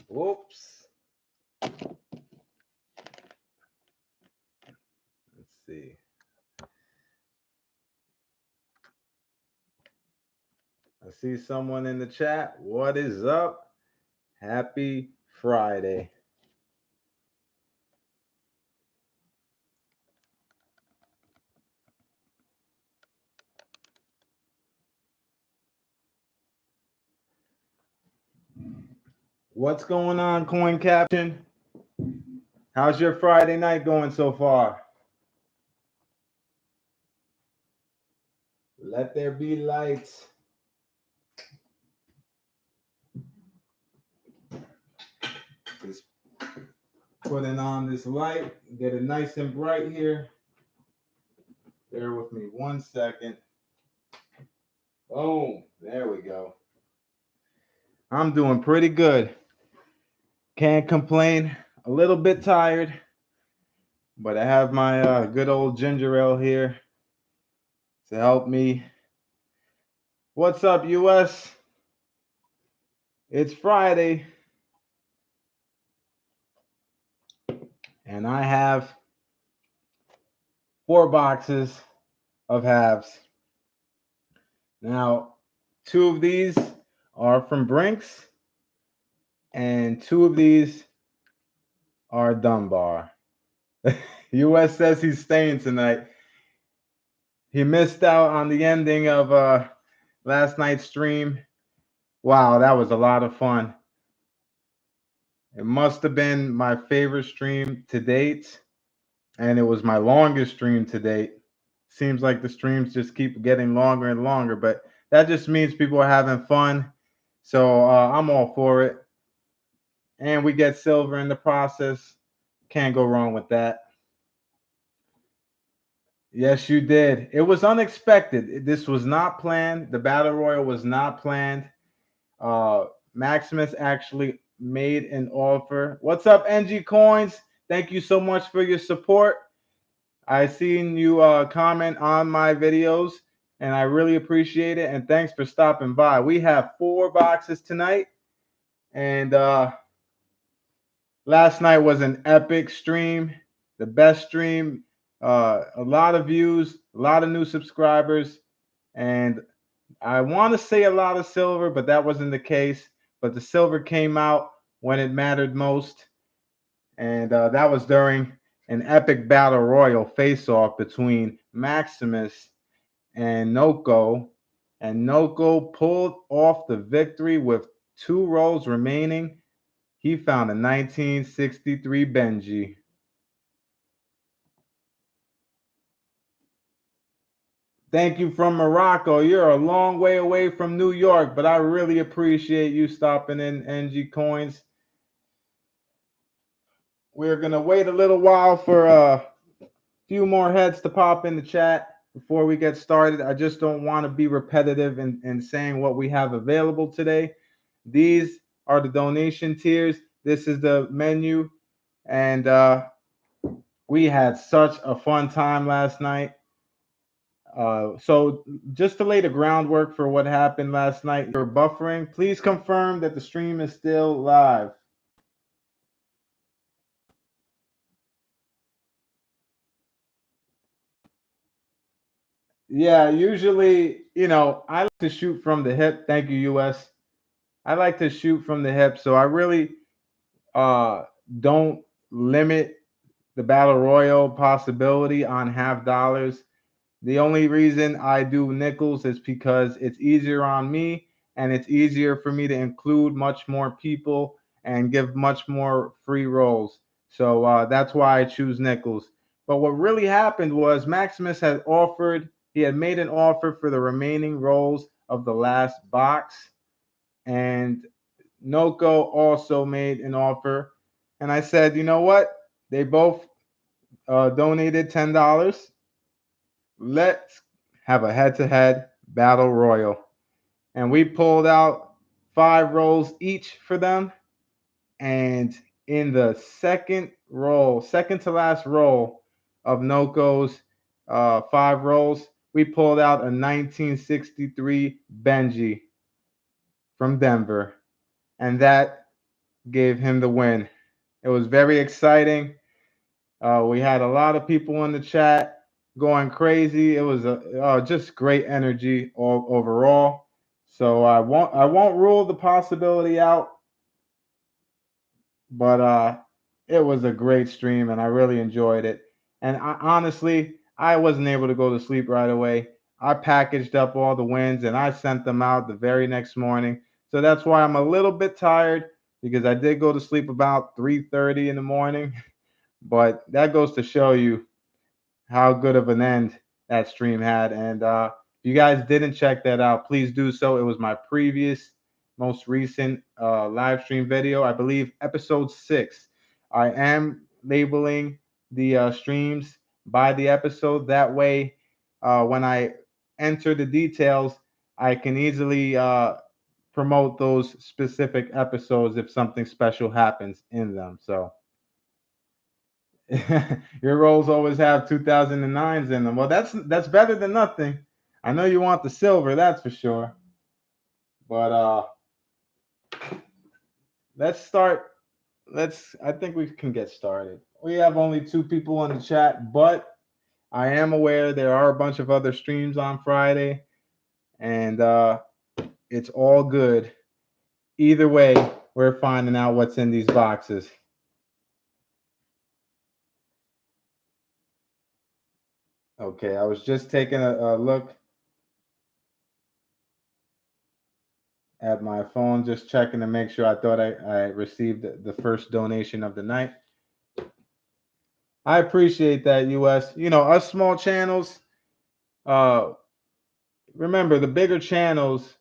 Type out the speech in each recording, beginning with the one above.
Whoops. Let's see. I see someone in the chat. What is up? Happy Friday. What's going on, Coin Captain? How's your Friday night going so far? Let there be lights. Just putting on this light, get it nice and bright here. Bear with me 1 second. Boom, there we go. I'm doing pretty good. Can't complain. A little bit tired, but I have my good old ginger ale here to help me. What's up, US? It's Friday, and I have 4 boxes of halves. Now, 2 of these are from Brinks, and 2 of these are Dunbar. US says he's staying tonight. He missed out on the ending of last night's stream. Wow, that was a lot of fun. It must have been my favorite stream to date, and it was my longest stream to date. Seems like the streams just keep getting longer and longer, but that just means people are having fun. So I'm all for it. And we get silver in the process. Can't go wrong with that. Yes, you did. It was unexpected. This was not planned. The Battle Royal was not planned. Maximus actually made an offer. What's up, NG Coins? Thank you so much for your support. I seen you comment on my videos, and I really appreciate it. And thanks for stopping by. We have 4 boxes tonight, and last night was an epic stream, the best stream. A lot of views, a lot of new subscribers, and I want to say a lot of silver, but that wasn't the case. But the silver came out when it mattered most, and that was during an epic battle royal face-off between Maximus and Noko, and Noko pulled off the victory with 2 rolls remaining. He found a 1963 Benji. Thank you from Morocco. You're a long way away from New York, but I really appreciate you stopping in, NG Coins. We're going to wait a little while for a few more heads to pop in the chat before we get started. I just don't want to be repetitive in saying what we have available today. These are the donation tiers. This is the menu. And we had such a fun time last night. So just to lay the groundwork for what happened last night, you're buffering. Please confirm that the stream is still live. Yeah, usually, I like to shoot from the hip. Thank you, US. I like to shoot from the hip, so I really don't limit the battle royal possibility on half dollars. The only reason I do nickels is because it's easier on me, and it's easier for me to include much more people and give much more free rolls. So that's why I choose nickels. But what really happened was Maximus he had made an offer for the remaining rolls of the last box, and Noko also made an offer. And I said, you know what? They both donated $10. Let's have a head-to-head battle royal. And we pulled out 5 rolls each for them. And in the second to last roll of Noko's 5 rolls, we pulled out a 1963 Benji from Denver. And that gave him the win. It was very exciting. We had a lot of people in the chat going crazy. It was just great energy overall. So I won't rule the possibility out, but it was a great stream and I really enjoyed it. And honestly, I wasn't able to go to sleep right away. I packaged up all the wins and I sent them out the very next morning. So that's why I'm a little bit tired because I did go to sleep about 3:30 in the morning. But that goes to show you how good of an end that stream had. And if you guys didn't check that out, please do so. It was my previous, most recent live stream video, I believe episode 6. I am labeling the streams by the episode. That way, when I enter the details, I can easily promote those specific episodes if something special happens in them. So your rolls always have 2009s in them. Well, that's better than nothing. I know you want the silver, that's for sure. But let's start. I think we can get started. We have only 2 people on the chat, but I am aware there are a bunch of other streams on Friday, and it's all good. Either way, we're finding out what's in these boxes. Okay, I was just taking a look at my phone, just checking to make sure. I thought I received the first donation of the night. I appreciate that, US. You know, us small channels, uh, remember the bigger channels,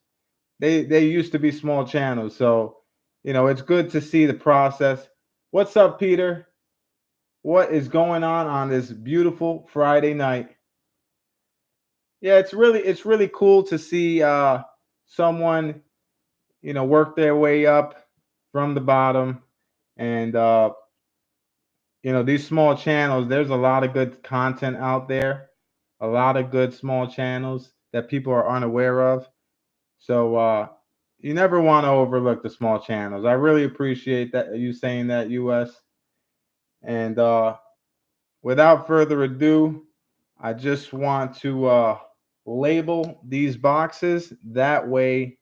they used to be small channels. So, you know, it's good to see the process. What's up, Peter? What is going on this beautiful Friday night? Yeah, it's really cool to see someone, you know, work their way up from the bottom. And you know, these small channels, there's a lot of good content out there, a lot of good small channels that people are unaware of. So you never want to overlook the small channels. I really appreciate that you saying that, US. And without further ado, I just want to label these boxes. That way,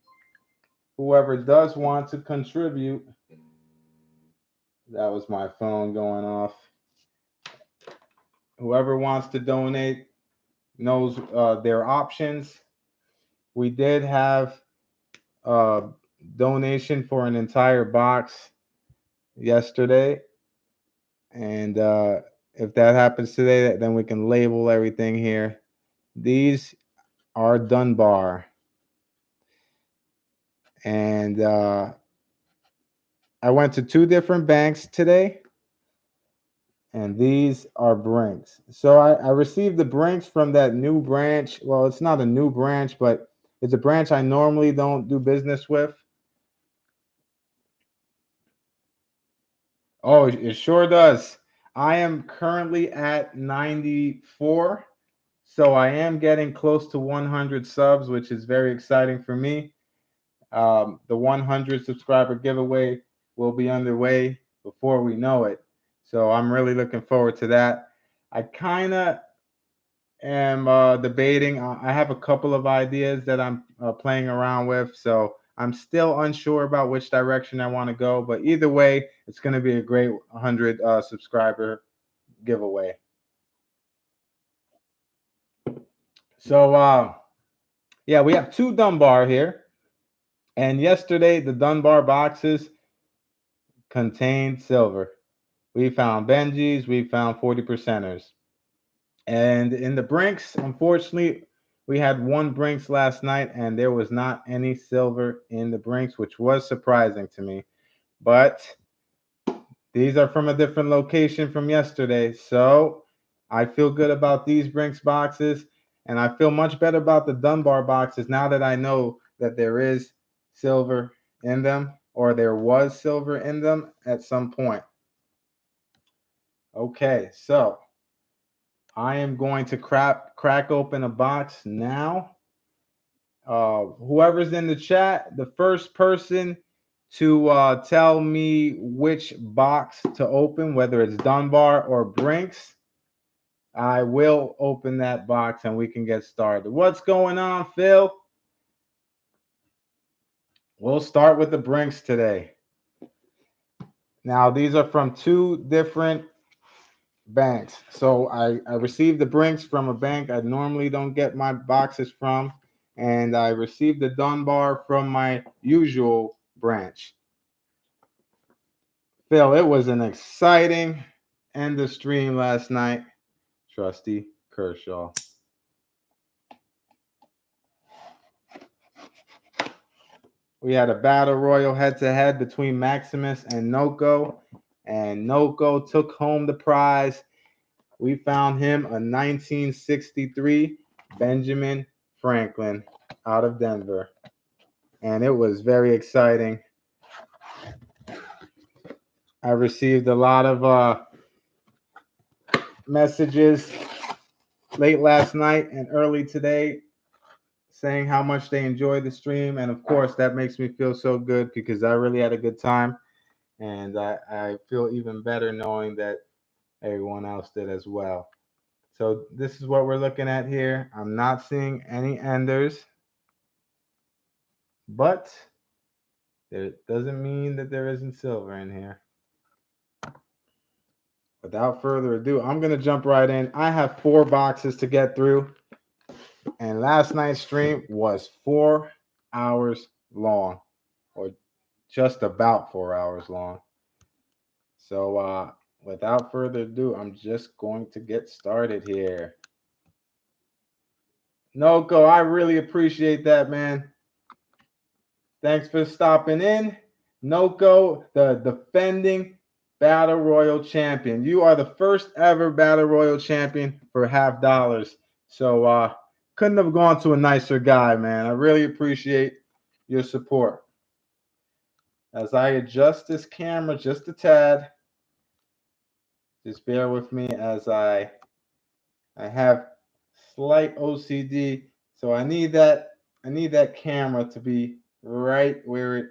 whoever does want to contribute, that was my phone going off. Whoever wants to donate knows their options. We did have a donation for an entire box yesterday, and if that happens today, then we can label everything here. These are Dunbar, and I went to 2 different banks today, and these are Brinks. So I received the Brinks from that new branch. Well, it's not a new branch, but it's a branch I normally don't do business with. Oh, it sure does. I am currently at 94, so I am getting close to 100 subs, which is very exciting for me. The 100 subscriber giveaway will be underway before we know it. So I'm really looking forward to that. I kind of am debating. I have a couple of ideas that I'm playing around with. So I'm still unsure about which direction I want to go. But either way, it's going to be a great 100 subscriber giveaway. So, yeah, we have 2 Dunbar here. And yesterday, the Dunbar boxes contained silver. We found Benjis, we found 40 percenters. And in the Brinks, unfortunately, we had 1 Brinks last night, and there was not any silver in the Brinks, which was surprising to me. But these are from a different location from yesterday. So I feel good about these Brinks boxes, and I feel much better about the Dunbar boxes now that I know that there is silver in them, or there was silver in them at some point. Okay, so I am going to crack open a box now. Whoever's in the chat, the first person to tell me which box to open, whether it's Dunbar or Brinks. I will open that box and we can get started. What's going on, Phil? We'll start with the Brinks today. Now, these are from two different banks. So I received the Brinks from a bank I normally don't get my boxes from, and I received the Dunbar from my usual branch. Phil, it was an exciting end of stream last night. Trusty Kershaw. We had a battle royal head-to-head between Maximus and Noko, and Noko took home the prize. We found him a 1963 Benjamin Franklin out of Denver, and it was very exciting. I received a lot of messages late last night and early today saying how much they enjoyed the stream, and of course that makes me feel so good because I really had a good time, and I feel even better knowing that everyone else did as well. So this is what we're looking at here. I'm not seeing any enders, but it doesn't mean that there isn't silver in here. Without further ado, I'm going to jump right in. I have 4 boxes to get through, and last night's stream was 4 hours long, or just about 4 hours long. So without further ado, I'm just going to get started here. Noko, I really appreciate that, man. Thanks for stopping in. Noko, the defending Battle Royal champion. You are the first ever Battle Royal champion for $50. So couldn't have gone to a nicer guy, man. I really appreciate your support. As I adjust this camera just a tad, just bear with me as I have slight OCD, so I need that camera to be right where it.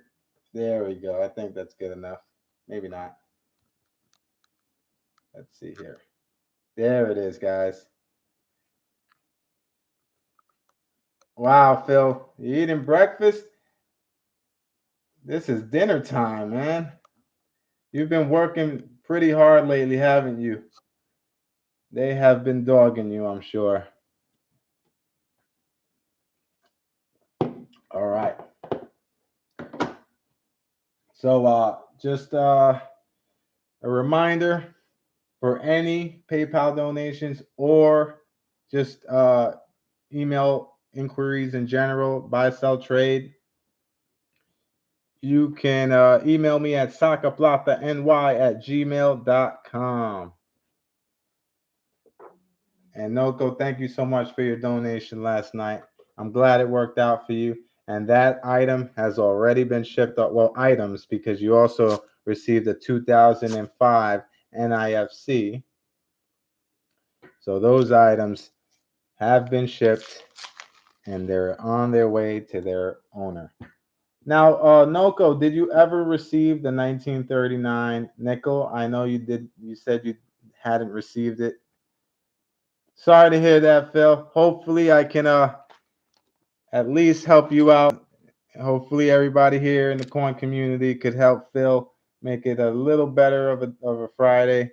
There we go. I think that's good enough. Maybe not. Let's see here. There it is, guys. Wow, Phil, you eating breakfast? This is dinner time, man. You've been working pretty hard lately, haven't you? They have been dogging you, I'm sure. All right. So just a reminder, for any PayPal donations or just email inquiries in general, buy, sell, trade, you can email me at sacaplatany@gmail.com. And Noko, thank you so much for your donation last night. I'm glad it worked out for you. And that item has already been shipped up. Well, items, because you also received a 2005 NIFC. So those items have been shipped and they're on their way to their owner. Now, Noko, did you ever receive the 1939 nickel? I know you did. You said you hadn't received it. Sorry to hear that, Phil. Hopefully, I can at least help you out. Hopefully, everybody here in the coin community could help Phil make it a little better of a Friday.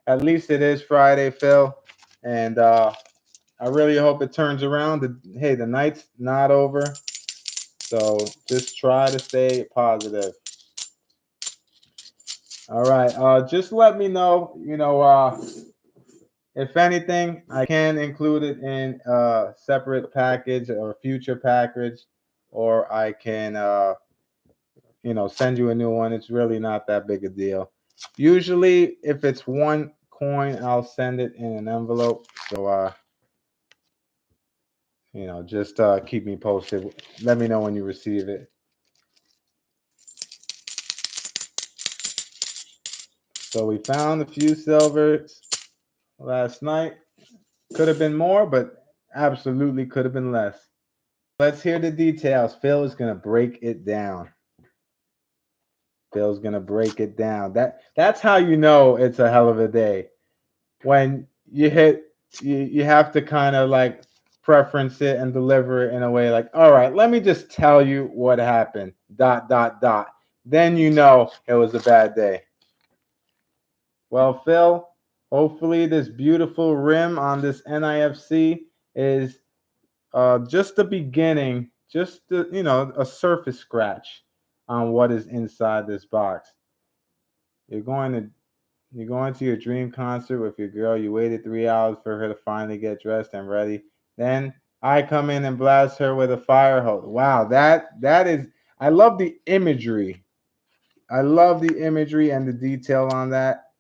At least it is Friday, Phil, and I really hope it turns around. Hey, the night's not over, so just try to stay positive. All right, just let me know. If anything, I can include it in a separate package or a future package, or I can, send you a new one. It's really not that big a deal. Usually, if it's one coin, I'll send it in an envelope. So, just keep me posted. Let me know when you receive it. So we found a few silvers last night. Could have been more, but absolutely could have been less. Let's hear the details. Phil is going to break it down. Phil's gonna break it down. That's how you know it's a hell of a day. When you hit, you have to kind of like preference it and deliver it in a way like, all right, let me just tell you what happened. Dot dot dot. Then you know it was a bad day. Well, Phil, hopefully this beautiful rim on this NIFC is just the beginning, just the, a surface scratch on what is inside this box. You're going to you're going to your dream concert with your girl. You waited 3 hours for her to finally get dressed and ready. Then I come in and blast her with a fire hose. Wow, that is. I love the imagery. I love the imagery and the detail on that.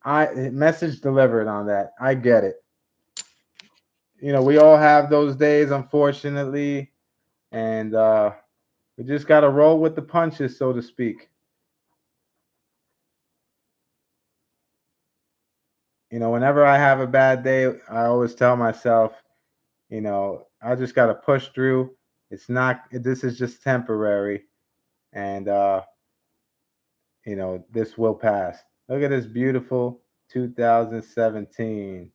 Message delivered on that. I get it. We all have those days, unfortunately, and we just got to roll with the punches, so to speak. Whenever I have a bad day, I always tell myself, I just got to push through. This is just temporary, and this will pass. Look at this beautiful 2017.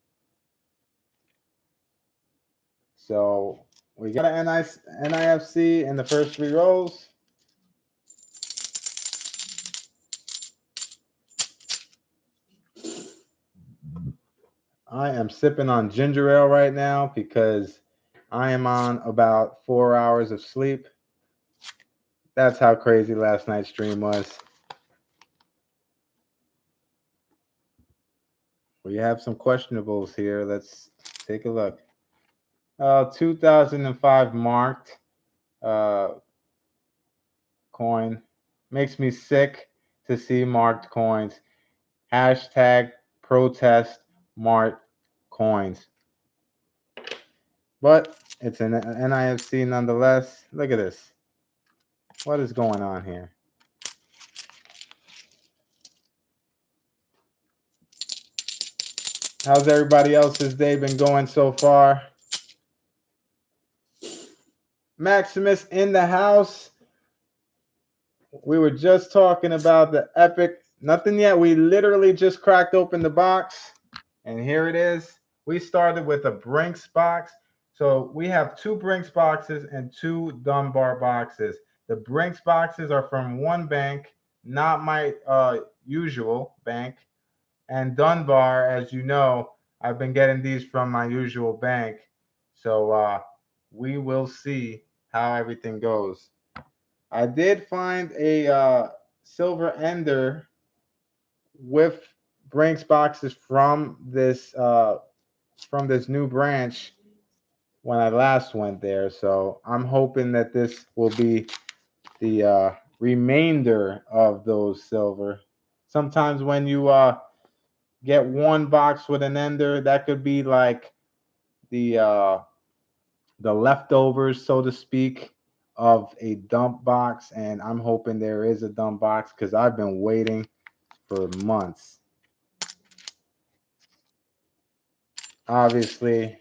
So we got an NIFC in the first 3 rows. I am sipping on ginger ale right now because I am on about 4 hours of sleep. That's how crazy last night's stream was. We have some questionables here. Let's take a look. 2005 marked coin. Makes me sick to see marked coins. Hashtag protest marked coins. But it's an NIFC nonetheless. Look at this. What is going on here? How's everybody else's day been going so far? Maximus in the house. We were just talking about the epic. Nothing yet. We literally just cracked open the box. And here it is. We started with a Brinks box. So we have 2 Brinks boxes and 2 Dunbar boxes. The Brinks boxes are from one bank, not my usual bank. And Dunbar, as you know, I've been getting these from my usual bank. So we will see how everything goes. I did find a silver ender with Brinks boxes from this new branch when I last went there. So I'm hoping that this will be the remainder of those silver. Sometimes when you get one box with an ender, that could be like the leftovers, so to speak, of a dump box. And I'm hoping there is a dump box because I've been waiting for months. Obviously,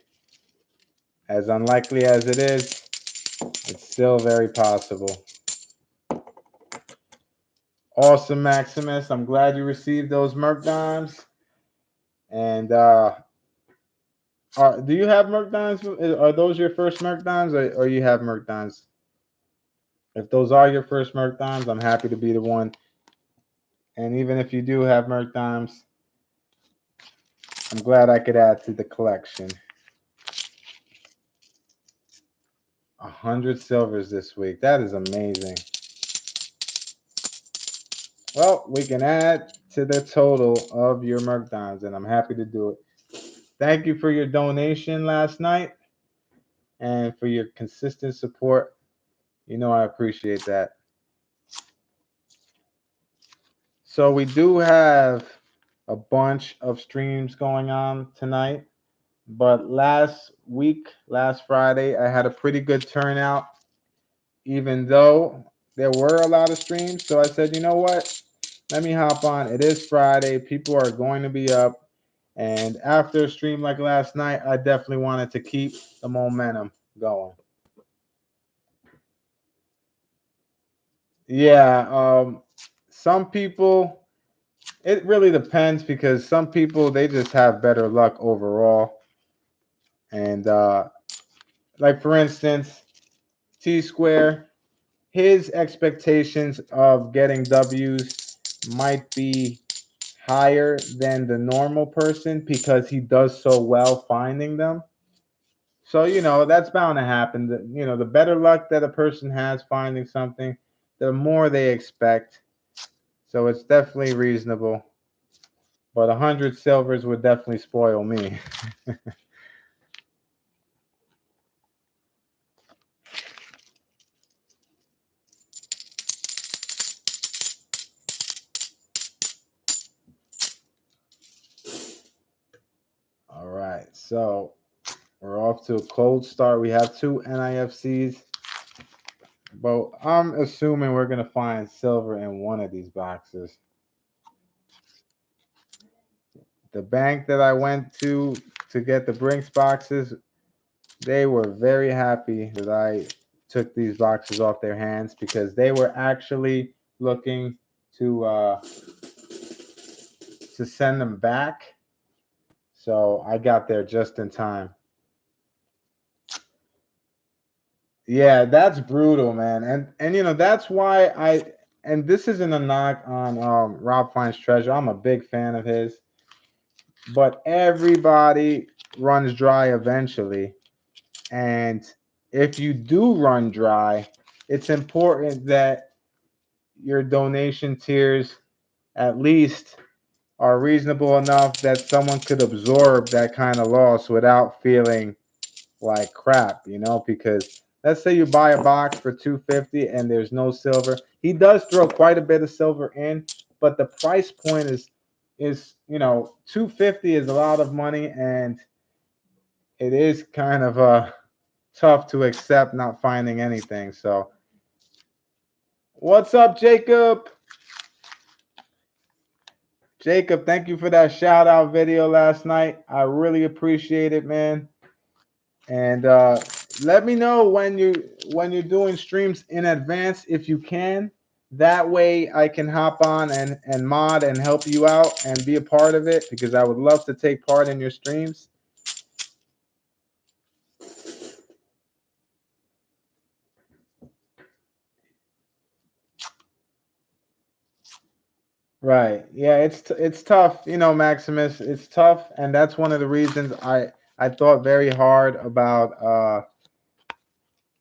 as unlikely as it is, it's still very possible. Awesome, Maximus. I'm glad you received those Merc Dimes. And do you have Merc Dimes? Are those your first Merc Dimes, or you have Merc Dimes? If those are your first Merc Dimes, I'm happy to be the one. And even if you do have Merc Dimes, I'm glad I could add to the collection. 100 silvers this week. That is amazing. Well, we can add to the total of your Merc Dimes, and I'm happy to do it. Thank you for your donation last night and for your consistent support. I appreciate that. So we do have a bunch of streams going on tonight, but last Friday, I had a pretty good turnout, even though there were a lot of streams. So I said, you know what? Let me hop on. It is Friday. People are going to be up. And after a stream like last night, I definitely wanted to keep the momentum going. Yeah, some people, it really depends because some people they just have better luck overall. And like for instance, T Square, his expectations of getting W's might be higher than the normal person because he does so well finding them. So, that's bound to happen. The better luck that a person has finding something, the more they expect. So it's definitely reasonable. But 100 silvers would definitely spoil me. All right. So we're off to a cold start. We have two NIFCs. But I'm assuming we're going to find silver in one of these boxes. The bank that I went to get the Brinks boxes, they were very happy that I took these boxes off their hands because they were actually looking to send them back. So I got there just in time. Yeah, that's brutal, man. And that's why and this isn't a knock on Rob Finds Treasure. I'm a big fan of his. But everybody runs dry eventually. And if you do run dry, it's important that your donation tiers at least are reasonable enough that someone could absorb that kind of loss without feeling like crap, because let's say you buy a box for 250 and there's no silver. He does throw quite a bit of silver in, but the price point is 250 is a lot of money, and it is kind of tough to accept not finding anything. So what's up, Jacob? Jacob, thank you for that shout out video last night. I really appreciate it, man. And let me know when you're doing streams in advance if you can. That way I can hop on and mod and help you out and be a part of it because I would love to take part in your streams. Right. Yeah, it's tough, Maximus. It's tough, and that's one of the reasons I thought very hard about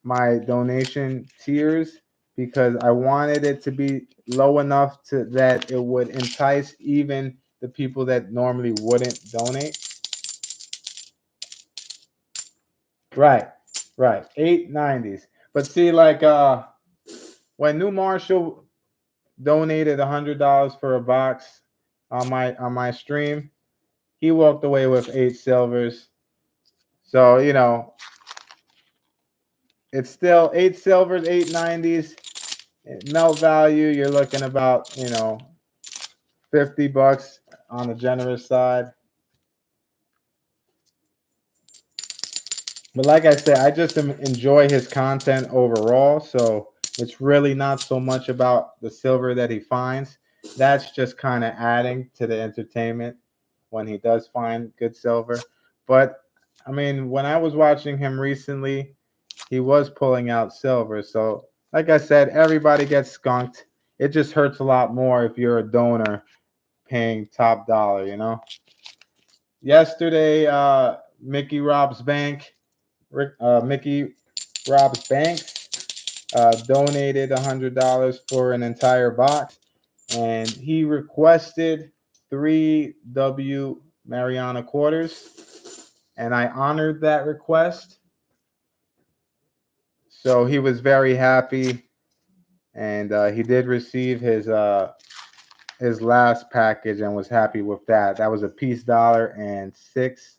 my donation tiers because I wanted it to be low enough to that it would entice even the people that normally wouldn't donate. Right. Right. 890s. But see, like when New Marshall donated $100 for a box on my stream, he walked away with 8 silvers. So, it's still 8 silvers, 890s. Melt value, you're looking about, $50 on the generous side. But like I said, I just enjoy his content overall. So it's really not so much about the silver that he finds. That's just kind of adding to the entertainment when he does find good silver. But I mean, when I was watching him recently, he was pulling out silver. So like I said, everybody gets skunked. It just hurts a lot more if you're a donor paying top dollar. Yesterday, Mickey Rob's Bank, Mickey Rob's Banks donated $100 for an entire box, and he requested 3 Mariana quarters, and I honored that request. So he was very happy, and he did receive his last package and was happy with that. That was a peace dollar and 6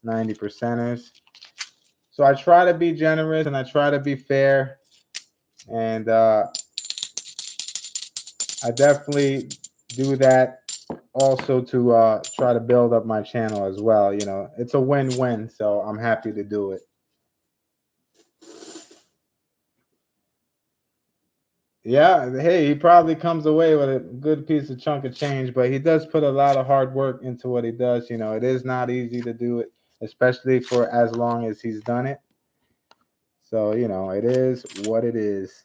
90 percenters. So I try to be generous and I try to be fair, and I definitely do that also to try to build up my channel as well. It's a win-win, so I'm happy to do it. Yeah, hey, he probably comes away with a good piece of chunk of change, but he does put a lot of hard work into what he does. You know, it is not easy to do it, especially for as long as he's done it. So, you know, it is what it is.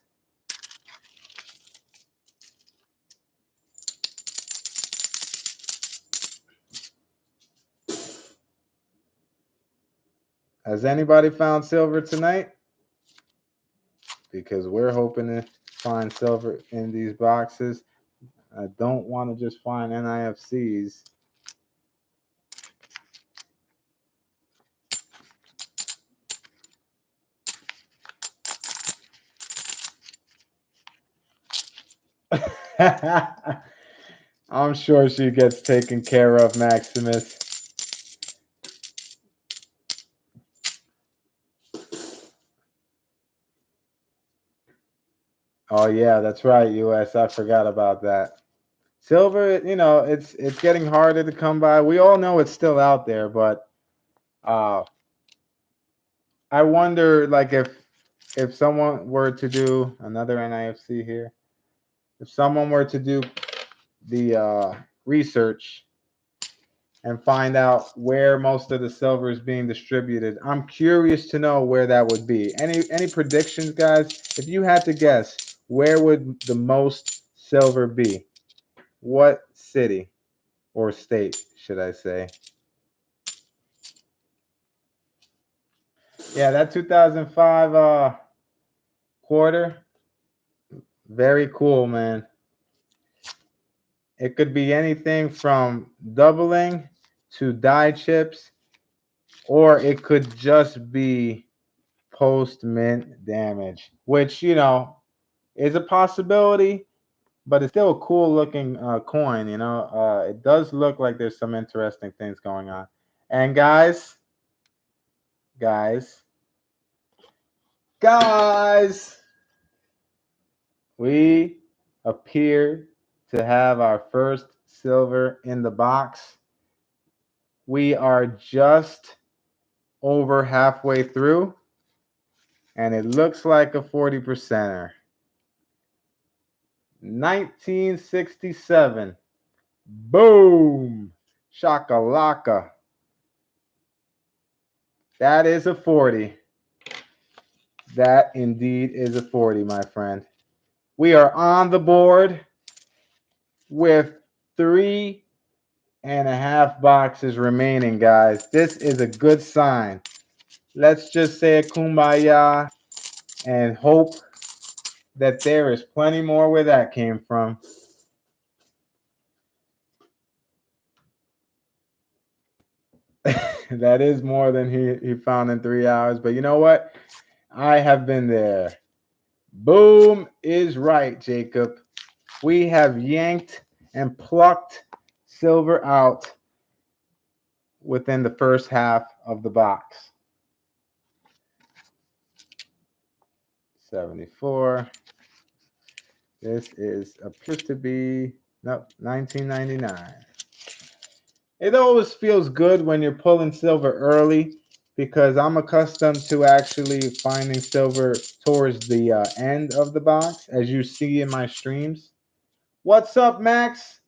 Has anybody found silver tonight? Because we're hoping to find silver in these boxes. I don't want to just find NIFCs. I'm sure she gets taken care of, Maximus. Oh yeah, that's right, US. I forgot about that. Silver, you know, it's getting harder to come by. We all know it's still out there, but uh I wonder like if someone were to do another NIFC here, if someone were to do the research and find out where most of the silver is being distributed. I'm curious to know where that would be. Any predictions, guys? If you had to guess, where would the most silver be? What city or state, should I say? Yeah, that 2005 quarter, very cool, man. It could be anything from doubling to die chips, or it could just be post mint damage, which, you know, is a possibility, but it's still a cool looking coin. You know, it does look like there's some interesting things going on. And guys, guys, we appear to have our first silver in the box. We are just over halfway through, and it looks like a 40 percenter. 1967. Boom! Shakalaka. That is a 40. That indeed is a 40, my friend. We are on the board with 3.5 boxes remaining, guys. This is a good sign. Let's just say a kumbaya and hope that there is plenty more where that came from. That is more than he found in 3 hours. But you know what? I have been there. Boom is right, Jacob. We have yanked and plucked silver out within the first half of the box. 74. This appears to be, nope, 1999. It always feels good when you're pulling silver early because I'm accustomed to actually finding silver towards the end of the box, as you see in my streams. What's up, Max?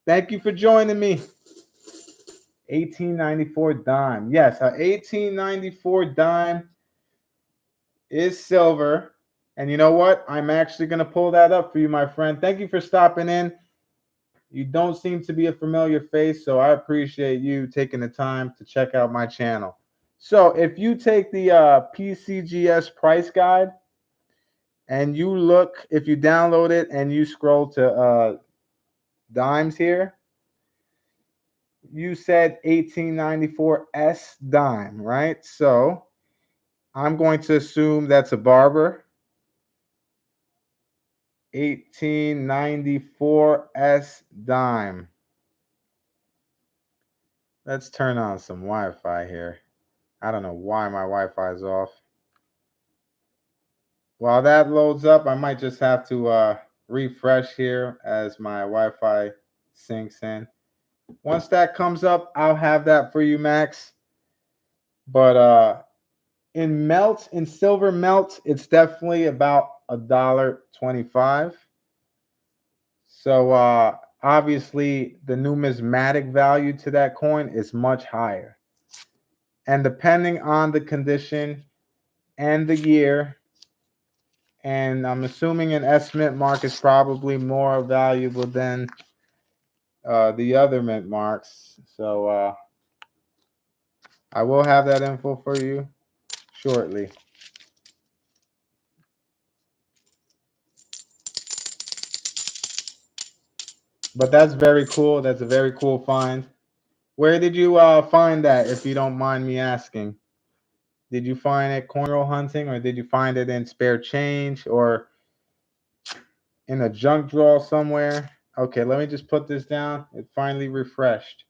Thank you for joining me. 1894 dime. Yes, a 1894 dime is silver. And you know what? I'm actually going to pull that up for you, my friend. Thank you for stopping in. You don't seem to be a familiar face, so I appreciate you taking the time to check out my channel. So if you take the PCGS price guide and you look, if you download it and you scroll to dimes here, you said 1894 S dime, right? So I'm going to assume that's a barber. 1894 S dime. Let's turn on some Wi-Fi here. I don't know why my Wi-Fi is off. While that loads up, I might just have to refresh here as my Wi-Fi sinks in. Once that comes up, I'll have that for you, Max. But in silver melt, it's definitely about $1.25. So obviously the numismatic value to that coin is much higher. And depending on the condition and the year, and I'm assuming an S mint mark is probably more valuable than the other mint marks. So I will have that info for you shortly. But that's very cool. That's a very cool find. Where did you find that, if you don't mind me asking? Did you find it coin roll hunting, or did you find it in spare change, or in a junk drawer somewhere? Okay, let me just put this down. It finally refreshed.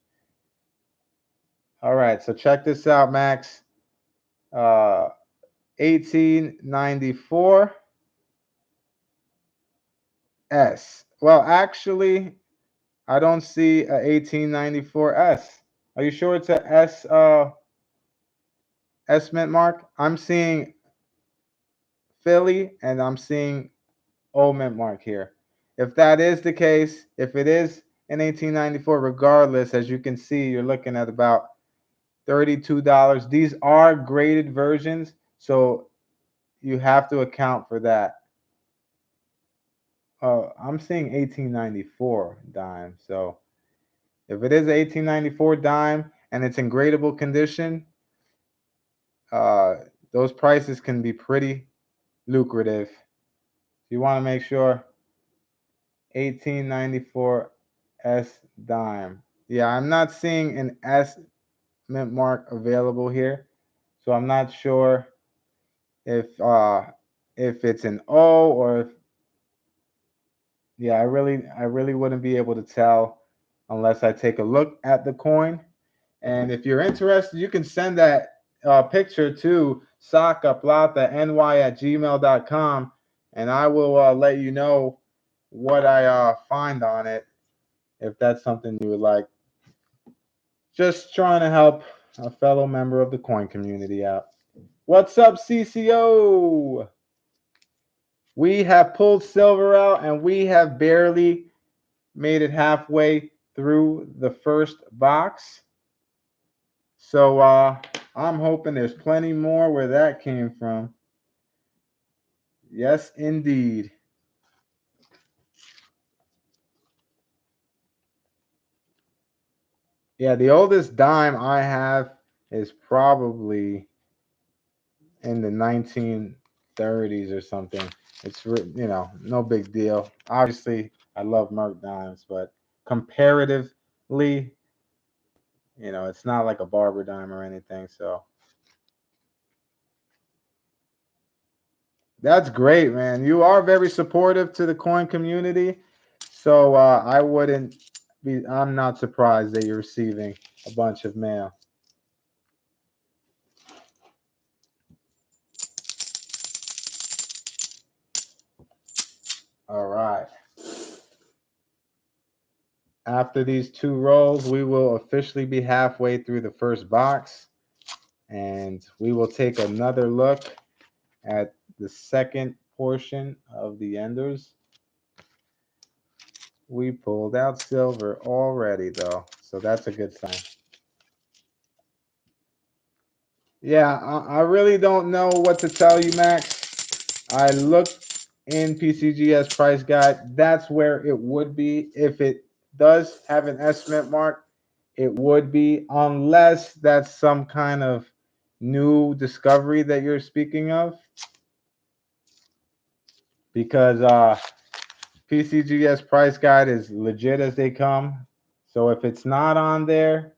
All right, so check this out, Max. 1894 S. Well, actually, I don't see a 1894 S. Are you sure it's a S S mint mark? I'm seeing Philly and I'm seeing O mint mark here. If that is the case, if it is an 1894, regardless, as you can see, you're looking at about $32. These are graded versions, so you have to account for that. I'm seeing 1894 dime. So if it is 1894 dime and it's in gradable condition, uh, those prices can be pretty lucrative. You want to make sure 1894 S dime. Yeah, I'm not seeing an S mint mark available here, so I'm not sure if it's an O, or if, yeah, I really wouldn't be able to tell unless I take a look at the coin. And if you're interested, you can send that picture to Saca Plata ny@gmail.com, and I will let you know what I find on it, if that's something you would like. Just trying to help a fellow member of the coin community out. What's up, CCO? We have pulled silver out, and we have barely made it halfway through the first box. So I'm hoping there's plenty more where that came from. Yes, indeed. Yeah, the oldest dime I have is probably in the 1930s or something. It's no big deal. Obviously, I love Merc dimes, but comparatively, it's not like a barber dime or anything. So that's great, man. You are very supportive to the coin community. So I wouldn't be, I'm not surprised that you're receiving a bunch of mail. All right. After these two rolls, we will officially be halfway through the first box, and we will take another look at the second portion of the enders. We pulled out silver already, though, so that's a good sign. Yeah, I really don't know what to tell you, Max. I looked in PCGS price guide. That's where it would be. If it does have an estimate mark, it would be, unless that's some kind of new discovery that you're speaking of. Because PCGS price guide is legit as they come. So if it's not on there,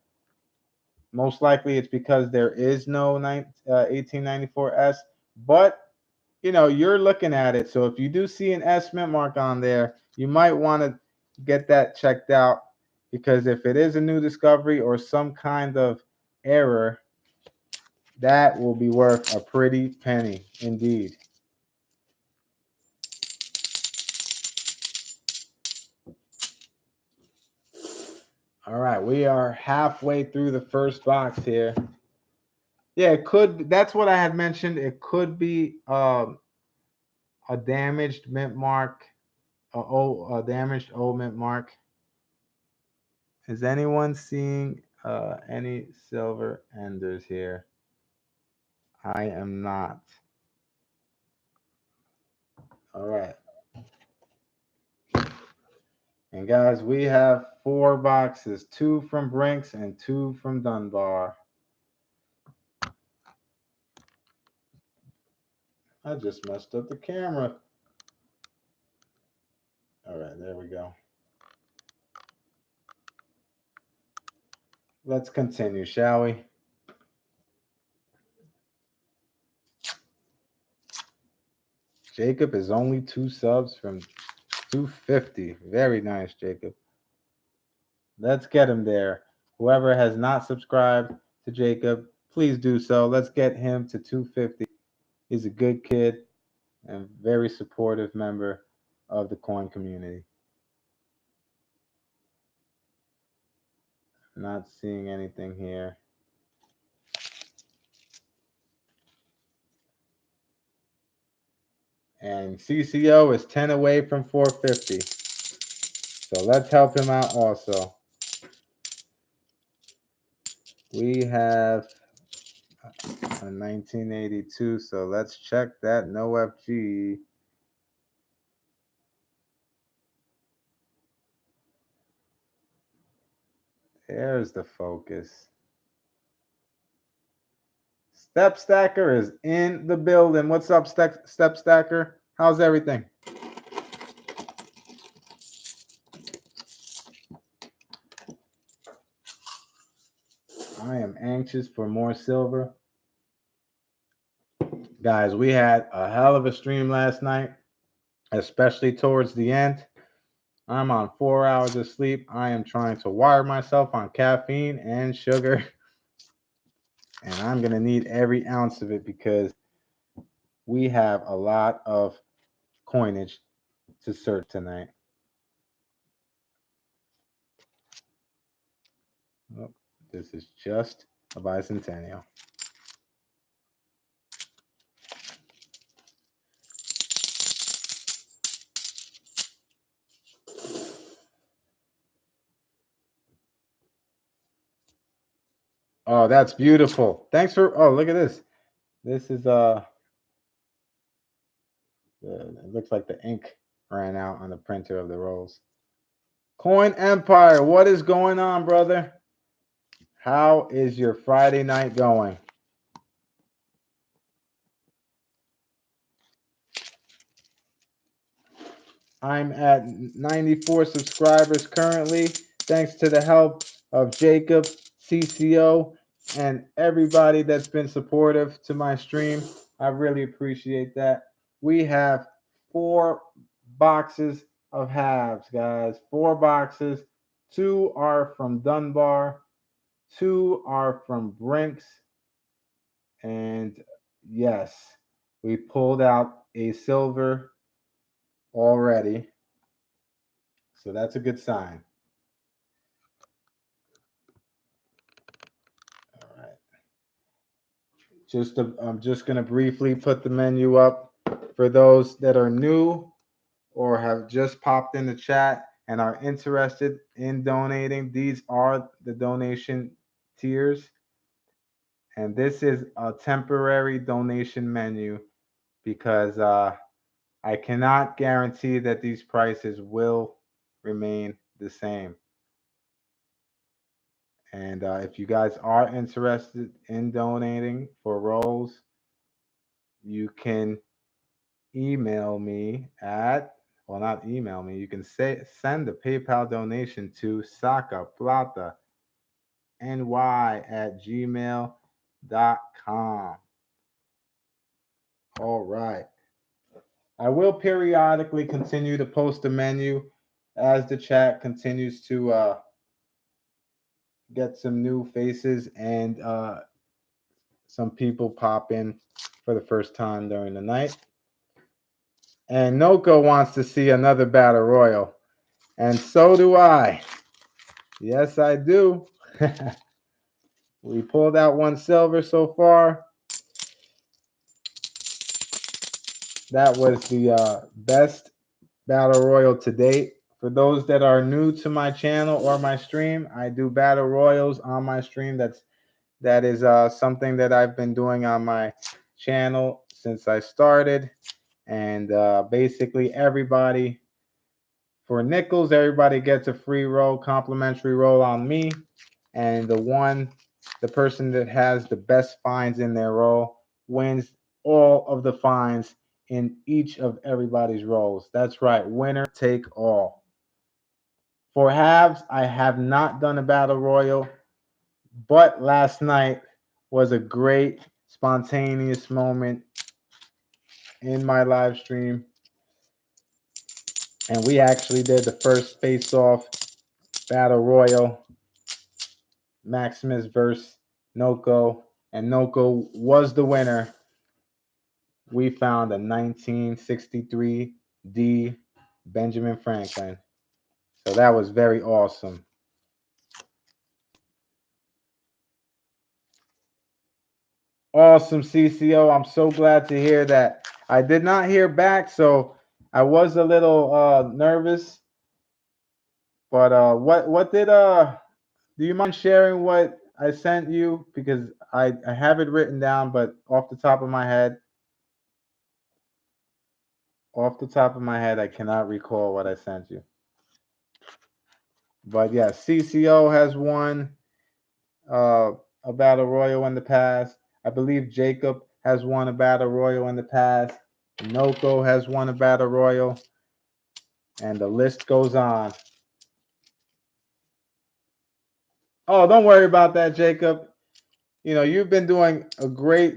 most likely it's because there is no 1894S. But you're looking at it. So if you do see an S mint mark on there, you might want to get that checked out, because if it is a new discovery or some kind of error, that will be worth a pretty penny indeed. All right, we are halfway through the first box here. Yeah, it could. That's what I had mentioned. It could be a damaged mint mark, a damaged old mint mark. Is anyone seeing any silver enders here? I am not. All right. And guys, we have 4 boxes, 2 from Brinks and 2 from Dunbar. I just messed up the camera. All right, there we go. Let's continue, shall we? Jacob is only 2 subs from 250. Very nice, Jacob. Let's get him there. Whoever has not subscribed to Jacob, please do so. Let's get him to 250. He's a good kid and very supportive member of the coin community. Not seeing anything here. And CCO is 10 away from 450. So let's help him out also. We have a 1982, so let's check that no FG. There's the focus. Step Stacker is in the building. What's up, Step Stacker? How's everything? I am anxious for more silver. Guys, we had a hell of a stream last night, especially towards the end. I'm on 4 hours of sleep. I am trying to wire myself on caffeine and sugar. And I'm going to need every ounce of it because we have a lot of coinage to search tonight. Oh, this is just a bicentennial. Oh, that's beautiful. Thanks for. Oh, look at this. This is it looks like the ink ran out on the printer of the rolls. Coin Empire, what is going on, brother? How is your Friday night going? I'm at 94 subscribers currently, thanks to the help of Jacob, CCO, and everybody that's been supportive to my stream. I really appreciate that. We have 4 boxes of halves, guys. 4 boxes. 2 are from Dunbar. 2 are from Brinks. And yes, we pulled out a silver already. So that's a good sign. All right. I'm just going to briefly put the menu up for those that are new or have just popped in the chat and are interested in donating. These are the donation tiers. And this is a temporary donation menu because I cannot guarantee that these prices will remain the same. And if you guys are interested in donating for rolls, you can email me at, well, not email me, you can send a PayPal donation to Saca Plata ny@gmail.com. All right. I will periodically continue to post a menu as the chat continues to get some new faces and some people pop in for the first time during the night. And Noko wants to see another battle royal. And so do I. Yes, I do. We pulled out 1 silver so far. that was the best battle royal to date. For those that are new to my channel or my stream, I do battle royals on my stream. That is something that I've been doing on my channel since I started. And basically, everybody for nickels, everybody gets a free roll, complimentary roll on me. And the person that has the best finds in their roll wins all of the finds in each of everybody's rolls. That's right, winner take all. For halves, I have not done a battle royal, but last night was a great spontaneous moment in my live stream, and we actually did the first face-off battle royal, Maximus versus Noko, and Noko was the winner. We found a 1963 D Benjamin Franklin, so that was very awesome. Awesome, CCO. I'm so glad to hear that. I did not hear back, so I was a little nervous. But what did do you mind sharing what I sent you? Because I have it written down, but off the top of my head, I cannot recall what I sent you. But yeah, CCO has won a battle royal in the past. I believe Jacob has won a battle royal in the past. Noko has won a battle royal, and the list goes on. Oh, don't worry about that, Jacob. You know, you've been doing a great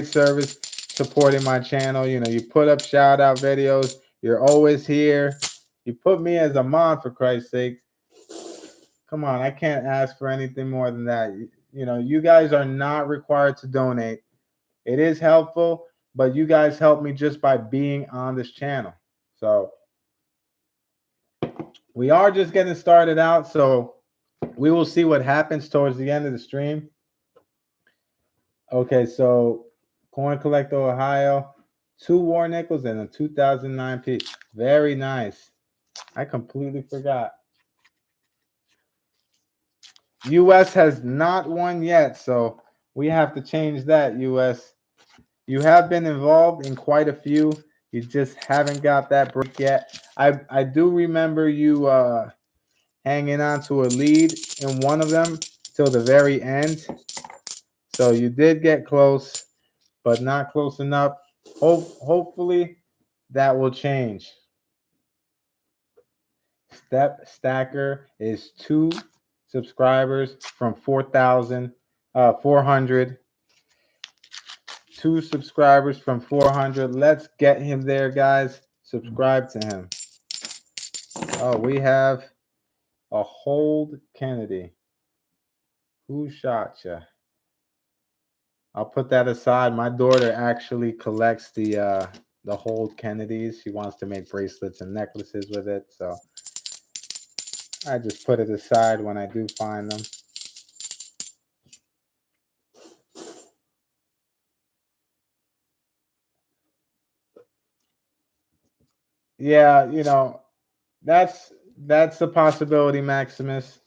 service supporting my channel. You know, you put up shout out videos. You're always here. You put me as a mod, for Christ's sake. Come on, I can't ask for anything more than that. You know, you guys are not required to donate. It is helpful, but you guys help me just by being on this channel. So we are just getting started out, so we will see what happens towards the end of the stream. Okay, so Coin Collector Ohio, 2 war nickels and a 2009 P. Very nice. I completely forgot. US has not won yet, so we have to change that, US. You have been involved in quite a few. You just haven't got that break yet. I do remember you hanging on to a lead in one of them till the very end. So you did get close, but not close enough. Hopefully that will change. Step Stacker is 2 subscribers from 4,400. 2 subscribers from 400. Let's get him there, guys. Subscribe to him. Oh, we have a Hold Kennedy. Who shot ya? I'll put that aside. My daughter actually collects the Hold Kennedys. She wants to make bracelets and necklaces with it, so I just put it aside when I do find them. Yeah, you know, that's a possibility, Maximus.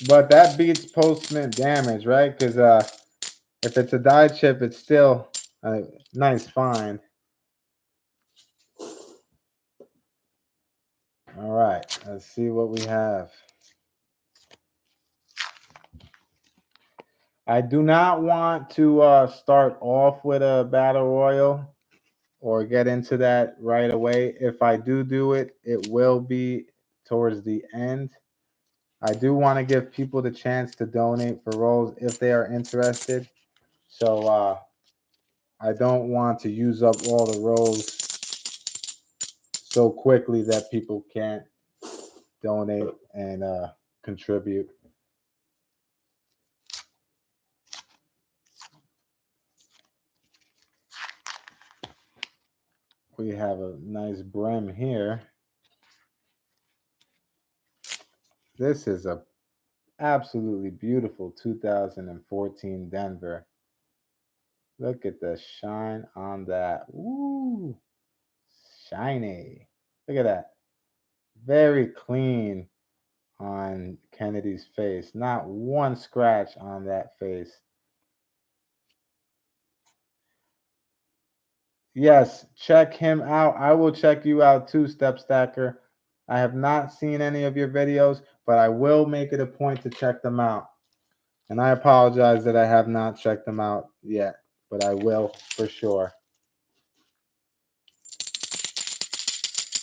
But that beats post-mint damage, right? Because if it's a die chip, it's still a nice find. All right, let's see what we have. I do not want to start off with a battle royal or get into that right away. If I do it, it will be towards the end. I do want to give people the chance to donate for rolls if they are interested. So I don't want to use up all the rolls so quickly that people can't donate and contribute. We have a nice brim here. This is a absolutely beautiful 2014 Denver. Look at the shine on that. Woo! Shiny. Look at that. Very clean on Kennedy's face. Not one scratch on that face. Yes, check him out. I will check you out too, Step Stacker. I have not seen any of your videos, but I will make it a point to check them out. And I apologize that I have not checked them out yet, but I will for sure.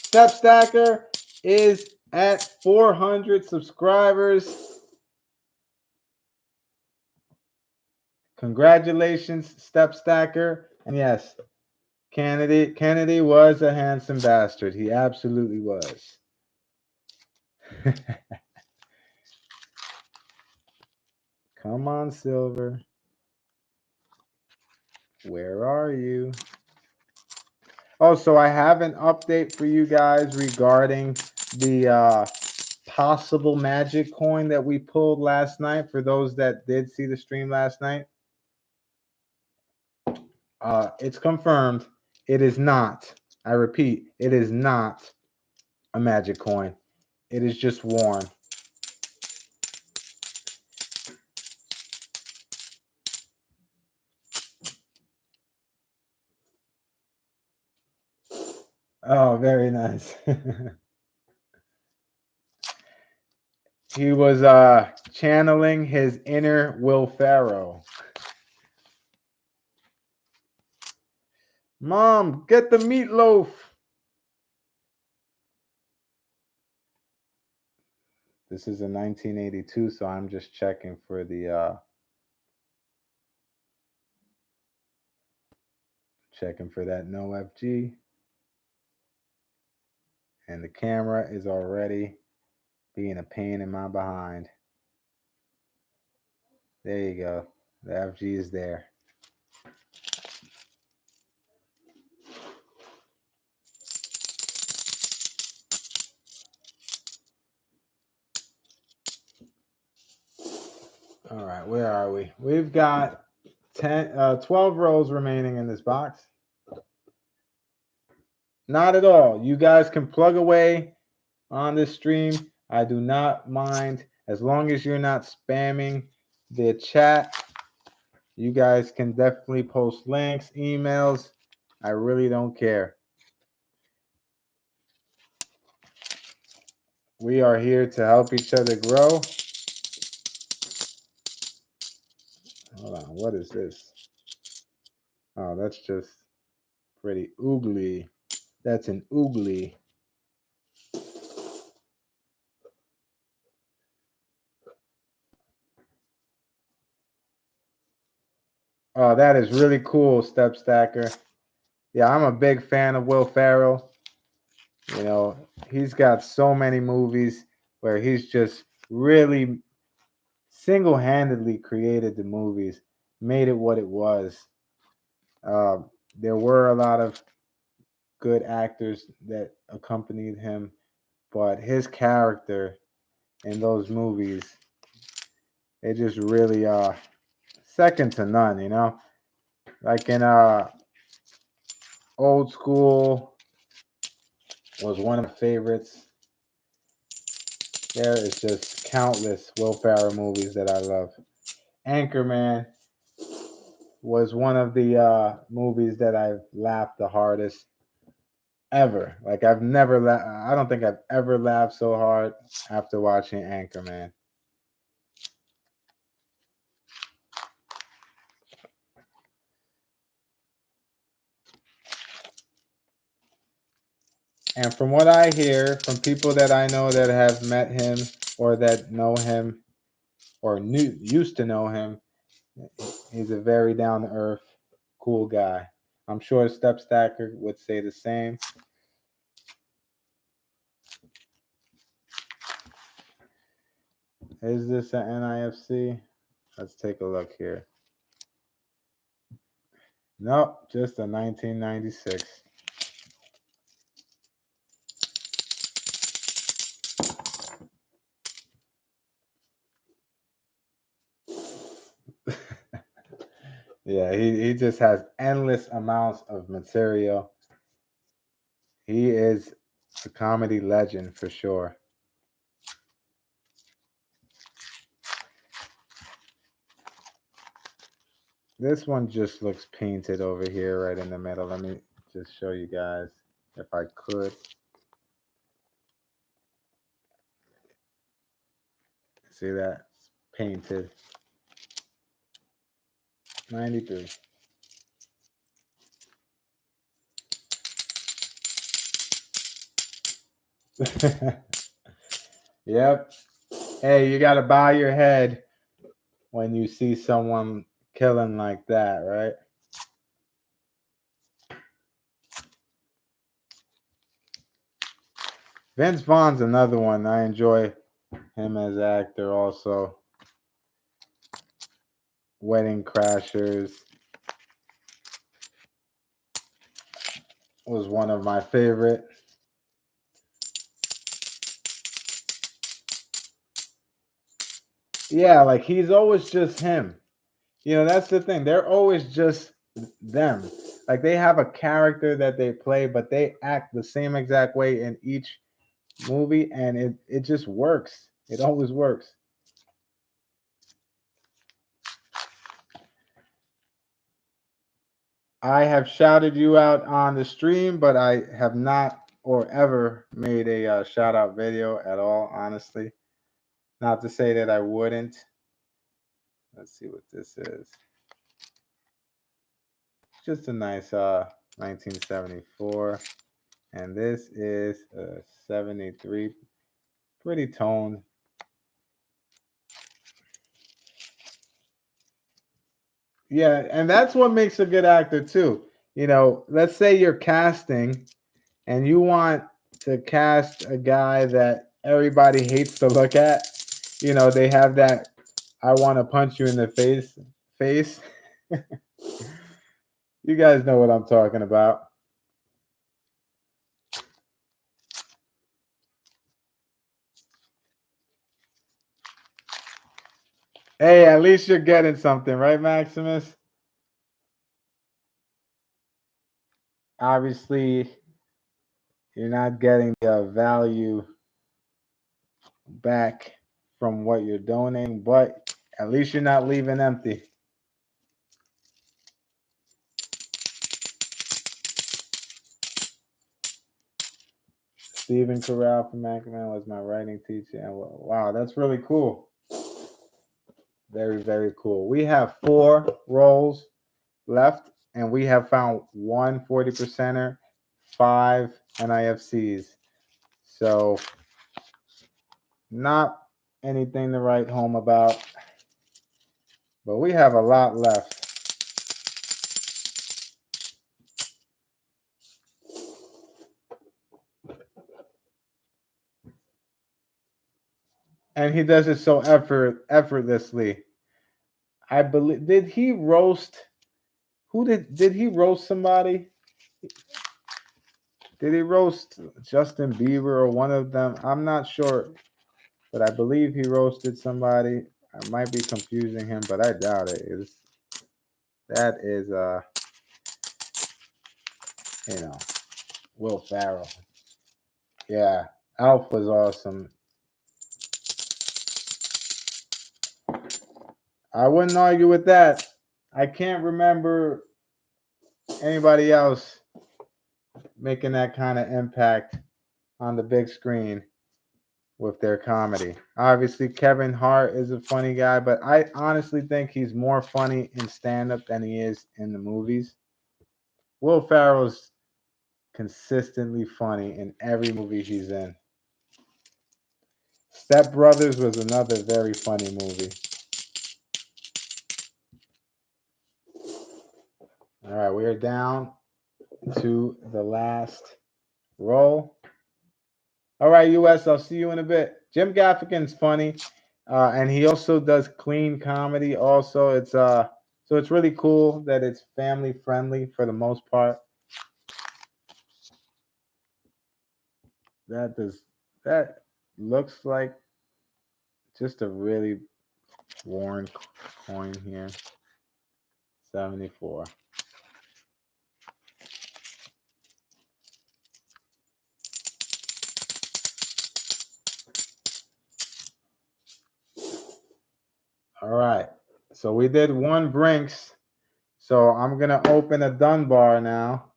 Step Stacker is at 400 subscribers. Congratulations, Step Stacker. And yes, Kennedy was a handsome bastard. He absolutely was. Come on, Silver. Where are you? Oh, so I have an update for you guys regarding the possible magic coin that we pulled last night. For those that did see the stream last night, it's confirmed. It is not. I repeat, it is not a magic coin. It is just worn. Oh, very nice. He was channeling his inner Will Ferrell. Mom, get the meatloaf. This is a 1982, so I'm just checking for the checking for that no FG. And the camera is already being a pain in my behind. There you go. The FG is there. All right, where are we? We've got 12 rows remaining in this box. Not at all. You guys can plug away on this stream. I do not mind as long as you're not spamming the chat. You guys can definitely post links, emails. I really don't care. We are here to help each other grow. Hold on, what is this? Oh, that's just pretty oogly. That's an oogly. Oh, that is really cool, Step Stacker. Yeah, I'm a big fan of Will Ferrell. You know, he's got so many movies where he's just really single-handedly created the movies, made it what it was. There were a lot of good actors that accompanied him, but his character in those movies, they just really second to none, you know? Like in Old School was one of my favorites. There is just countless Will Ferrell movies that I love. Anchorman was one of the movies that I've laughed the hardest ever. Like I've never I don't think I've ever laughed so hard after watching Anchorman. And from what I hear from people that I know that have met him or that know him or used to know him, he's a very down to earth, cool guy. I'm sure Step Stacker would say the same. Is this an NIFC? Let's take a look here. Nope, just a 1996. Yeah, he just has endless amounts of material. He is a comedy legend for sure. This one just looks painted over here right in the middle. Let me just show you guys if I could. See that? It's painted. 93. Yep. Hey, you got to bow your head when you see someone killing like that, right? Vince Vaughn's another one. I enjoy him as actor also. Wedding Crashers was one of my favorite. Yeah, like he's always just him. You know, that's the thing. They're always just them. Like they have a character that they play, but they act the same exact way in each movie, and it just works. It always works. I have shouted you out on the stream, but I have not or ever made a shout out video at all, honestly. Not to say that I wouldn't. Let's see what this is. Just a nice 1974. And this is a 73. Pretty toned. Yeah, and that's what makes a good actor too. You know, let's say you're casting and you want to cast a guy that everybody hates to look at. You know, they have that I want to punch you in the face. You guys know what I'm talking about. Hey, at least you're getting something, right, Maximus? Obviously, you're not getting the value back from what you're donating, but at least you're not leaving empty. Stephen Carell from Ackerman was my writing teacher. And wow, that's really cool. Very, very cool. We have 4 roles left, and we have found 1 40%er, 5 NIFCs. So, not anything to write home about, but we have a lot left. And he does it so effortlessly. I believe, did he roast, who did he roast somebody? Did he roast Justin Bieber or one of them? I'm not sure, but I believe he roasted somebody. I might be confusing him, but I doubt it. That is you know, Will Ferrell. Yeah, Alf was awesome. I wouldn't argue with that. I can't remember anybody else making that kind of impact on the big screen with their comedy. Obviously, Kevin Hart is a funny guy, but I honestly think he's more funny in stand up than he is in the movies. Will Ferrell's consistently funny in every movie he's in. Step Brothers was another very funny movie. All right, we are down to the last roll. All right, US, I'll see you in a bit. Jim Gaffigan's funny, and he also does clean comedy. Also, so it's really cool that it's family friendly for the most part. That looks like just a really worn coin here. 74. All right. So we did one Brinks. So I'm going to open a Dunbar now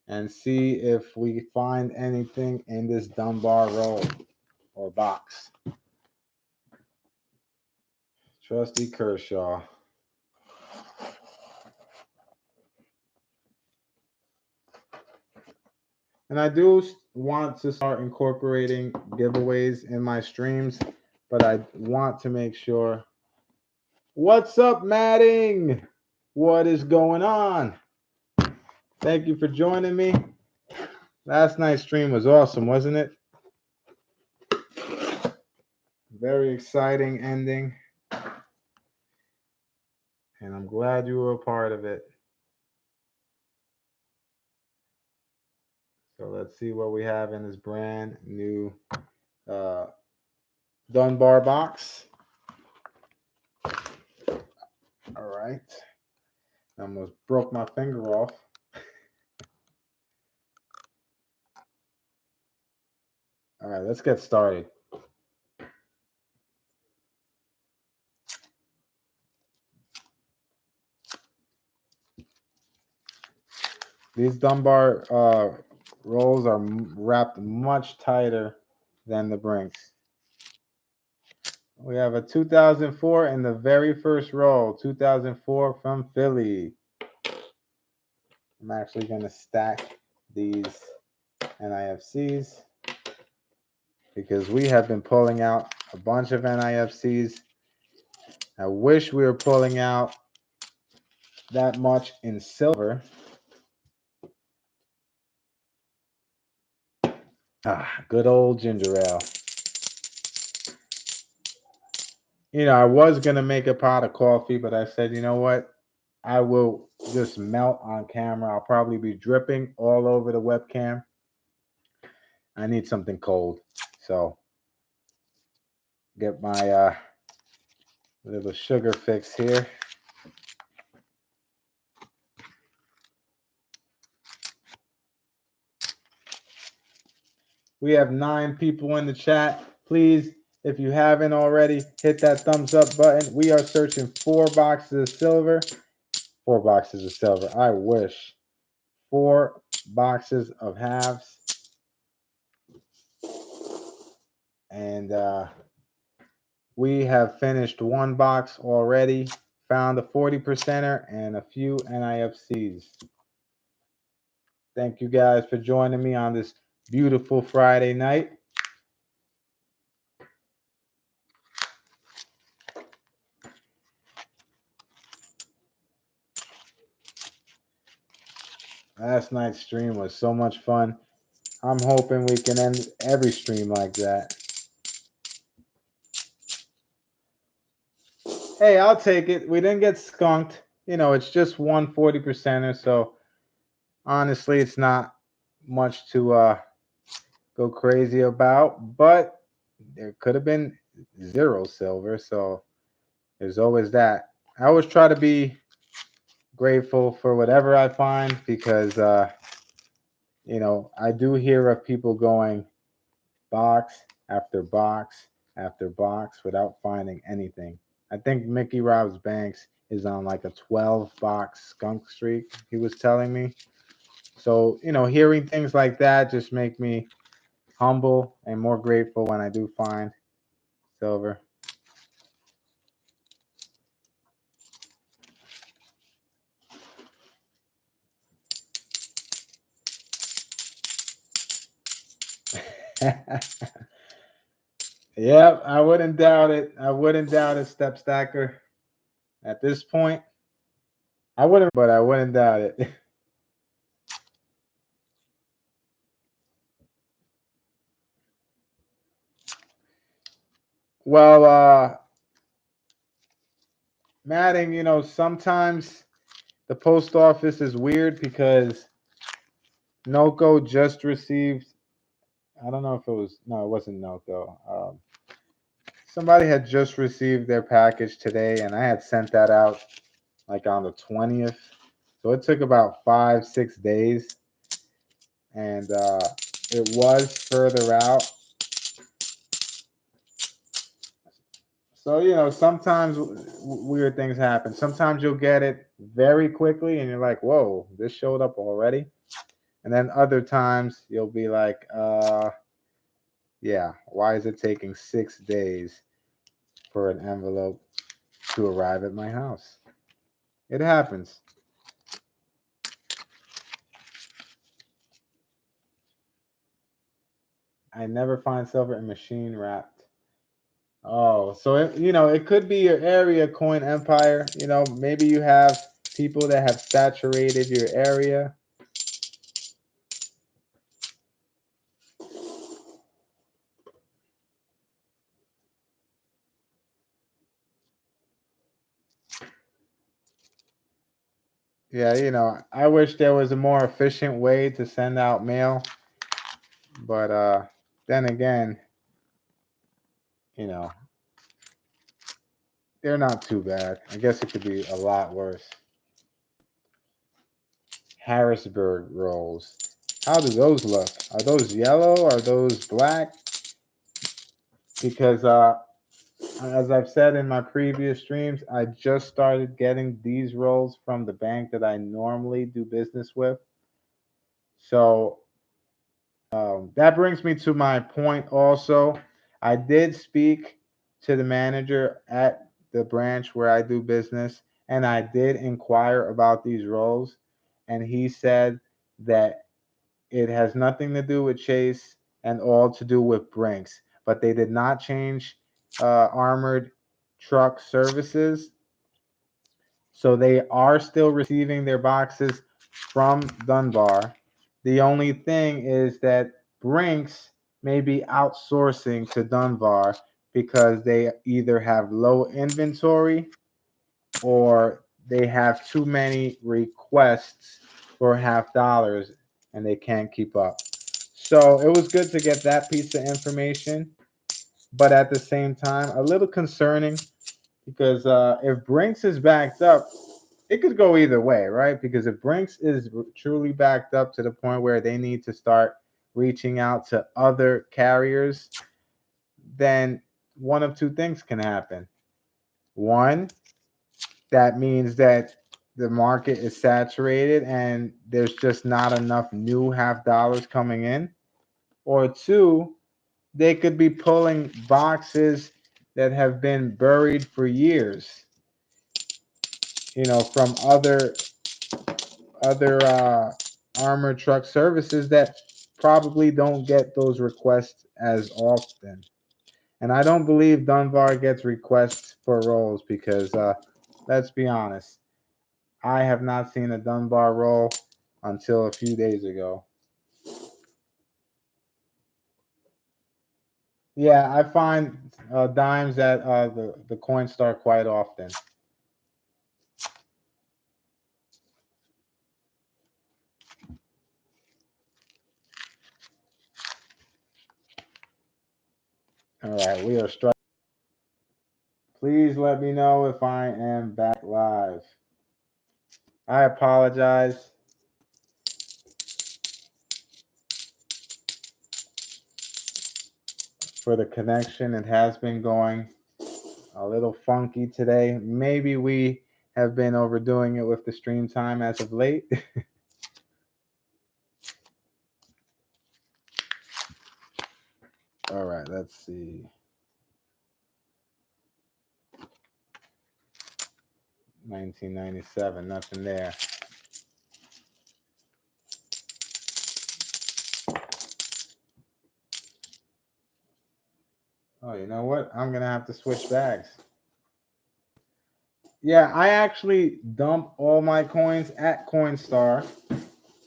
and see if we find anything in this Dunbar roll or box. Trusty Kershaw. And I do want to start incorporating giveaways in my streams, but I want to make sure. What's up, Matting? What is going on? Thank you for joining me. Last night's stream was awesome, wasn't it? Very exciting ending. And I'm glad you were a part of it. So let's see what we have in this brand new Dunbar box. All right. I almost broke my finger off. All right, let's get started. These Dunbar rolls are wrapped much tighter than the Brinks. We have a 2004 in the very first roll, 2004 from Philly. I'm actually going to stack these NIFCs because we have been pulling out a bunch of NIFCs. I wish we were pulling out that much in silver. Good old ginger ale. You know, I was going to make a pot of coffee, but I said, you know what? I will just melt on camera. I'll probably be dripping all over the webcam. I need something cold. So get my little sugar fix here. We have 9 people in the chat. Please, if you haven't already, hit that thumbs up button. We are searching 4 boxes of silver. 4 boxes of silver. I wish. 4 boxes of halves. And we have finished 1 box already. Found a 40%er and a few NIFCs. Thank you guys for joining me on this beautiful Friday night. Last night's stream was so much fun. I'm hoping we can end every stream like that. Hey, I'll take it. We didn't get skunked. You know, it's just 1 40%er, so honestly, it's not much to go crazy about, but there could have been 0 silver, so there's always that. I always try to be grateful for whatever I find because, you know, I do hear of people going box after box after box without finding anything. I think Mickey Rob's Banks is on like a 12-box skunk streak, he was telling me. So, you know, hearing things like that just make me humble and more grateful when I do find silver. Yep, I wouldn't doubt it. I wouldn't doubt it, Step Stacker. At this point, I wouldn't, but I wouldn't doubt it. Well, Matting, you know, sometimes the post office is weird because Noco just received, I don't know if it was, no, it wasn't Noco. Somebody had just received their package today, and I had sent that out like on the 20th. So it took about 5-6 days, and it was further out. So, sometimes weird things happen. Sometimes you'll get it very quickly and you're like, whoa, this showed up already. And then other times you'll be like, yeah, why is it taking 6 days for an envelope to arrive at my house? It happens. I never find silver in machine wrapped. Oh, so it could be your area, Coin Empire. Maybe you have people that have saturated your area. Yeah, I wish there was a more efficient way to send out mail, but then again, you know, they're not too bad. I guess it could be a lot worse. Harrisburg rolls. How do those look? Are those yellow? Are those black? Because as I've said in my previous streams, I just started getting these rolls from the bank that I normally do business with. So that brings me to my point also. I did speak to the manager at the branch where I do business, and I did inquire about these rolls, and he said that it has nothing to do with Chase and all to do with Brinks, but they did not change armored truck services. So they are still receiving their boxes from Dunbar. The only thing is that Brinks may be outsourcing to Dunbar because they either have low inventory or they have too many requests for $50 and they can't keep up. So it was good to get that piece of information, but at the same time, a little concerning because if Brinks is backed up, it could go either way, right? Because if Brinks is truly backed up to the point where they need to start reaching out to other carriers, then one of two things can happen. One, that means that the market is saturated and there's just not enough new $50 coming in. Or two, they could be pulling boxes that have been buried for years, from other armored truck services that probably don't get those requests as often. And I don't believe Dunbar gets requests for roles because, let's be honest, I have not seen a Dunbar roll until a few days ago. Yeah, I find dimes at the Coinstar quite often. All right, we are struck. Please let me know if I am back live. I apologize for the connection. It has been going a little funky today. Maybe we have been overdoing it with the stream time as of late. All right, let's see. 1997, nothing there. Oh, you know what? I'm gonna have to switch bags. Yeah, I actually dump all my coins at Coinstar,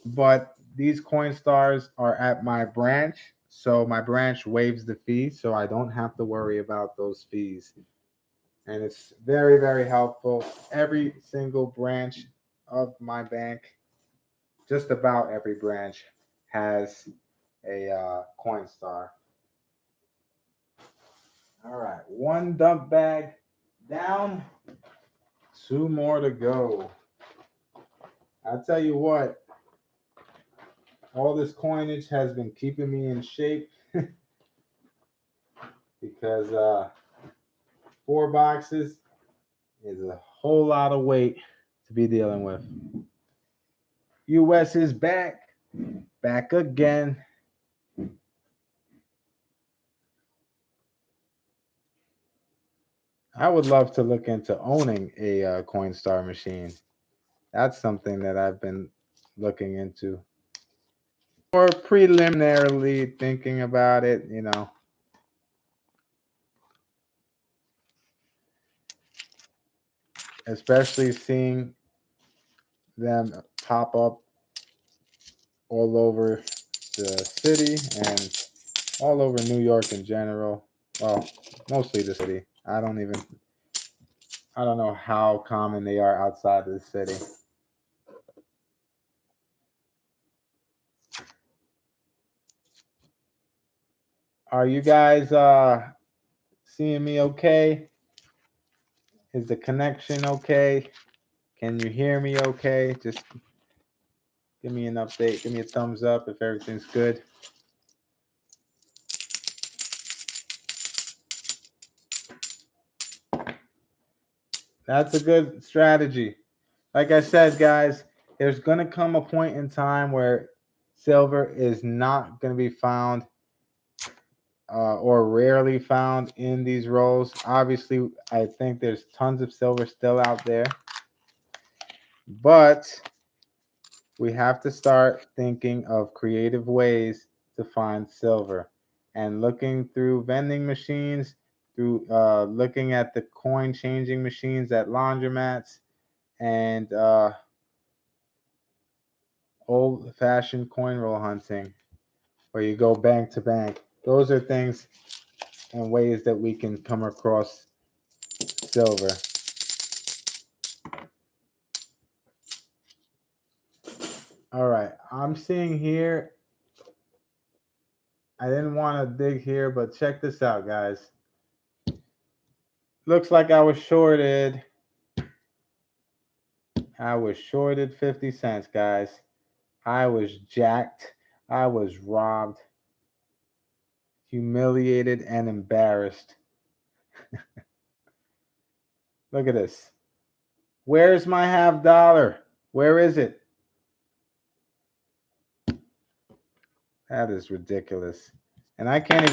but these Coinstars are at my branch, so my branch waives the fee, so I don't have to worry about those fees. And it's very, very helpful. Every single branch of my bank, just about every branch, has a Coinstar. All right, one dump bag down 2 more to go. I tell you what, all this coinage has been keeping me in shape because 4 boxes is a whole lot of weight to be dealing with. US is back again. I would love to look into owning a Coinstar machine. That's something that I've been looking into, or preliminarily thinking about it, you know. Especially seeing them pop up all over the city and all over New York in general. Well, mostly the city. I don't know how common they are outside of the city. Are you guys seeing me okay? Is the connection okay? Can you hear me okay? Just give me an update. Give me a thumbs up if everything's good. That's a good strategy. Like I said, guys, there's going to come a point in time where silver is not going to be found or rarely found in these rolls. Obviously, I think there's tons of silver still out there, but we have to start thinking of creative ways to find silver and looking through vending machines, through looking at the coin changing machines at laundromats, and old-fashioned coin roll hunting where you go bank to bank. Those are things and ways that we can come across silver. All right, I'm seeing here, I didn't want to dig here, but check this out, guys. Looks like I was shorted. I was shorted 50 cents, guys. I was jacked. I was robbed, humiliated, and embarrassed. Look at this. Where's my $50? Where is it? That is ridiculous. And I can't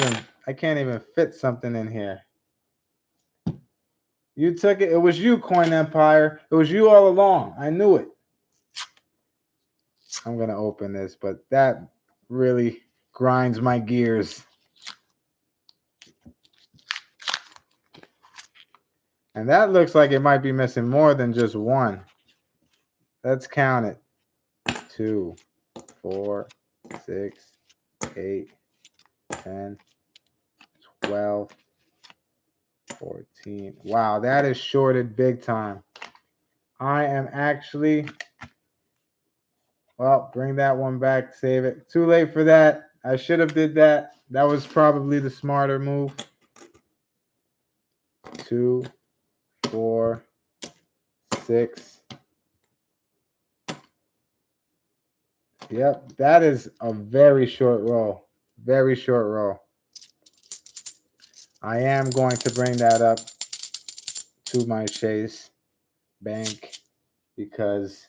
even fit something in here. You took it. It was you, Coin Empire. It was you all along. I knew it. I'm going to open this, but that really grinds my gears. And that looks like it might be missing more than just one. Let's count it. 2, 4, 6, 8, 10, 12, 14. Wow, that is shorted big time. I am actually, well, bring that one back, save it. Too late for that. I should have did that. That was probably the smarter move. 2, 4, 6. Yep, that is a very short roll. Very short roll. I am going to bring that up to my Chase bank because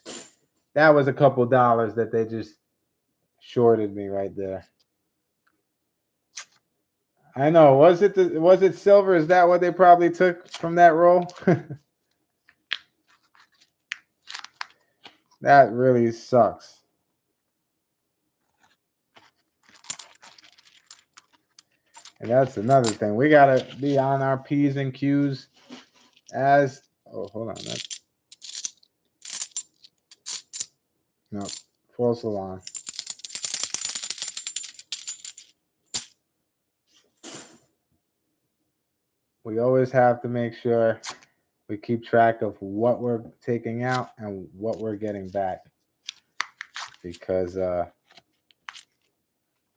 that was a couple dollars that they just shorted me right there. I know. Was it silver? Is that what they probably took from that roll? That really sucks. And that's another thing. We gotta be on our P's and Q's as hold on. No, false alarm. We always have to make sure we keep track of what we're taking out and what we're getting back. Because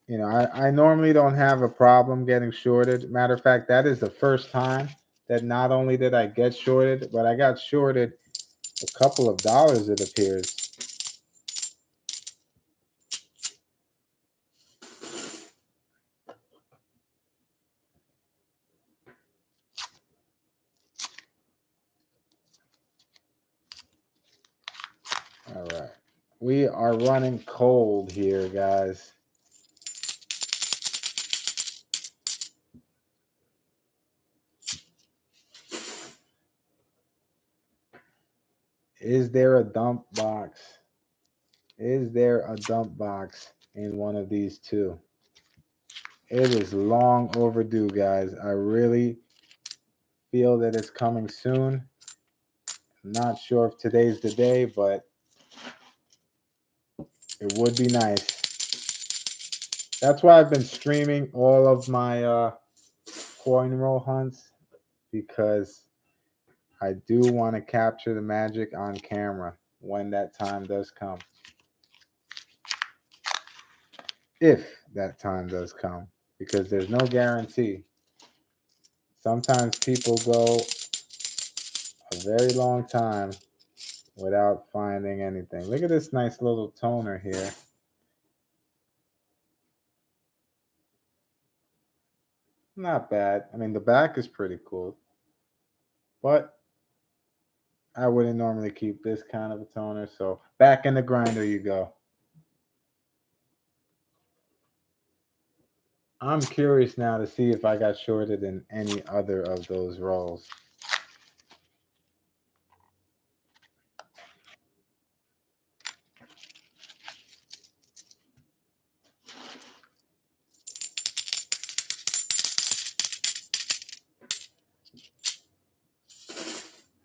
you know, I normally don't have a problem getting shorted. Matter of fact, that is the first time that not only did I get shorted, but I got shorted a couple of dollars, it appears. All right. We are running cold here, guys. Is there a dump box? Is there a dump box in one of these two? It is long overdue, guys. I really feel that it's coming soon. Not sure if today's the day, but it would be nice. That's why I've been streaming all of my coin roll hunts, because I do want to capture the magic on camera when that time does come. If that time does come, because there's no guarantee. Sometimes people go a very long time without finding anything. Look at this nice little toner here. Not bad. I mean, the back is pretty cool, but I wouldn't normally keep this kind of a toner. So back in the grinder you go. I'm curious now to see if I got shorted in any other of those rolls.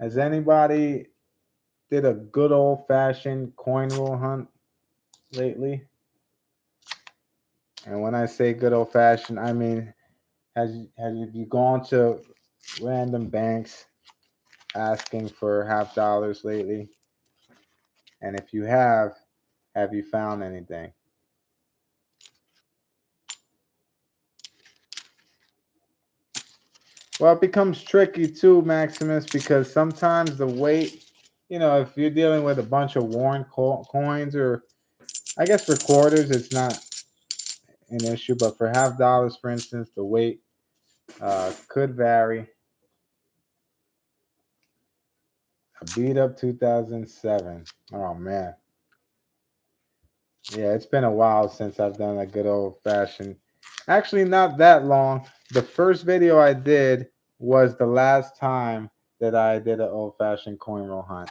Has anybody did a good old-fashioned coin roll hunt lately? And when I say good old-fashioned, I mean, have you gone to random banks asking for half dollars lately? And if you have you found anything? Well, it becomes tricky too, Maximus, because sometimes the weight, if you're dealing with a bunch of worn coins, or I guess for quarters, it's not an issue, but for half dollars, for instance, the weight could vary. A beat up 2007. Oh man. Yeah, it's been a while since I've done a good old fashioned. Actually, not that long. The first video I did was the last time that I did an old fashioned coin roll hunt.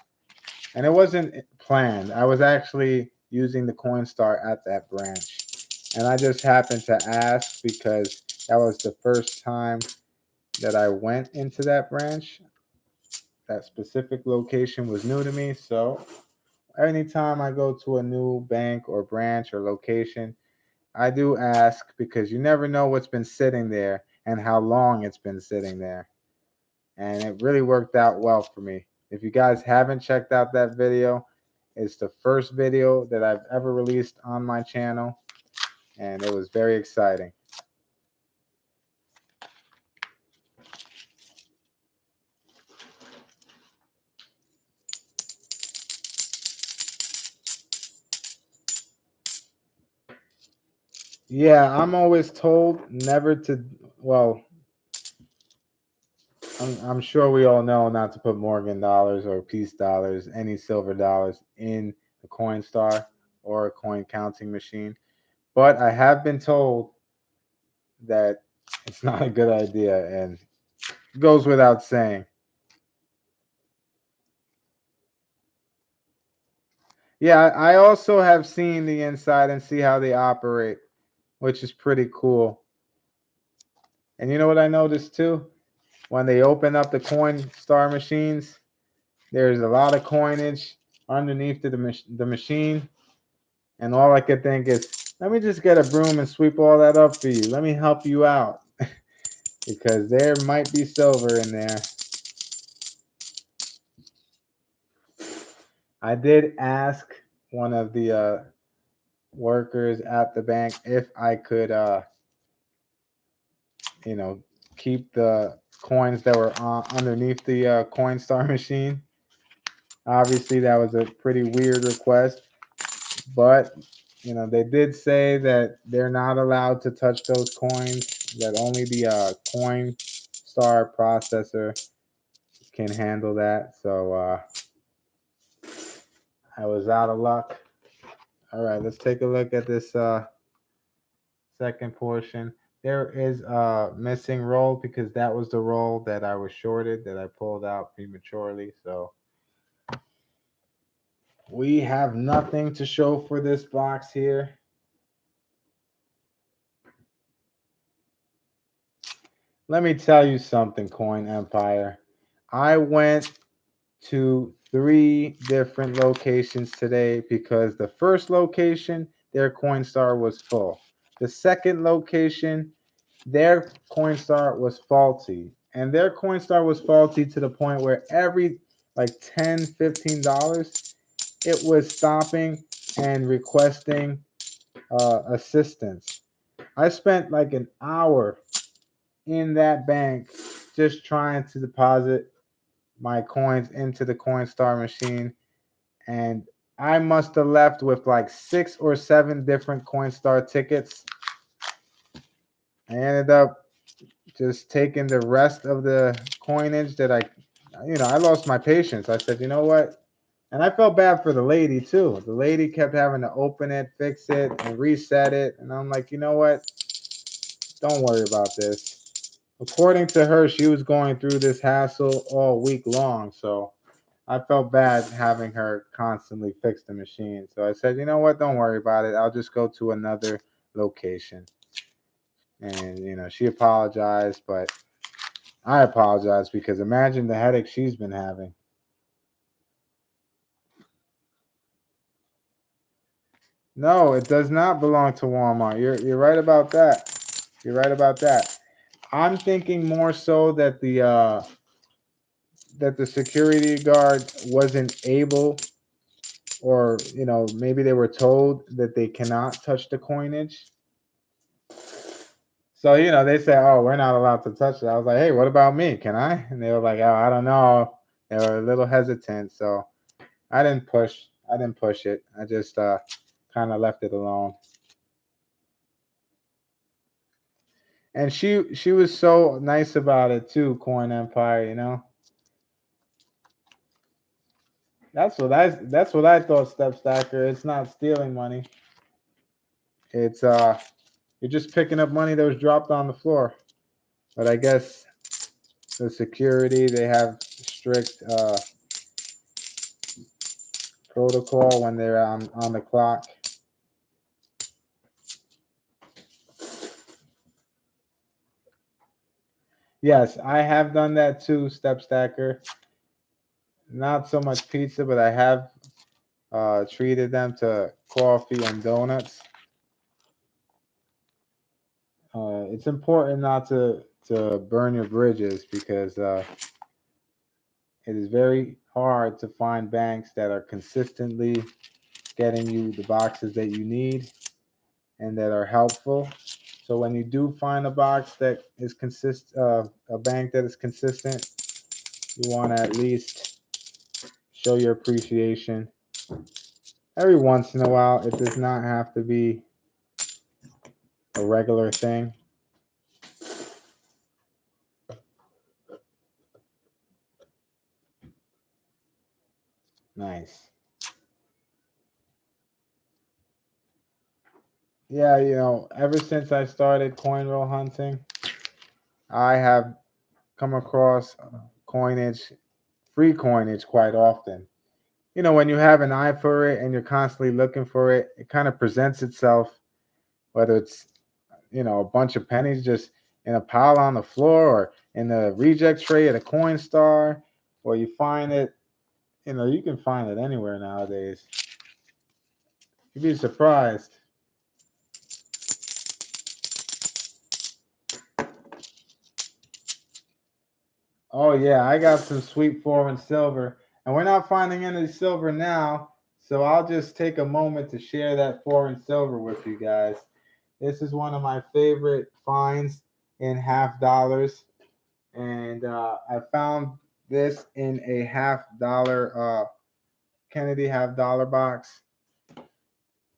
And it wasn't planned. I was actually using the Coinstar at that branch. And I just happened to ask because that was the first time that I went into that branch. That specific location was new to me. So anytime I go to a new bank or branch or location, I do ask, because you never know what's been sitting there and how long it's been sitting there. And it really worked out well for me. If you guys haven't checked out that video, it's the first video that I've ever released on my channel, and it was very exciting. Yeah, I'm always told never to, well, I'm sure we all know not to put Morgan dollars or peace dollars, any silver dollars, in the Coinstar or a coin counting machine. But I have been told that it's not a good idea, and it goes without saying. Yeah, I also have seen the inside and see how they operate, which is pretty cool. And you know what I noticed too? When they open up the Coinstar machines, there's a lot of coinage underneath the machine. And all I could think is, let me just get a broom and sweep all that up for you. Let me help you out. Because there might be silver in there. I did ask one of the workers at the bank if I could, you know, keep the coins that were underneath the Coinstar machine. Obviously, that was a pretty weird request, but they did say that they're not allowed to touch those coins. That only the coin star processor can handle that. So I was out of luck. All right, let's take a look at this second portion. There is a missing roll because that was the roll that I was shorted that I pulled out prematurely. So we have nothing to show for this box here. Let me tell you something, Coin Empire. I went to 3 different locations today because the first location, their Coinstar was full. The second location, their Coinstar was faulty. And their Coinstar was faulty to the point where every like $10, $15, it was stopping and requesting assistance. I spent like an hour in that bank just trying to deposit my coins into the Coinstar machine, and I must have left with like 6 or 7 different Coinstar tickets. I ended up just taking the rest of the coinage that I lost my patience. I said, you know what? And I felt bad for the lady too. The lady kept having to open it, fix it, and reset it. And I'm like, you know what? Don't worry about this. According to her, she was going through this hassle all week long. So I felt bad having her constantly fix the machine. So I said, you know what? Don't worry about it. I'll just go to another location. And, she apologized, but I apologize because imagine the headache she's been having. No, it does not belong to Walmart. You're right about that. You're right about that. I'm thinking more so that the security guard wasn't able, or maybe they were told that they cannot touch the coinage. So they say, "Oh, we're not allowed to touch it." I was like, "Hey, what about me? Can I?" And they were like, "Oh, I don't know." They were a little hesitant, so I didn't push. I didn't push it. I just kind of left it alone. And she was so nice about it too, Coin Empire. That's what I thought, Step Stacker. It's not stealing money. It's you're just picking up money that was dropped on the floor. But I guess the security, they have strict protocol when they're on the clock. Yes, I have done that too, Step Stacker. Not so much pizza, but I have treated them to coffee and donuts. It's important not to burn your bridges because it is very hard to find banks that are consistently getting you the boxes that you need and that are helpful. So when you do find a box that is a bank that is consistent, you want to at least show your appreciation. Every once in a while, it does not have to be a regular thing. Nice. Yeah, ever since I started coin roll hunting, I have come across coinage, free coinage quite often. When you have an eye for it and you're constantly looking for it, it kind of presents itself, whether it's, a bunch of pennies just in a pile on the floor or in the reject tray at a coin star, or you find it, you can find it anywhere nowadays. You'd be surprised. Oh yeah, I got some sweet foreign silver, and we're not finding any silver now, so I'll just take a moment to share that foreign silver with you guys. This is one of my favorite finds in half dollars, and I found this in a half dollar Kennedy half dollar box.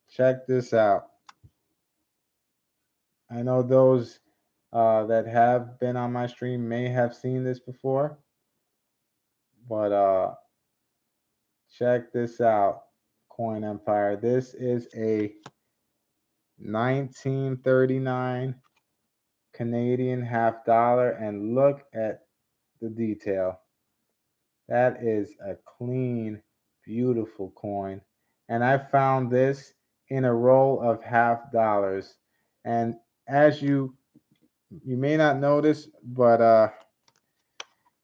Check this out. I know those that have been on my stream may have seen this before, but check this out, Coin Empire. This is a 1939 Canadian half dollar, and look at the detail. That is a clean, beautiful coin. And I found this in a roll of half dollars. And as you may not notice, but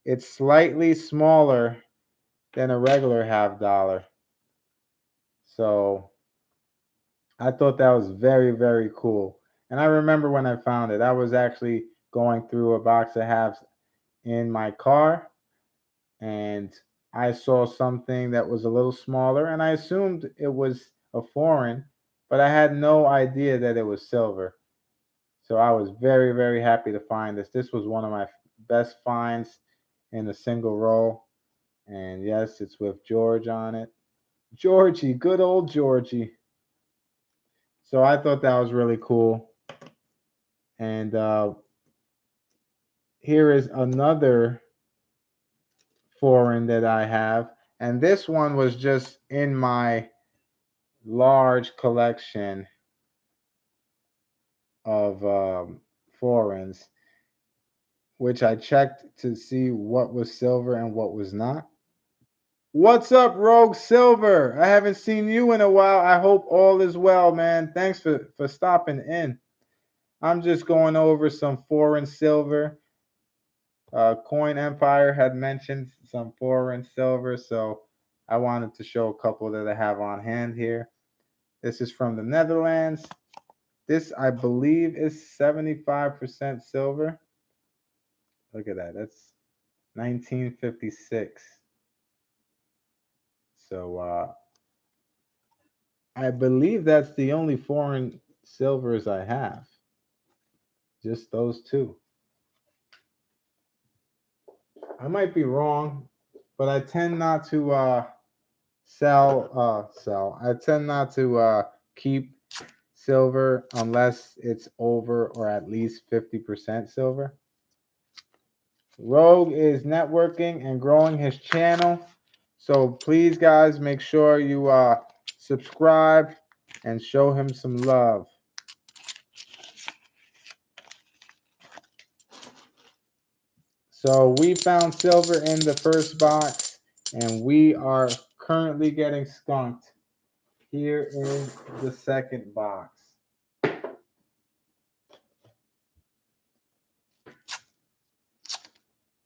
it's slightly smaller than a regular half dollar. So I thought that was very, very cool. And I remember when I found it, I was actually going through a box of halves in my car, and I saw something that was a little smaller, and I assumed it was a foreign, but I had no idea that it was silver. So I was very, very happy to find this. This was one of my best finds in a single roll. And yes, it's with George on it. Georgie, good old Georgie. So I thought that was really cool. And here is another foreign that I have. And this one was just in my large collection of foreigns, which I checked to see what was silver and what was not. What's up, Rogue Silver? I haven't seen you in a while. I hope all is well, man. Thanks for stopping in. I'm just going over some foreign silver. Coin Empire had mentioned some foreign silver, so I wanted to show a couple that I have on hand here. This is from the Netherlands. This, I believe, is 75% silver. Look at that. That's 1956. So I believe that's the only foreign silvers I have. Just those two. I might be wrong, but I tend not to sell. I tend not to keep silver unless it's over or at least 50% silver. Rogue is networking and growing his channel. So please, guys, make sure you subscribe and show him some love. So we found silver in the first box, and we are currently getting skunked here in the second box.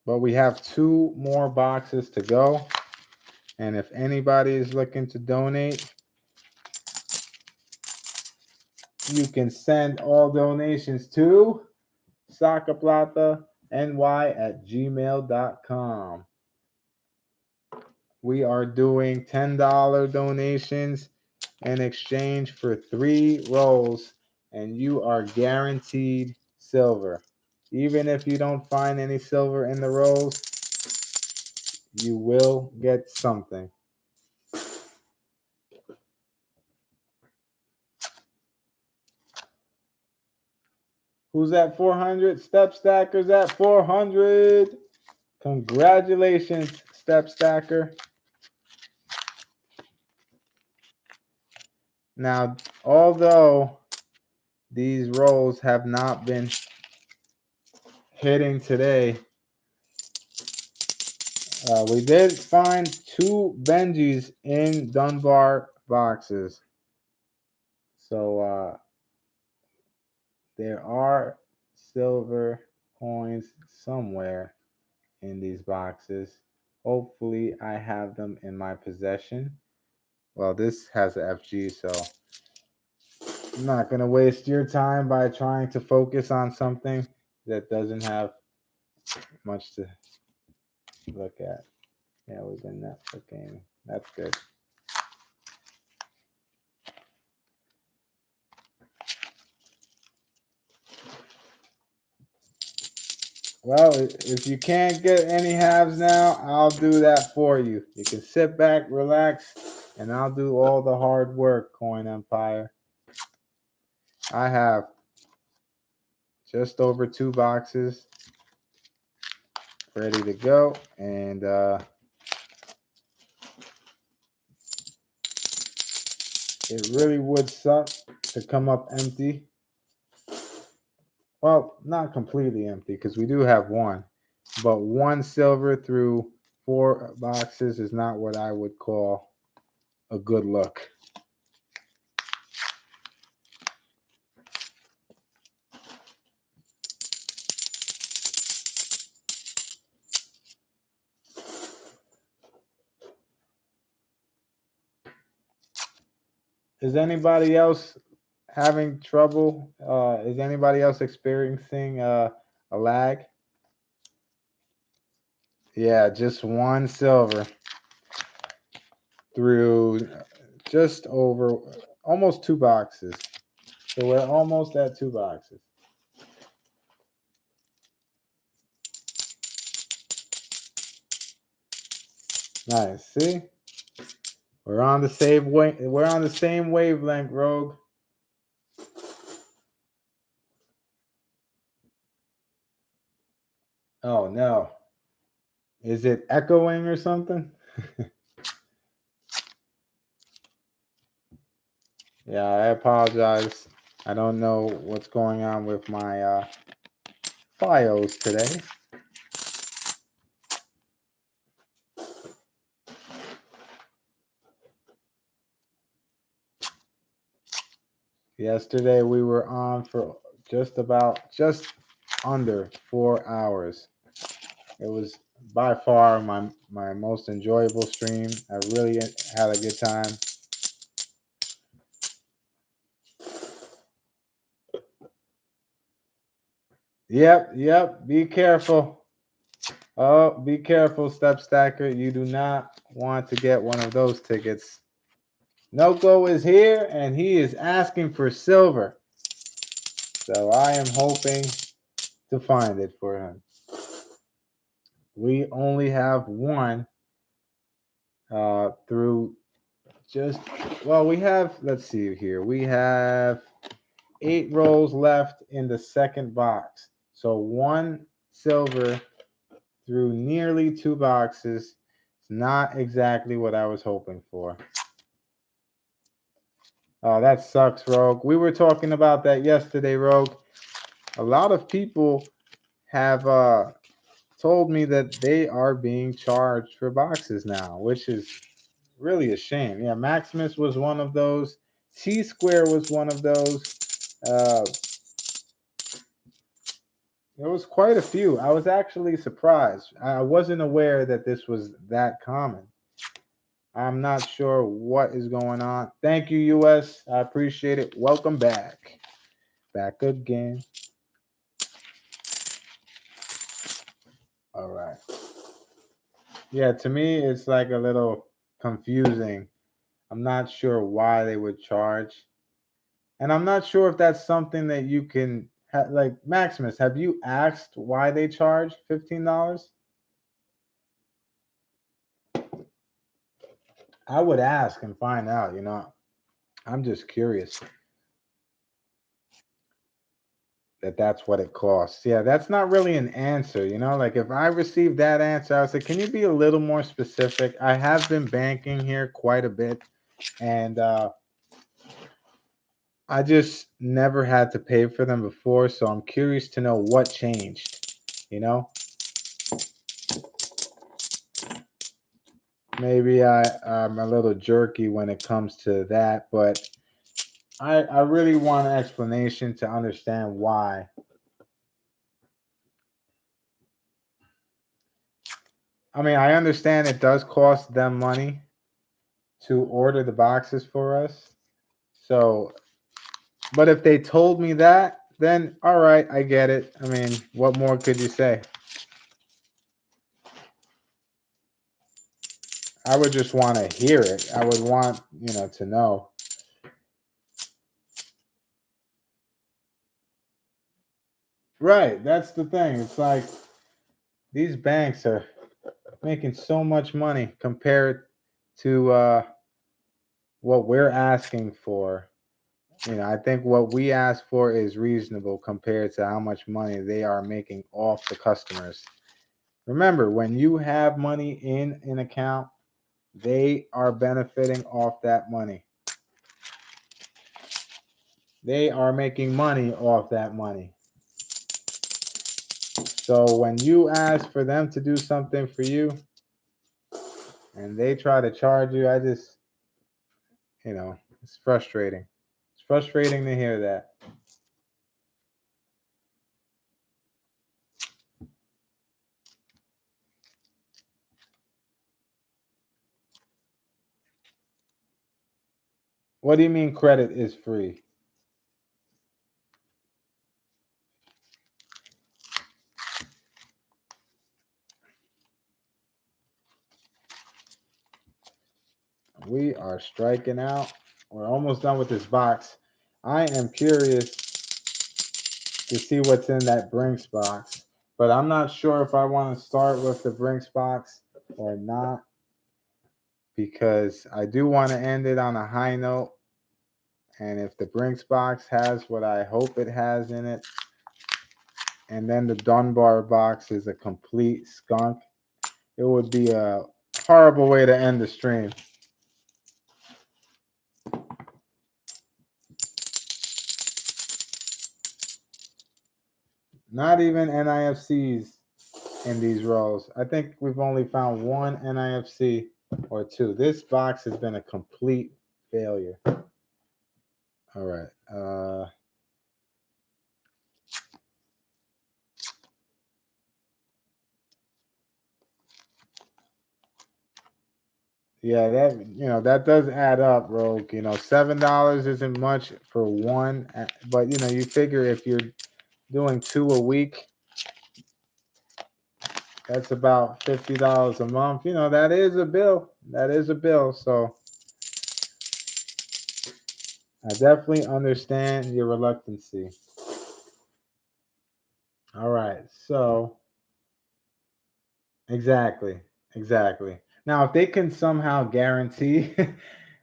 But we have two more boxes to go. And if anybody is looking to donate, you can send all donations to Saca Plata ny@gmail.com. We are doing $10 donations in exchange for 3 rolls, and you are guaranteed silver. Even if you don't find any silver in the rolls, you will get something. Who's at 400? Step Stacker's at 400. Congratulations, Step Stacker. Now, although these rolls have not been hitting today, we did find 2 Benjis in Dunbar boxes. So there are silver coins somewhere in these boxes. Hopefully, I have them in my possession. Well, this has an FG, so I'm not going to waste your time by trying to focus on something that doesn't have much to look at. Yeah, we've been networking. That's good. Well, if you can't get any halves now, I'll do that for you. You can sit back, relax, and I'll do all the hard work, Coin Empire. I have just over 2 boxes ready to go, and it really would suck to come up empty. Well, not completely empty because we do have one, but 1 silver through 4 boxes is not what I would call a good look. Is anybody else having trouble? Is anybody else experiencing a lag? Yeah, just 1 silver through just over almost 2 boxes. So we're almost at 2 boxes. Nice. See? We're on the same wavelength, Rogue. Oh no. Is it echoing or something? Yeah, I apologize. I don't know what's going on with my files today. Yesterday we were on for just under 4 hours. It was by far my most enjoyable stream. I really had a good time. Yep. Be careful. Oh, be careful, Step Stacker. You do not want to get one of those tickets. Noko is here and he is asking for silver. So I am hoping to find it for him. We only have one through we have, let's see here. We have 8 rolls left in the second box. So 1 silver through nearly 2 boxes. It's not exactly what I was hoping for. Oh, that sucks, Rogue. We were talking about that yesterday, Rogue. A lot of people have told me that they are being charged for boxes now, which is really a shame. Yeah, Maximus was one of those. T-Square was one of those. There was quite a few. I was actually surprised. I wasn't aware that this was that common. I'm not sure what is going on. Thank you, US. I appreciate it. Welcome back. Back again. All right. Yeah, to me, it's like a little confusing. I'm not sure why they would charge. And I'm not sure if that's something that you can, like, Maximus, have you asked why they charge $15? I would ask and find out, you know. I'm just curious that's what it costs. Yeah, that's not really an answer, you know. Like if I received that answer, I would say, can you be a little more specific? I have been banking here quite a bit, and I just never had to pay for them before, so I'm curious to know what changed, you know. Maybe I'm a little jerky when it comes to that, but I really want an explanation to understand why. I mean, I understand it does cost them money to order the boxes for us. So, but if they told me that, then all right, I get it. I mean, what more could you say? I would just want to hear it. I would want, to know. Right, that's the thing. It's like these banks are making so much money compared to what we're asking for, I think what we ask for is reasonable compared to how much money they are making off the customers. Remember, when you have money in an account, they are benefiting off that money. They are making money off that money. So when you ask for them to do something for you and they try to charge you, it's frustrating. It's frustrating to hear that. What do you mean credit is free? We are striking out. We're almost done with this box. I am curious to see what's in that Brinks box, but I'm not sure if I want to start with the Brinks box or not, because I do want to end it on a high note. And if the Brinks box has what I hope it has in it, and then the Dunbar box is a complete skunk, it would be a horrible way to end the stream. Not even NIFCs in these rows. I think we've only found one NIFC or two. This box has been a complete failure. All right. Yeah, that does add up, Rogue. $7 isn't much for one, but you figure if you're doing two a week, that's about $50 a month. That is a bill. That is a bill. So I definitely understand your reluctancy. All right. So exactly. Now, if they can somehow guarantee,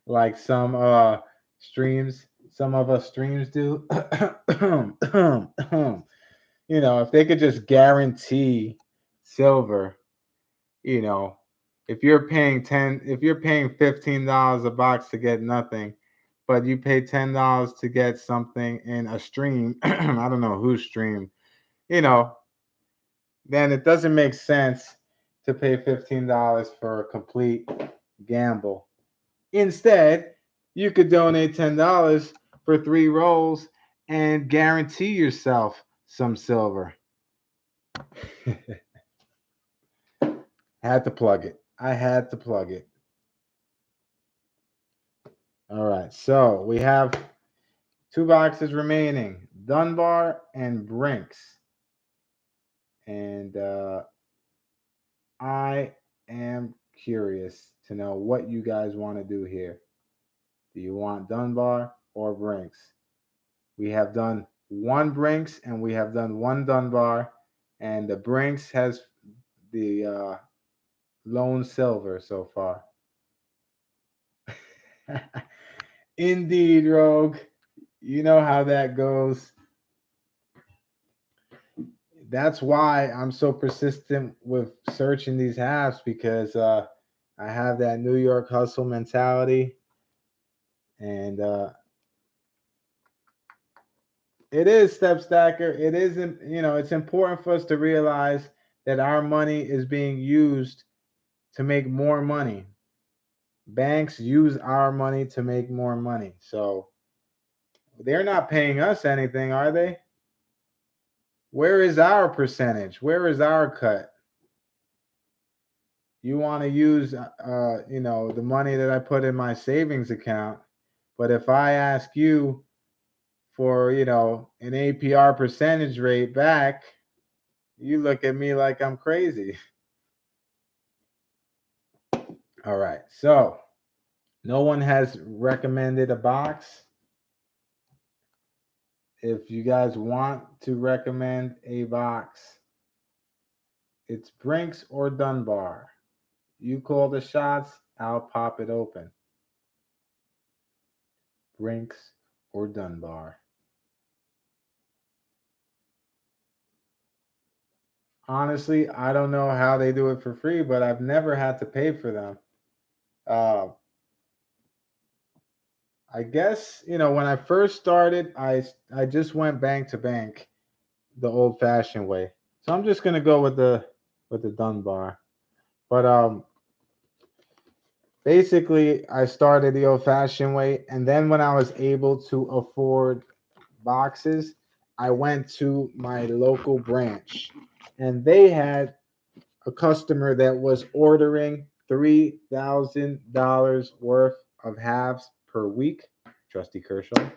like some of us streams do, if they could just guarantee silver, you know, if you're paying $15 a box to get nothing, but you pay $10 to get something in a stream, I don't know whose stream, you know, then it doesn't make sense to pay $15 for a complete gamble. Instead, you could donate $10 for 3 rolls and guarantee yourself some silver. Had to plug it. I had to plug it. All right, so we have 2 boxes remaining, Dunbar and Brinks. And I am curious to know what you guys want to do here. Do you want Dunbar or Brinks? We have done one Brinks and we have done one Dunbar, and the Brinks has the lone silver so far. Indeed, Rogue. You know how that goes. That's why I'm so persistent with searching these halves, because I have that New York hustle mentality, and it is Step Stacker. It isn't, it's important for us to realize that our money is being used to make more money. Banks use our money to make more money. So they're not paying us anything, are they? Where is our percentage? Where is our cut? You want to use, the money that I put in my savings account. But if I ask you for, an APR percentage rate back, you look at me like I'm crazy. All right. So no one has recommended a box. If you guys want to recommend a box, it's Brinks or Dunbar. You call the shots, I'll pop it open. rinks, or Dunbar. Honestly, I don't know how they do it for free, but I've never had to pay for them. Uh, I guess when I first started, I just went bank to bank the old-fashioned way. So I'm just gonna go with the Dunbar. But basically, I started the old-fashioned way, and then when I was able to afford boxes, I went to my local branch, and they had a customer that was ordering $3,000 worth of halves per week. Trusty Kershaw,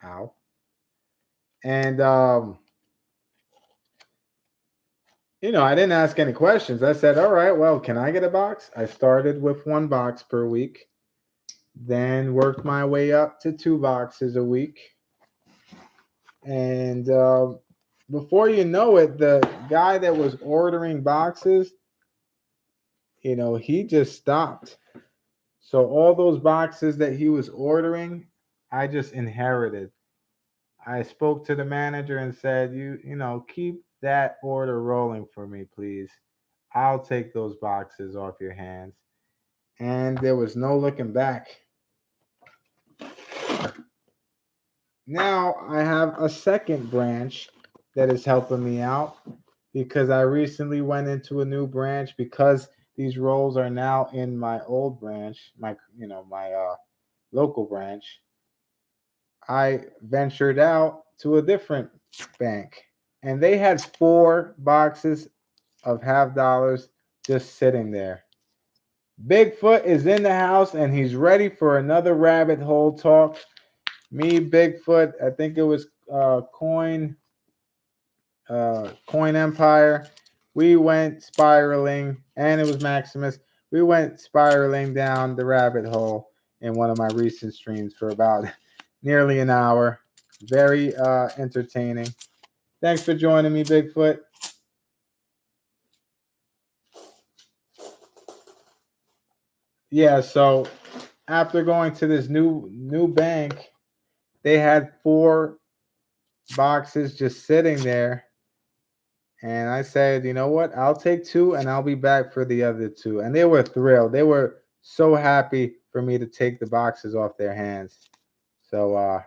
ow. And I didn't ask any questions. I said, "All right, well, can I get a box?" I started with one box per week, then worked my way up to two boxes a week, and before you know it, the guy that was ordering boxes, he just stopped. So all those boxes that he was ordering, I just inherited. I spoke to the manager and said, keep that order rolling for me, please. I'll take those boxes off your hands." And there was no looking back. Now I have a second branch that is helping me out because I recently went into a new branch because these roles are now in my old branch, my local branch. I ventured out to a different bank, and they had four boxes of half dollars just sitting there. Bigfoot is in the house and he's ready for another rabbit hole talk. Me, Bigfoot, I think it was Coin Empire. We went spiraling, and it was Maximus. We went spiraling down the rabbit hole in one of my recent streams for about nearly an hour. Very entertaining. Thanks for joining me, Bigfoot. Yeah, so after going to this new bank, they had four boxes just sitting there. And I said, you know what? I'll take two and I'll be back for the other two. And they were thrilled. They were so happy for me to take the boxes off their hands. So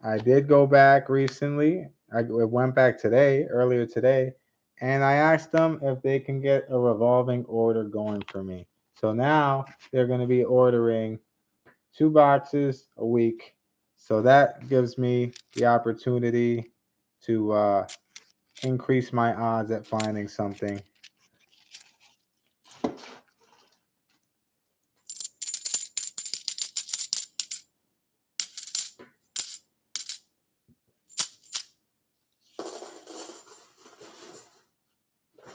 I did go back recently. I went back earlier today, and I asked them if they can get a revolving order going for me. So now they're going to be ordering two boxes a week. So that gives me the opportunity to increase my odds at finding something.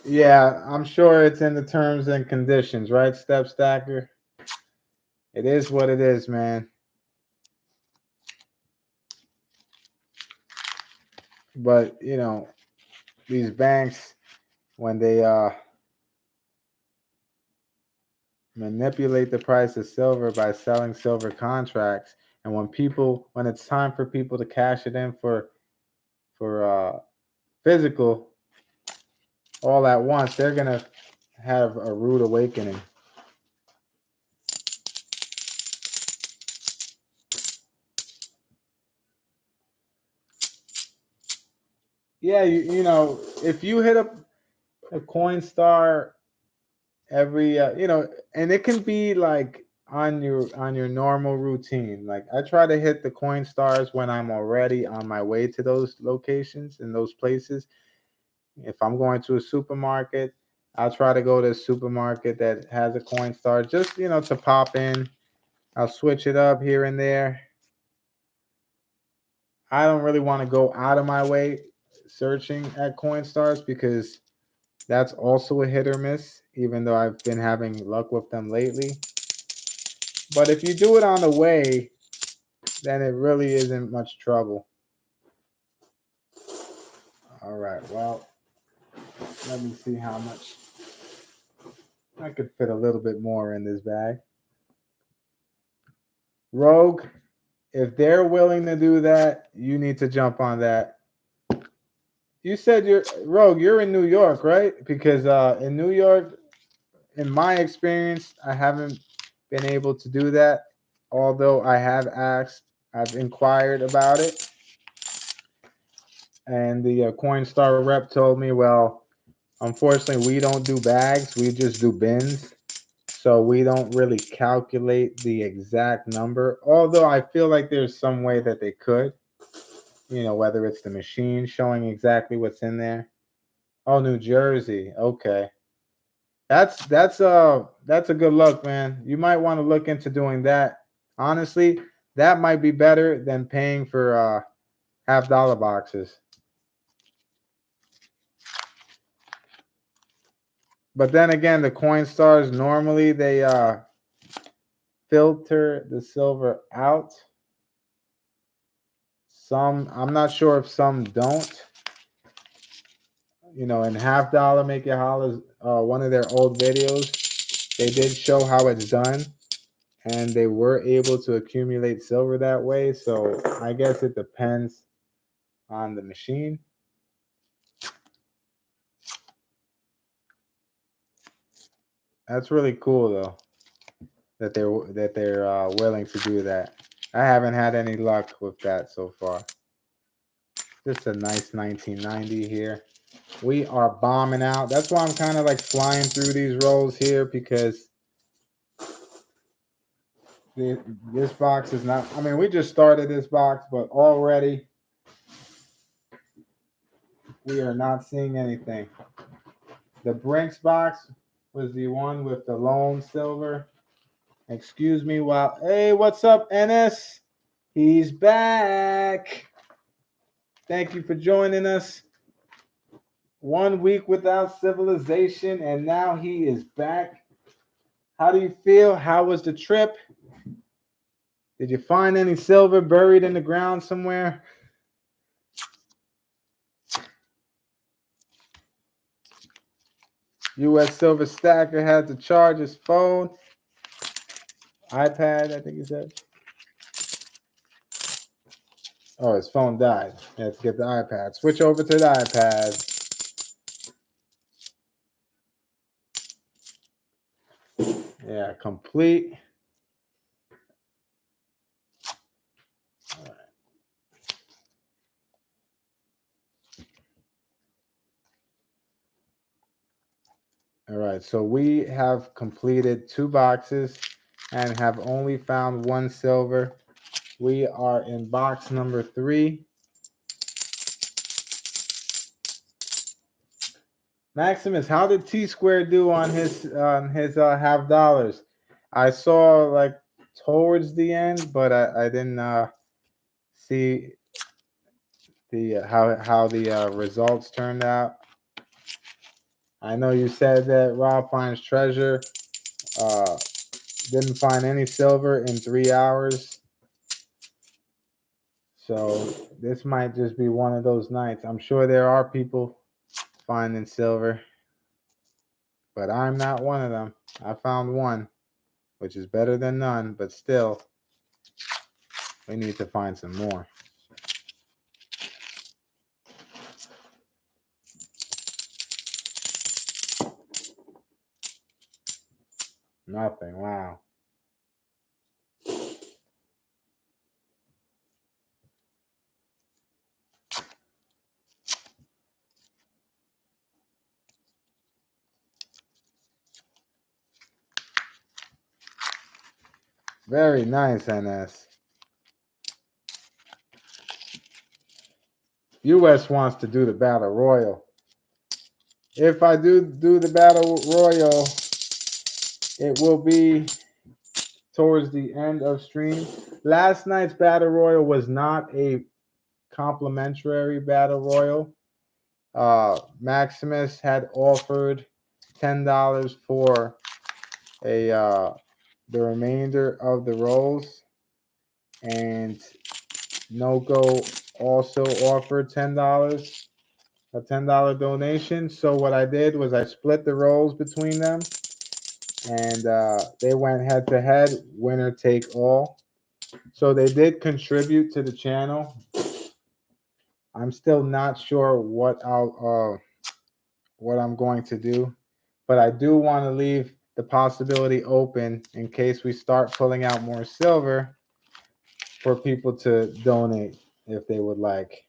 Yeah, I'm sure it's in the terms and conditions, right, Step Stacker? It is what it is, man. But these banks, when they manipulate the price of silver by selling silver contracts, and when it's time for people to cash it in for physical all at once, they're gonna have a rude awakening. Yeah, if you hit up a Coinstar every and it can be like on your normal routine. Like I try to hit the coin stars when I'm already on my way to those locations and those places. If I'm going to a supermarket, I'll try to go to a supermarket that has a coin star just to pop in. I'll switch it up here and there. I don't really want to go out of my way searching at coin stars because that's also a hit or miss, even though I've been having luck with them lately. But if you do it on the way, then it really isn't much trouble. All right, well, let me see how much I could fit a little bit more in this bag. Rogue, if they're willing to do that, you need to jump on that. You said you're Rogue, you're in New York, right? Because in New York, in my experience, I haven't been able to do that. Although I have asked, I've inquired about it, and the Coinstar rep told me, well, unfortunately, we don't do bags, we just do bins. So we don't really calculate the exact number. Although I feel like there's some way that they could, whether it's the machine showing exactly what's in there. Oh, New Jersey. Okay. That's a good look, man. You might want to look into doing that. Honestly, that might be better than paying for half-dollar boxes. But then again, the coin stars normally they filter the silver out. Some, I'm not sure if some don't. In half-dollar make it hollers, one of their old videos, they did show how it's done, and they were able to accumulate silver that way. So I guess it depends on the machine. That's really cool though that they're willing to do that. I haven't had any luck with that so far. Just a nice 1990 here. We are bombing out. That's why I'm kind of like flying through these rolls here, because this box is not. I mean, we just started this box, but already we are not seeing anything. The Brinks box was the one with the lone silver. Excuse me while. Hey, what's up, NS? He's back. Thank you for joining us. 1 week without civilization, and now he is back. How do you feel? How was the trip? Did you find any silver buried in the ground somewhere? U.S. Silver Stacker had to charge his phone. iPad, I think he said. Oh, his phone died. Let's get the iPad. Switch over to the iPad. Yeah, complete. All right, so we have completed 2 boxes and have only found 1 silver. We are in box number 3. Maximus, how did T Square do on his half dollars? I saw like towards the end, but I didn't see the how the results turned out. I know you said that Rob finds treasure. Uh, didn't find any silver in 3 hours. So this might just be one of those nights. I'm sure there are people finding silver, but I'm not one of them. I found 1, which is better than none, but still, we need to find some more. Nothing. Wow. Very nice, NS. US wants to do the battle royal. If I do the battle royal, it will be towards the end of stream. Last night's battle royal was not a complimentary battle royal. Maximus had offered $10 for the remainder of the rolls, and NoGo also offered $10, a $10 donation. So what I did was I split the rolls between them, and they went head to head, winner take all. So they did contribute to the channel. I'm still not sure what I'm going to do, but I do want to leave the possibility open in case we start pulling out more silver for people to donate if they would like.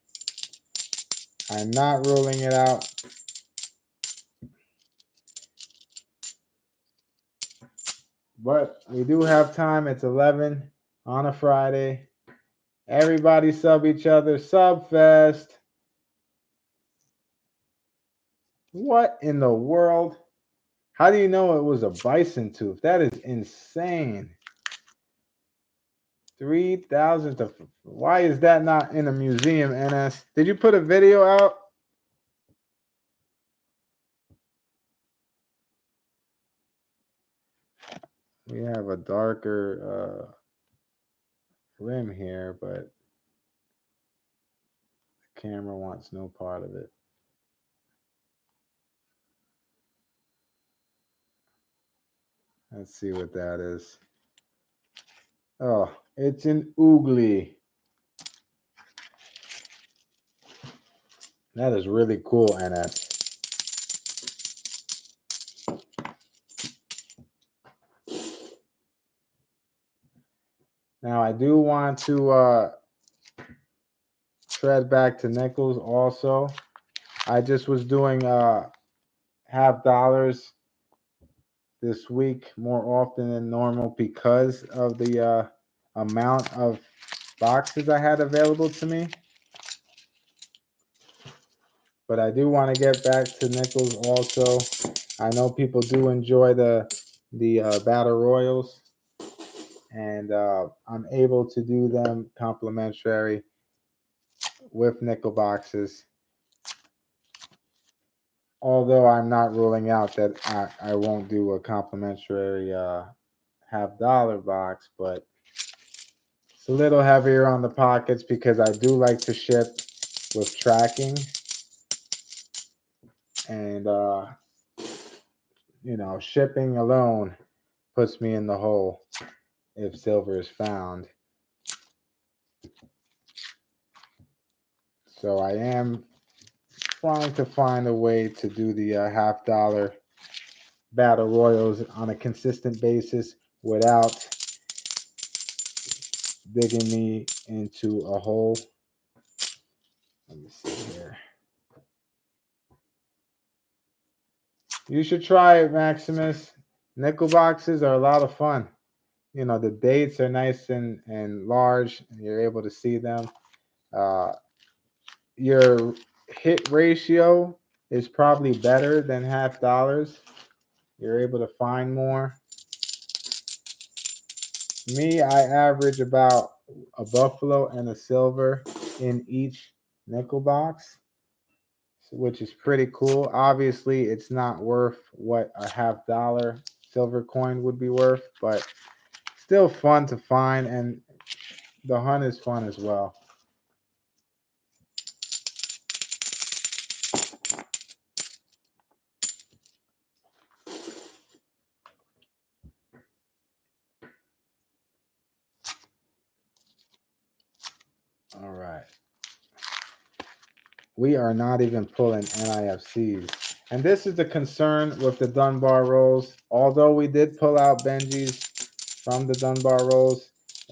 I'm not ruling it out. But we do have time. It's 11 on a Friday. Everybody sub each other. Sub fest. What in the world? How do you know it was a bison tooth? That is insane. 3,000 to. Why is that not in a museum, NS? Did you put a video out? We have a darker rim here, but the camera wants no part of it. Let's see what that is. Oh, it's an oogly. That is really cool, NS. Now I do want to tread back to nickels also. I just was doing half dollars this week more often than normal because of the amount of boxes I had available to me. But I do want to get back to nickels also. I know people do enjoy the battle royals, and I'm able to do them complimentary with nickel boxes. Although I'm not ruling out that I won't do a complimentary half dollar box, but it's a little heavier on the pockets because I do like to ship with tracking, and you know, shipping alone puts me in the hole if silver is found. So I am trying to find a way to do the half dollar battle royals on a consistent basis without digging me into a hole. Let me see here. You should try it, Maximus. Nickel boxes are a lot of fun. You know, the dates are nice and large, and you're able to see them. Uh, your hit ratio is probably better than half dollars. You're able to find more. Me, I average about a buffalo and a silver in each nickel box, which is pretty cool. Obviously, it's not worth what a half dollar silver coin would be worth, but still fun to find, and the hunt is fun as well. All right. We are not even pulling NIFCs. And this is the concern with the Dunbar rolls. Although we did pull out Benjis from the Dunbar rolls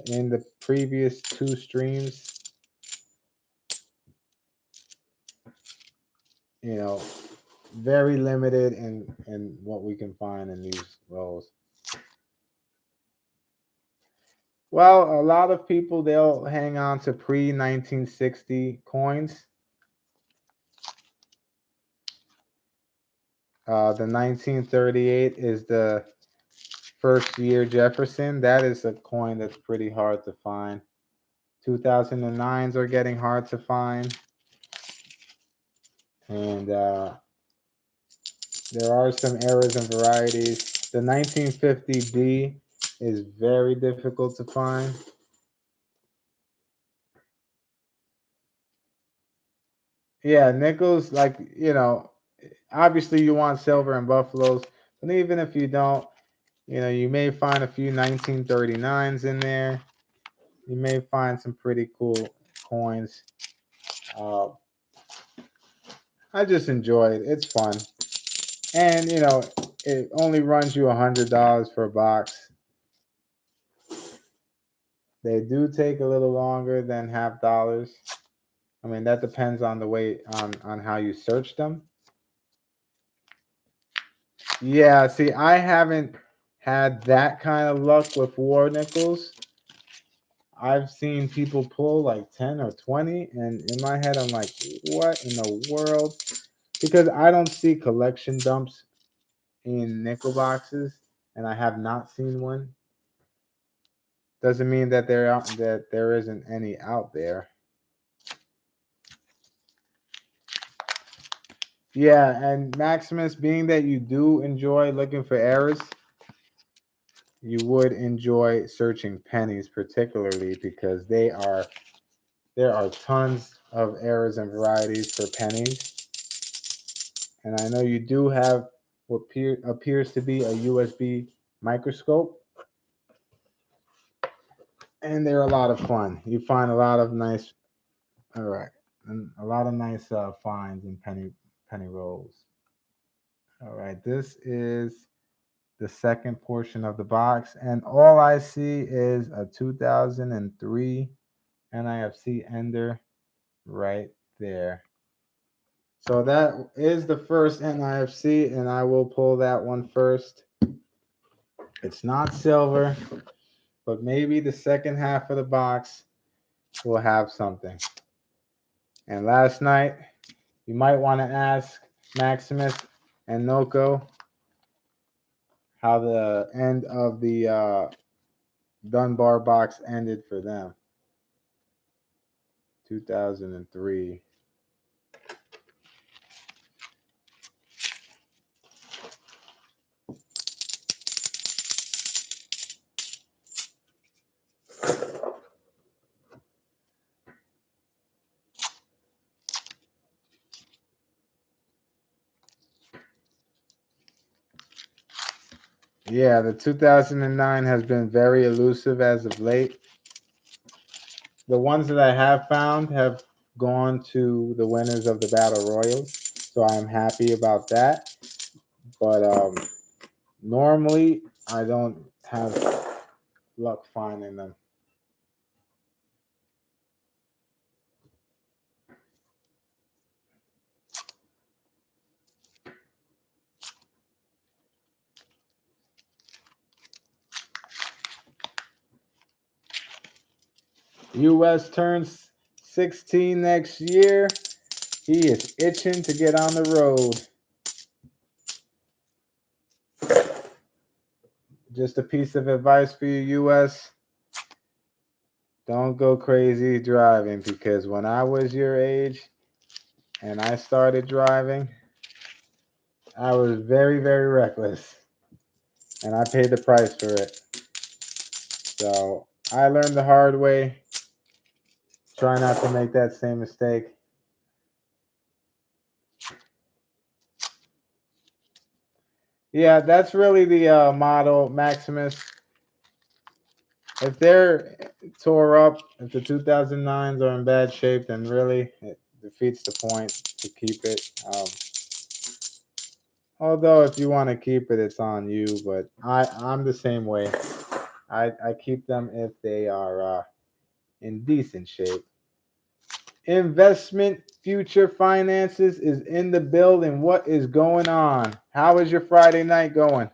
in the previous two streams, you know, very limited in what we can find in these rolls. Well, a lot of people, they'll hang on to pre-1960 coins. The 1938 is the first year Jefferson. That is a coin that's pretty hard to find. 2009s are getting hard to find. And there are some errors and varieties. The 1950D is very difficult to find. Yeah, nickels, like, you know, obviously you want silver and buffaloes, but even if you don't, you know, you may find a few 1939s in there. you may find some pretty cool coins. I just enjoy it. It's fun. And, you know, it only runs you $100 for a box. They do take a little longer than half dollars. I mean, that depends on the way on how you search them. Yeah, see, I haven't had that kind of luck with war nickels. I've seen people pull like 10 or 20, and in my head, I'm like, what in the world? Because I don't see collection dumps in nickel boxes, and I have not seen one. Doesn't mean that there isn't any out there. Yeah, and Maximus, being that you do enjoy looking for errors, you would enjoy searching pennies particularly because there are tons of errors and varieties for pennies. And I know you do have what appears to be a USB microscope, and they're a lot of fun. You find a lot of nice, all right, and a lot of nice finds in penny rolls. All right, this is the second portion of the box, and all I see is a 2003 NIFC Ender right there. So that is the first NIFC, and I will pull that one first. It's not silver, but maybe the second half of the box will have something. And last night, you might want to ask Maximus and Noko how the end of the Dunbar box ended for them. 2003. Yeah, the 2009 has been very elusive as of late. The ones that I have found have gone to the winners of the Battle Royals, so I'm happy about that. But normally, I don't have luck finding them. US turns 16 next year. He is itching to get on the road. Just a piece of advice for you, US. Don't go crazy driving because when I was your age and I started driving, I was very, very reckless. And I paid the price for it. So I learned the hard way. Try not to make that same mistake. Yeah, that's really the model, Maximus. If they're tore up, if the 2009s are in bad shape, then really it defeats the point to keep it. Although if you want to keep it, it's on you. But I'm the same way. I keep them if they are in decent shape. Investment Future Finances is in the building. What is going on? How is your Friday night going?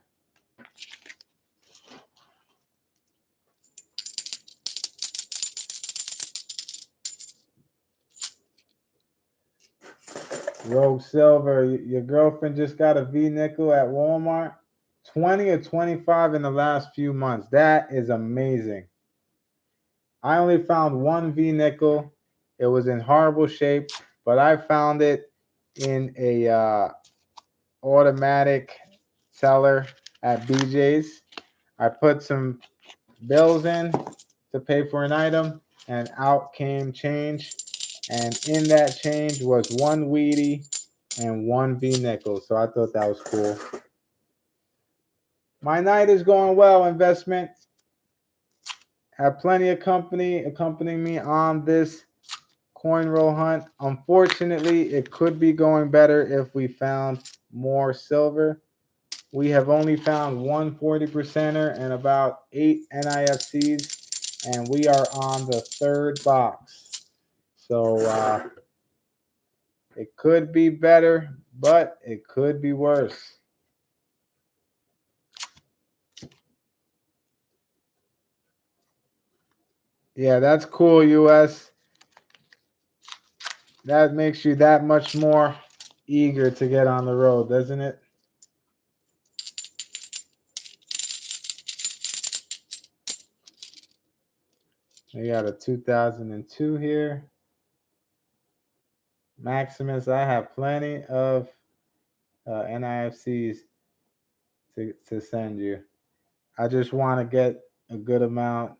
Rogue Silver, your girlfriend just got a V nickel at Walmart. 20 or 25 in the last few months. That is amazing. I only found one V nickel. It was in horrible shape, but I found it in a automatic teller at BJ's. I put some bills in to pay for an item, and out came change. And in that change was one Wheatie and one V nickel. So I thought that was cool. My night is going well, investment. Have plenty of company accompanying me on this coin roll hunt. Unfortunately, it could be going better if we found more silver. We have only found one 40%er and about 8 NIFCs, and we are on the third box. So it could be better, but it could be worse. Yeah, that's cool, US. That makes you that much more eager to get on the road, doesn't it? We got a 2002 here. Maximus, I have plenty of NIFCs to send you. I just want to get a good amount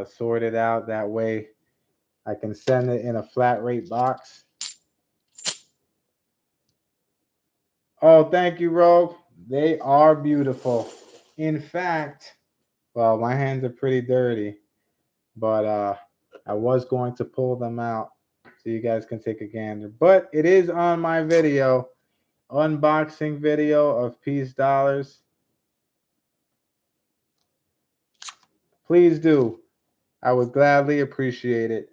sorted out. That way I can send it in a flat rate box. Oh, thank you, Rogue. They are beautiful. In fact, well, my hands are pretty dirty, but I was going to pull them out so you guys can take a gander. But it is on my video, unboxing video of Peace Dollars. Please do. I would gladly appreciate it.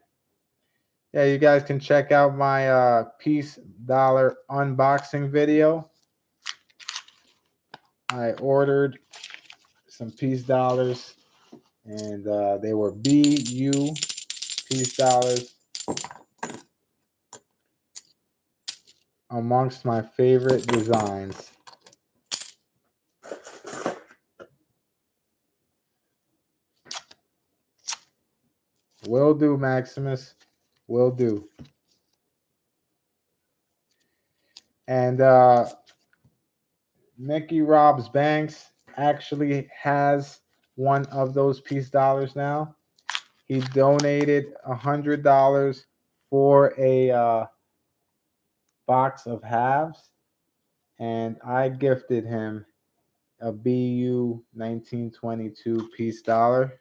Yeah, you guys can check out my Peace Dollar unboxing video. I ordered some Peace Dollars, and they were BU Peace Dollars, amongst my favorite designs. Will do, Maximus. Will do. And Mickey Rob's Banks actually has one of those Peace Dollars now. He donated $100 for a box of halves, and I gifted him a BU 1922 Peace Dollar,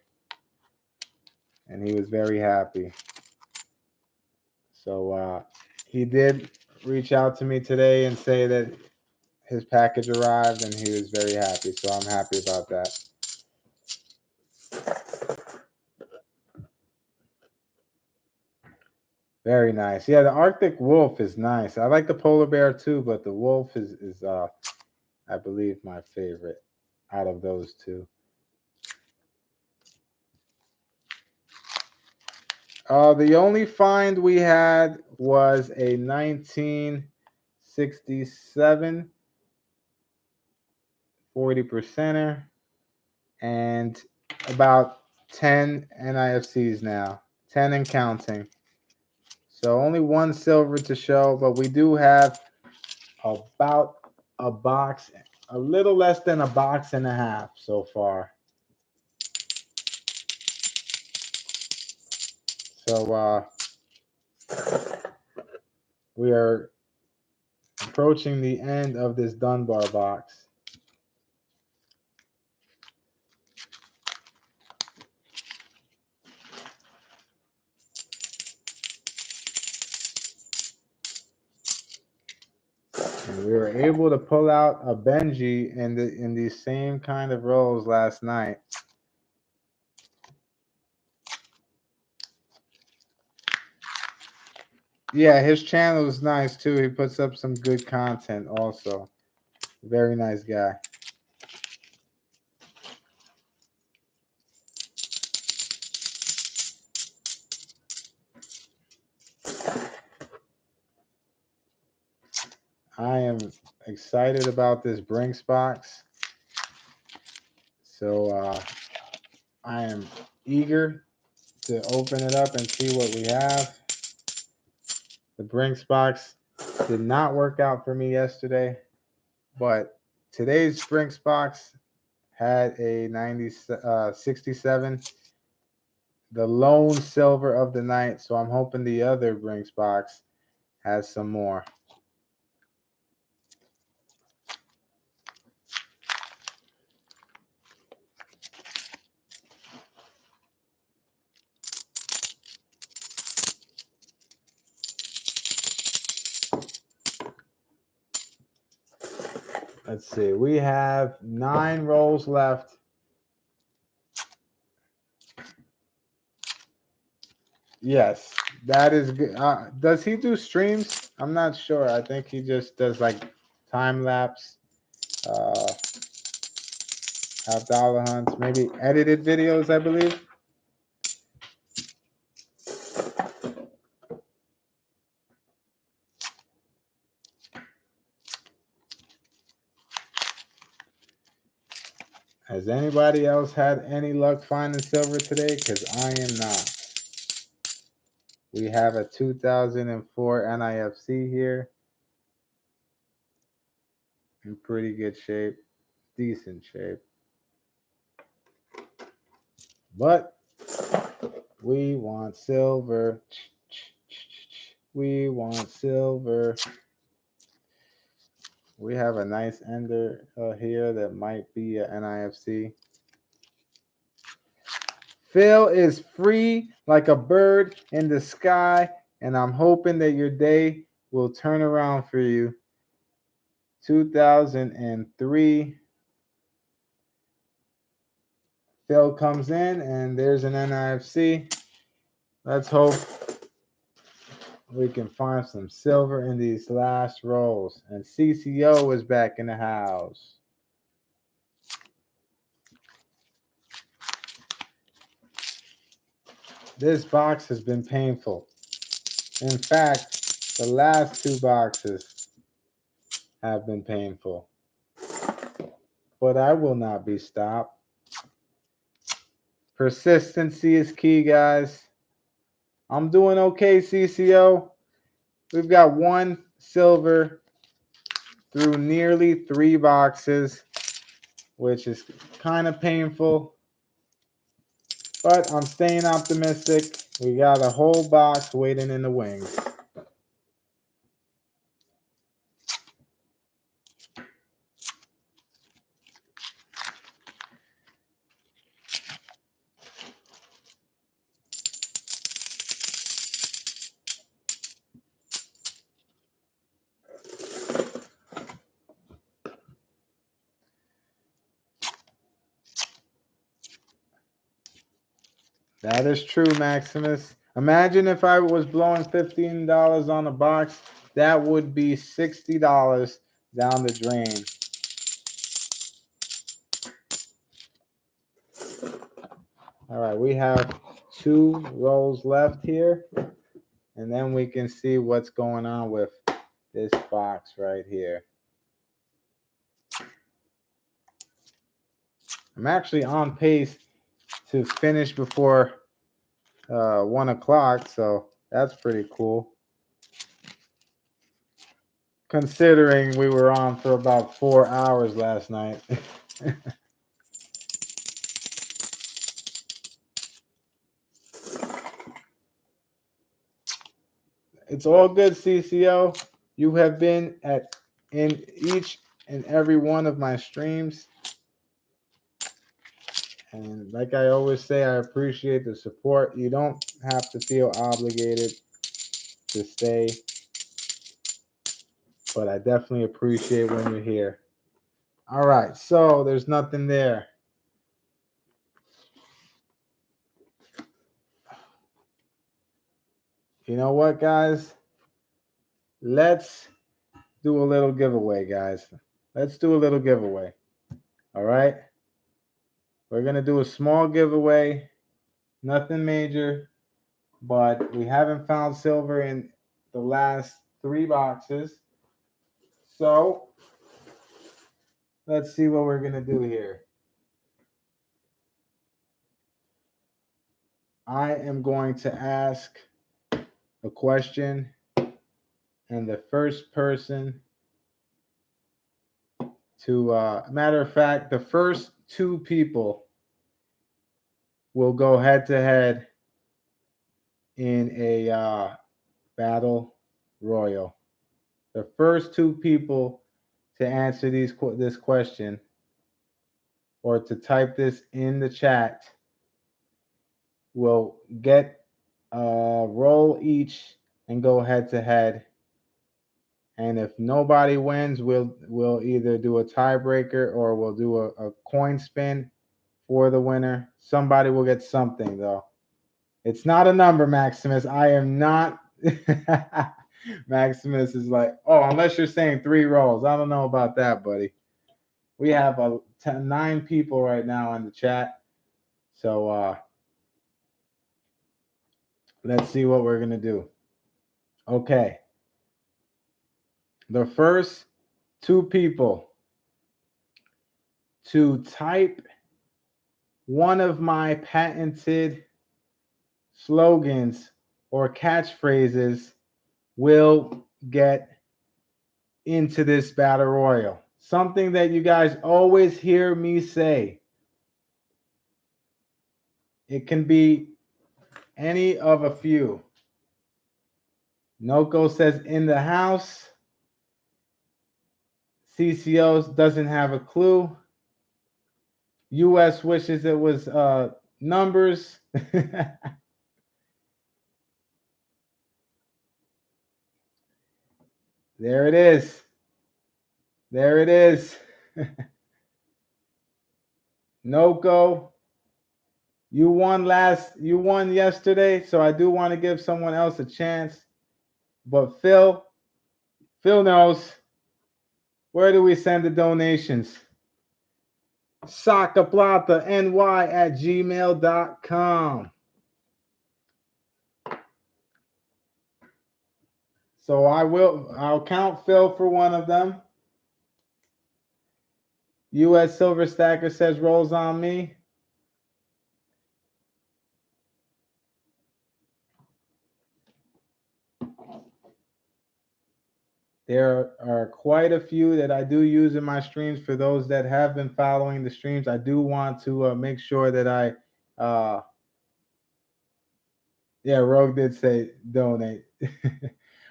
and he was very happy. So he did reach out to me today and say that his package arrived, and he was very happy. So I'm happy about that. Very nice. Yeah, the Arctic wolf is nice. I like the polar bear too, but the wolf is I believe my favorite out of those two. The only find we had was a 1967 40%er and about 10 NIFCs now, 10 and counting. So only one silver to show, but we do have about a box, a little less than a box and a half so far. So we are approaching the end of this Dunbar box. And we were able to pull out a Benji in these same kind of rolls last night. Yeah, his channel is nice too. He puts up some good content also. Very nice guy. I am excited about this Brinks box. So I am eager to open it up and see what we have. The Brinks box did not work out for me yesterday, but today's Brinks box had a 67, the lone silver of the night. So I'm hoping the other Brinks box has some more. Let's see. We have 9 rolls left. Yes, that is good. Does he do streams? I'm not sure. I think he just does like time lapse, uh, half dollar hunts, maybe edited videos, I believe. Has anybody else had any luck finding silver today? Because I am not. We have a 2004 NIFC here in pretty good shape, decent shape. But we want silver. We want silver. We have a nice ender here that might be a NIFC. Phil is free like a bird in the sky, and I'm hoping that your day will turn around for you. 2003. Phil comes in, and there's an NIFC. Let's hope we can find some silver in these last rolls. And CCO is back in the house. This box has been painful. In fact, the last 2 boxes have been painful. But I will not be stopped. Persistency is key, guys. I'm doing okay, CCO. We've got 1 silver through nearly 3 boxes, which is kind of painful. But I'm staying optimistic. We got a whole box waiting in the wings. That is true, Maximus. Imagine if I was blowing $15 on a box, that would be $60 down the drain. All right, we have 2 rolls left here, and then we can see what's going on with this box right here. I'm actually on pace to finish before 1 o'clock, so that's pretty cool. Considering we were on for about 4 hours last night. It's all good, CCO. You have been in each and every one of my streams. And like I always say, I appreciate the support. You don't have to feel obligated to stay, but I definitely appreciate when you're here. All right, so there's nothing there. You know what, guys? Let's do a little giveaway, guys. Let's do a little giveaway. All right? We're going to do a small giveaway. Nothing major, but we haven't found silver in the last 3 boxes. So let's see what we're going to do here. I am going to ask a question, and the first person to, matter of fact, the first 2 people will go head to head in a battle royal. The first 2 people to answer this question or to type this in the chat will get a roll each and go head to head. And if nobody wins, we'll either do a tiebreaker or we'll do a coin spin for the winner. Somebody will get something though. It's not a number, Maximus. I am not. Maximus is like, oh, unless you're saying 3 rolls. I don't know about that, buddy. We have 9 people right now in the chat. So let's see what we're going to do. Okay. The first 2 people to type one of my patented slogans or catchphrases will get into this battle royal. Something that you guys always hear me say. It can be any of a few. Noko says in the house. CCO doesn't have a clue. US wishes it was numbers. There it is. There it is. Noko, you won yesterday, so I do want to give someone else a chance. But Phil knows. Where do we send the donations? Saca Plata ny@gmail.com. So I'll count Phil for one of them. US Silver Stacker says rolls on me. There are quite a few that I do use in my streams. For those that have been following the streams, I do want to make sure that yeah, Rogue did say donate.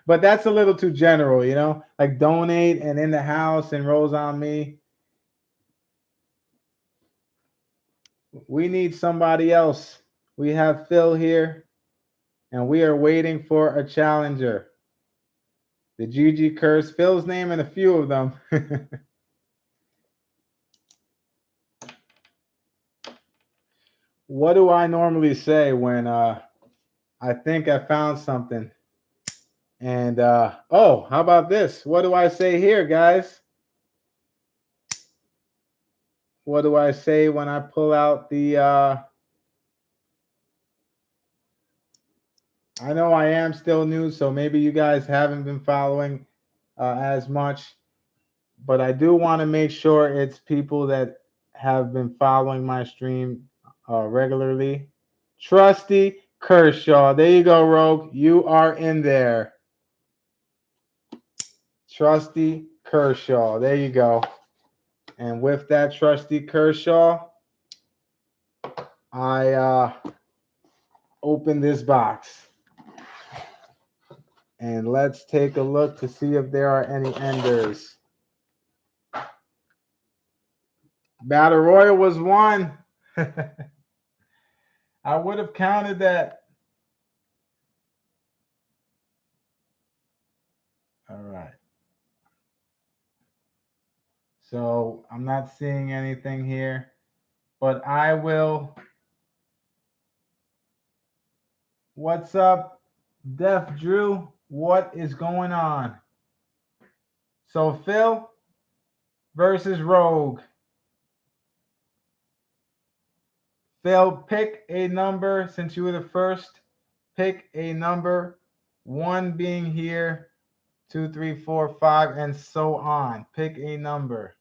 But that's a little too general, you know? Like donate and in the house and rolls on me. We need somebody else. We have Phil here, and we are waiting for a challenger. The GG curse. Phil's naming a few of them. What do I normally say when I think I found something? And oh, how about this? What do I say here, guys? What do I say when I pull out the I know I am still new, so maybe you guys haven't been following as much, but I do want to make sure it's people that have been following my stream regularly. Trusty Kershaw. There you go, Rogue. You are in there. Trusty Kershaw. There you go. And with that Trusty Kershaw, I open this box. And let's take a look to see if there are any enders. Battle Royal was won. I would have counted that. All right. So I'm not seeing anything here, but I will. What's up, Def Drew? What is going on? So Phil versus Rogue. Phil, pick a number since you were the first. Pick a number, 1 being here, 2, 3, 4, 5, and so on. Pick a number.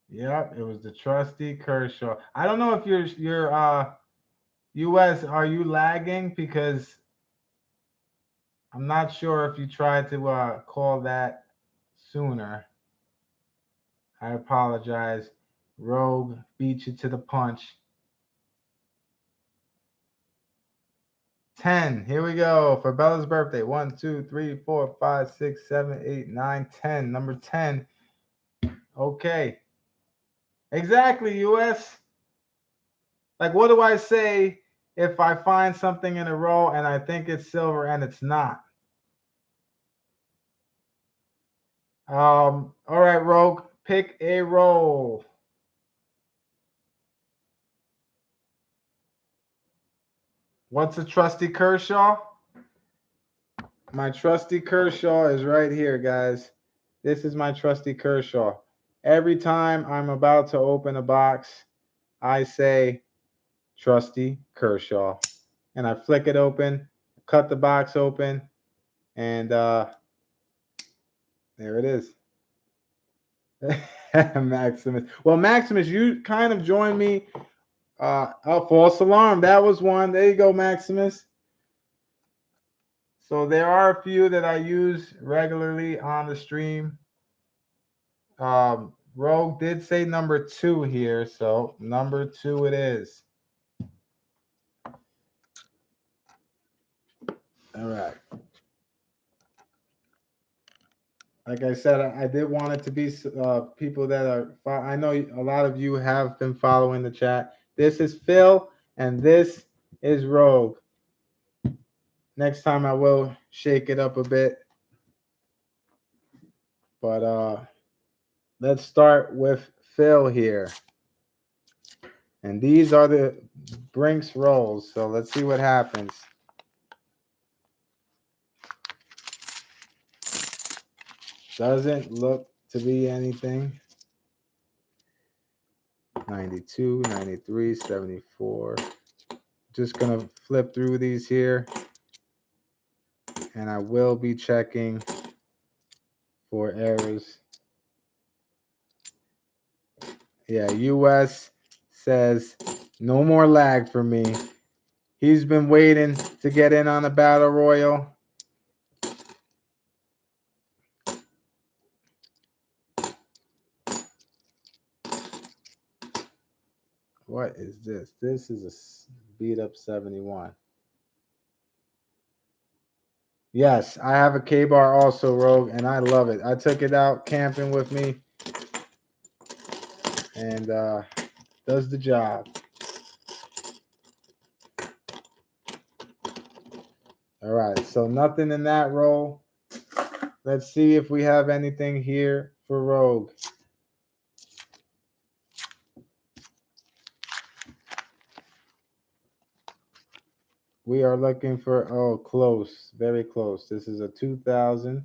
Yep, it was the trusty Kershaw. I don't know if you're US, are you lagging? Because I'm not sure if you tried to call that sooner. I apologize. Rogue beat you to the punch. 10. Here we go for Bella's birthday. 1, 2, 3, 4, 5, 6, 7, 8, 9, 10. Number 10. Okay. Exactly, US. Like, what do I say if I find something in a row and I think it's silver and it's not. All right, Rogue, pick a roll. What's a trusty Kershaw? My trusty Kershaw is right here, guys. This is my trusty Kershaw. Every time I'm about to open a box, I say trusty Kershaw. And I flick it open, cut the box open, and there it is. Maximus. Well, Maximus, you kind of joined me. Oh, false alarm. That was one. There you go, Maximus. So there are a few that I use regularly on the stream. Rogue did say number 2 here, so number 2 it is. All right. Like I said, I did want it to be people that are. I know a lot of you have been following the chat. This is Phil, and this is Rogue. Next time I will shake it up a bit, but let's start with Phil here. And these are the Brinks rolls. So let's see what happens. Doesn't look to be anything. 92, 93, 74. Just going to flip through these here. And I will be checking for errors. Yeah, US says no more lag for me. He's been waiting to get in on a battle royal. What is this? This is a beat up 71. Yes, I have a K-bar also, Rogue, and I love it. I took it out camping with me, and does the job. All right, so nothing in that roll. Let's see if we have anything here for Rogue. We are looking for, oh, close, very close. This is a 2000.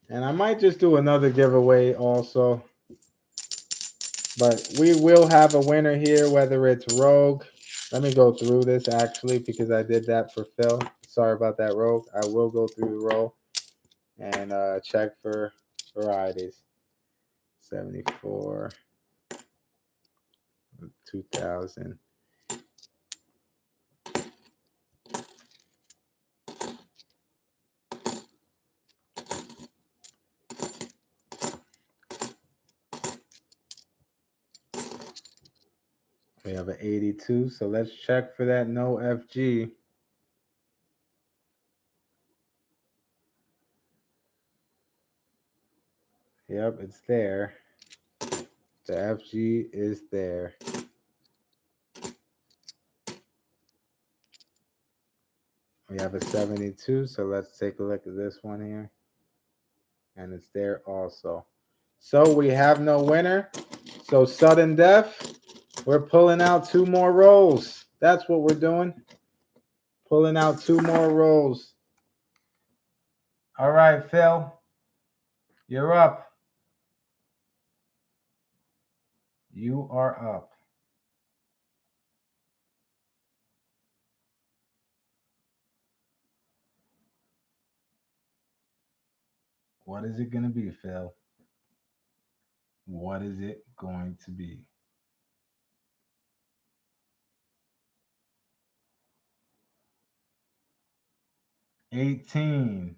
And I might just do another giveaway also. But we will have a winner here, whether it's Rogue. Let me go through this actually because I did that for Phil. Sorry about that, Rogue. I will go through the roll and check for varieties. 74, 2000. We have an 82, so let's check for that no FG. Yep, it's there. The FG is there. We have a 72, so let's take a look at this one here. And it's there also. So we have no winner. So sudden death, we're pulling out 2 more rolls. That's what we're doing. Pulling out 2 more rolls. All right, Phil, you're up. You are up. What is it going to be, Phil? What is it going to be? 18.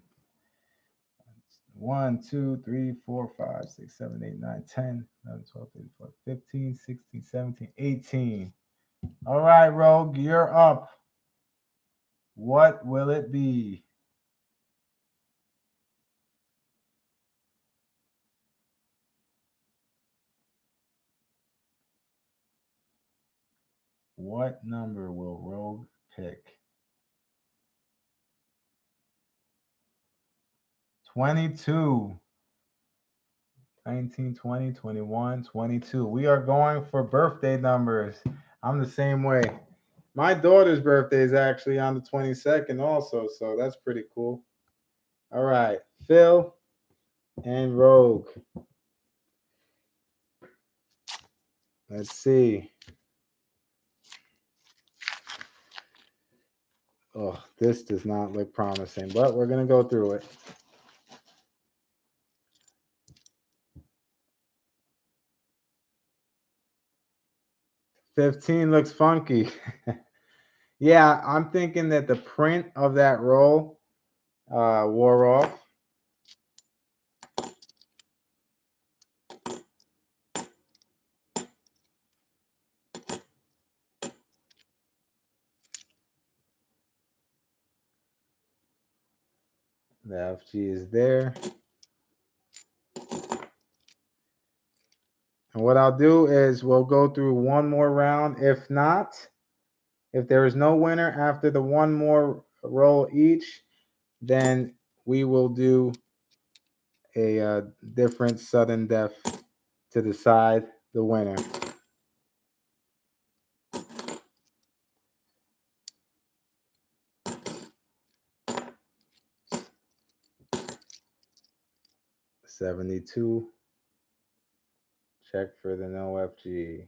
1, 2, 3, 4, 5, 6, 7, 8, 9, 10, 11, 12, 13, 14, 15, 16, 17, 18. All right, Rogue, you're up. What will it be? What number will Rogue pick? 22. 19, 20, 21, 22. We are going for birthday numbers. I'm the same way. My daughter's birthday is actually on the 22nd also, so that's pretty cool. All right, Phil and Rogue. Let's see. Oh, this does not look promising, but we're going to go through it. 15 looks funky. Yeah, I'm thinking that the print of that roll wore off. The FG is there. And what I'll do is we'll go through one more round. If not, if there is no winner after the one more roll each, then we will do a different sudden death to decide the winner. $72. Check for the no FG.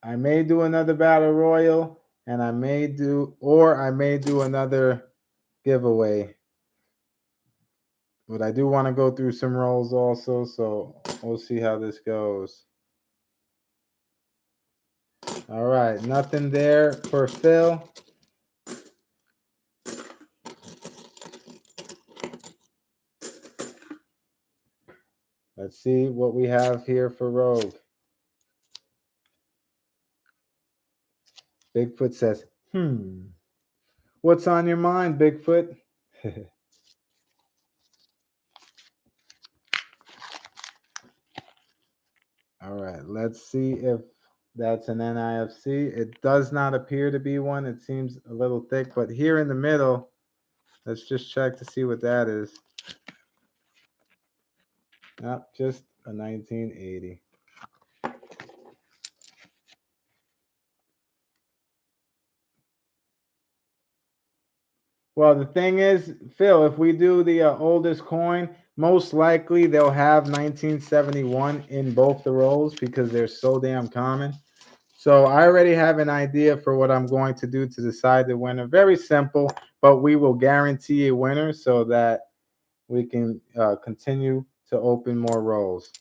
I may do another battle royal, and I may do another giveaway. But I do want to go through some rolls also, so we'll see how this goes. All right, nothing there for Phil. Let's see what we have here for Rogue. Bigfoot says, what's on your mind, Bigfoot? All right, let's see if that's an NIFC. It does not appear to be one. It seems a little thick, but here in the middle, let's just check to see what that is. Nope, just a 1980. Well, the thing is, Phil, if we do the oldest coin, most likely they'll have 1971 in both the rolls because they're so damn common. So I already have an idea for what I'm going to do to decide the winner. Very simple, but we will guarantee a winner so that we can continue to open more rolls.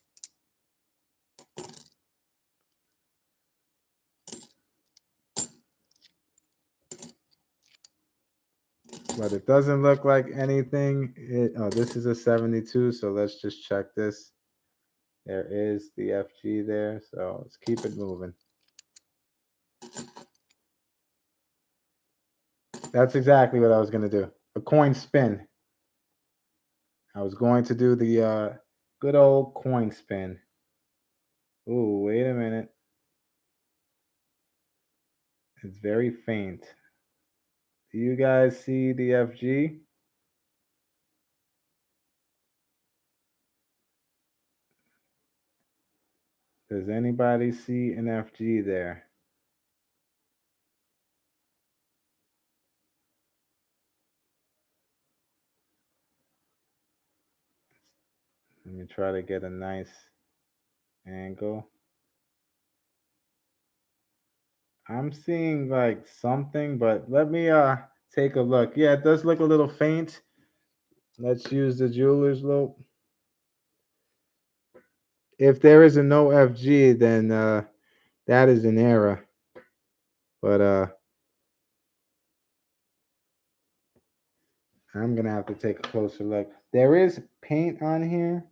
But it doesn't look like anything. Oh, this is a 72, so let's just check this. There is the FG there, so let's keep it moving. That's exactly what I was going to do. A coin spin. I was going to do the good old coin spin. Ooh, wait a minute. It's very faint. Do you guys see the FG? Does anybody see an FG there? Let me try to get a nice angle. I'm seeing like something, but let me take a look. Yeah, it does look a little faint. Let's use the jeweler's loupe. If there is a no FG, then that is an error. But I'm gonna have to take a closer look. There is paint on here,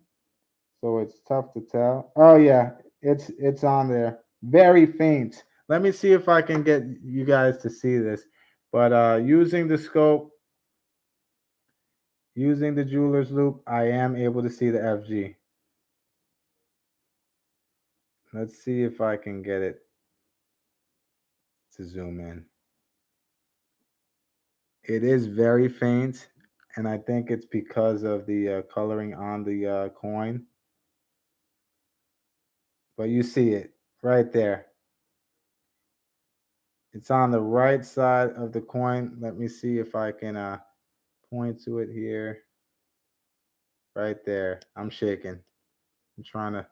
so it's tough to tell. Oh yeah, it's on there. Very faint. Let me see if I can get you guys to see this. But using the scope, using the jeweler's loupe, I am able to see the FG. Let's see if I can get it to zoom in. It is very faint, and I think it's because of the coloring on the coin. But you see it right there. It's on the right side of the coin. Let me see if I can point to it here. Right there. I'm shaking. I'm trying to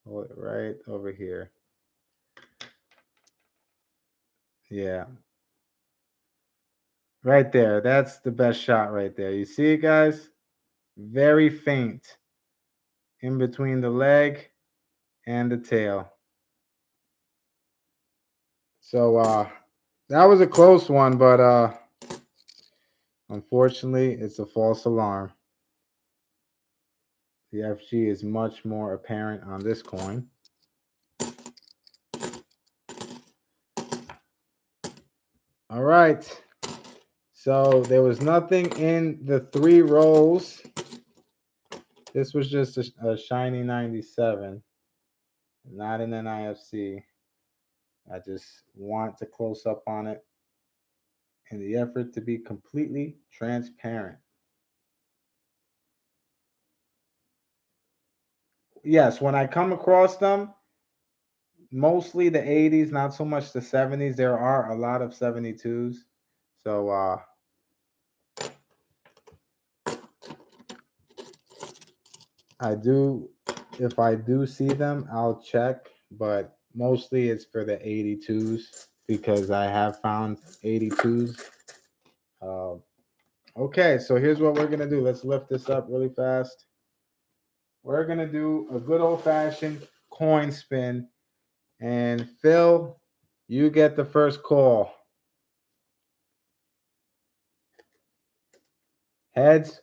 hold it right over here. Yeah. Right there. That's the best shot right there. You see it, guys? Very faint in between the leg and the tail. So that was a close one, but unfortunately it's a false alarm. The FG is much more apparent on this coin. All right. So there was nothing in the 3 rolls. This was just a shiny 97, not an NIFC. I just want to close up on it in the effort to be completely transparent. Yes, when I come across them, mostly the 80s, not so much the 70s. There are a lot of 72s. So I do, if I do see them, I'll check, but mostly it's for the 82s because I have found 82s. Uh, okay, so here's what we're gonna do. Let's lift this up really fast. We're gonna do a good old-fashioned coin spin, and Phil, you get the first call. Heads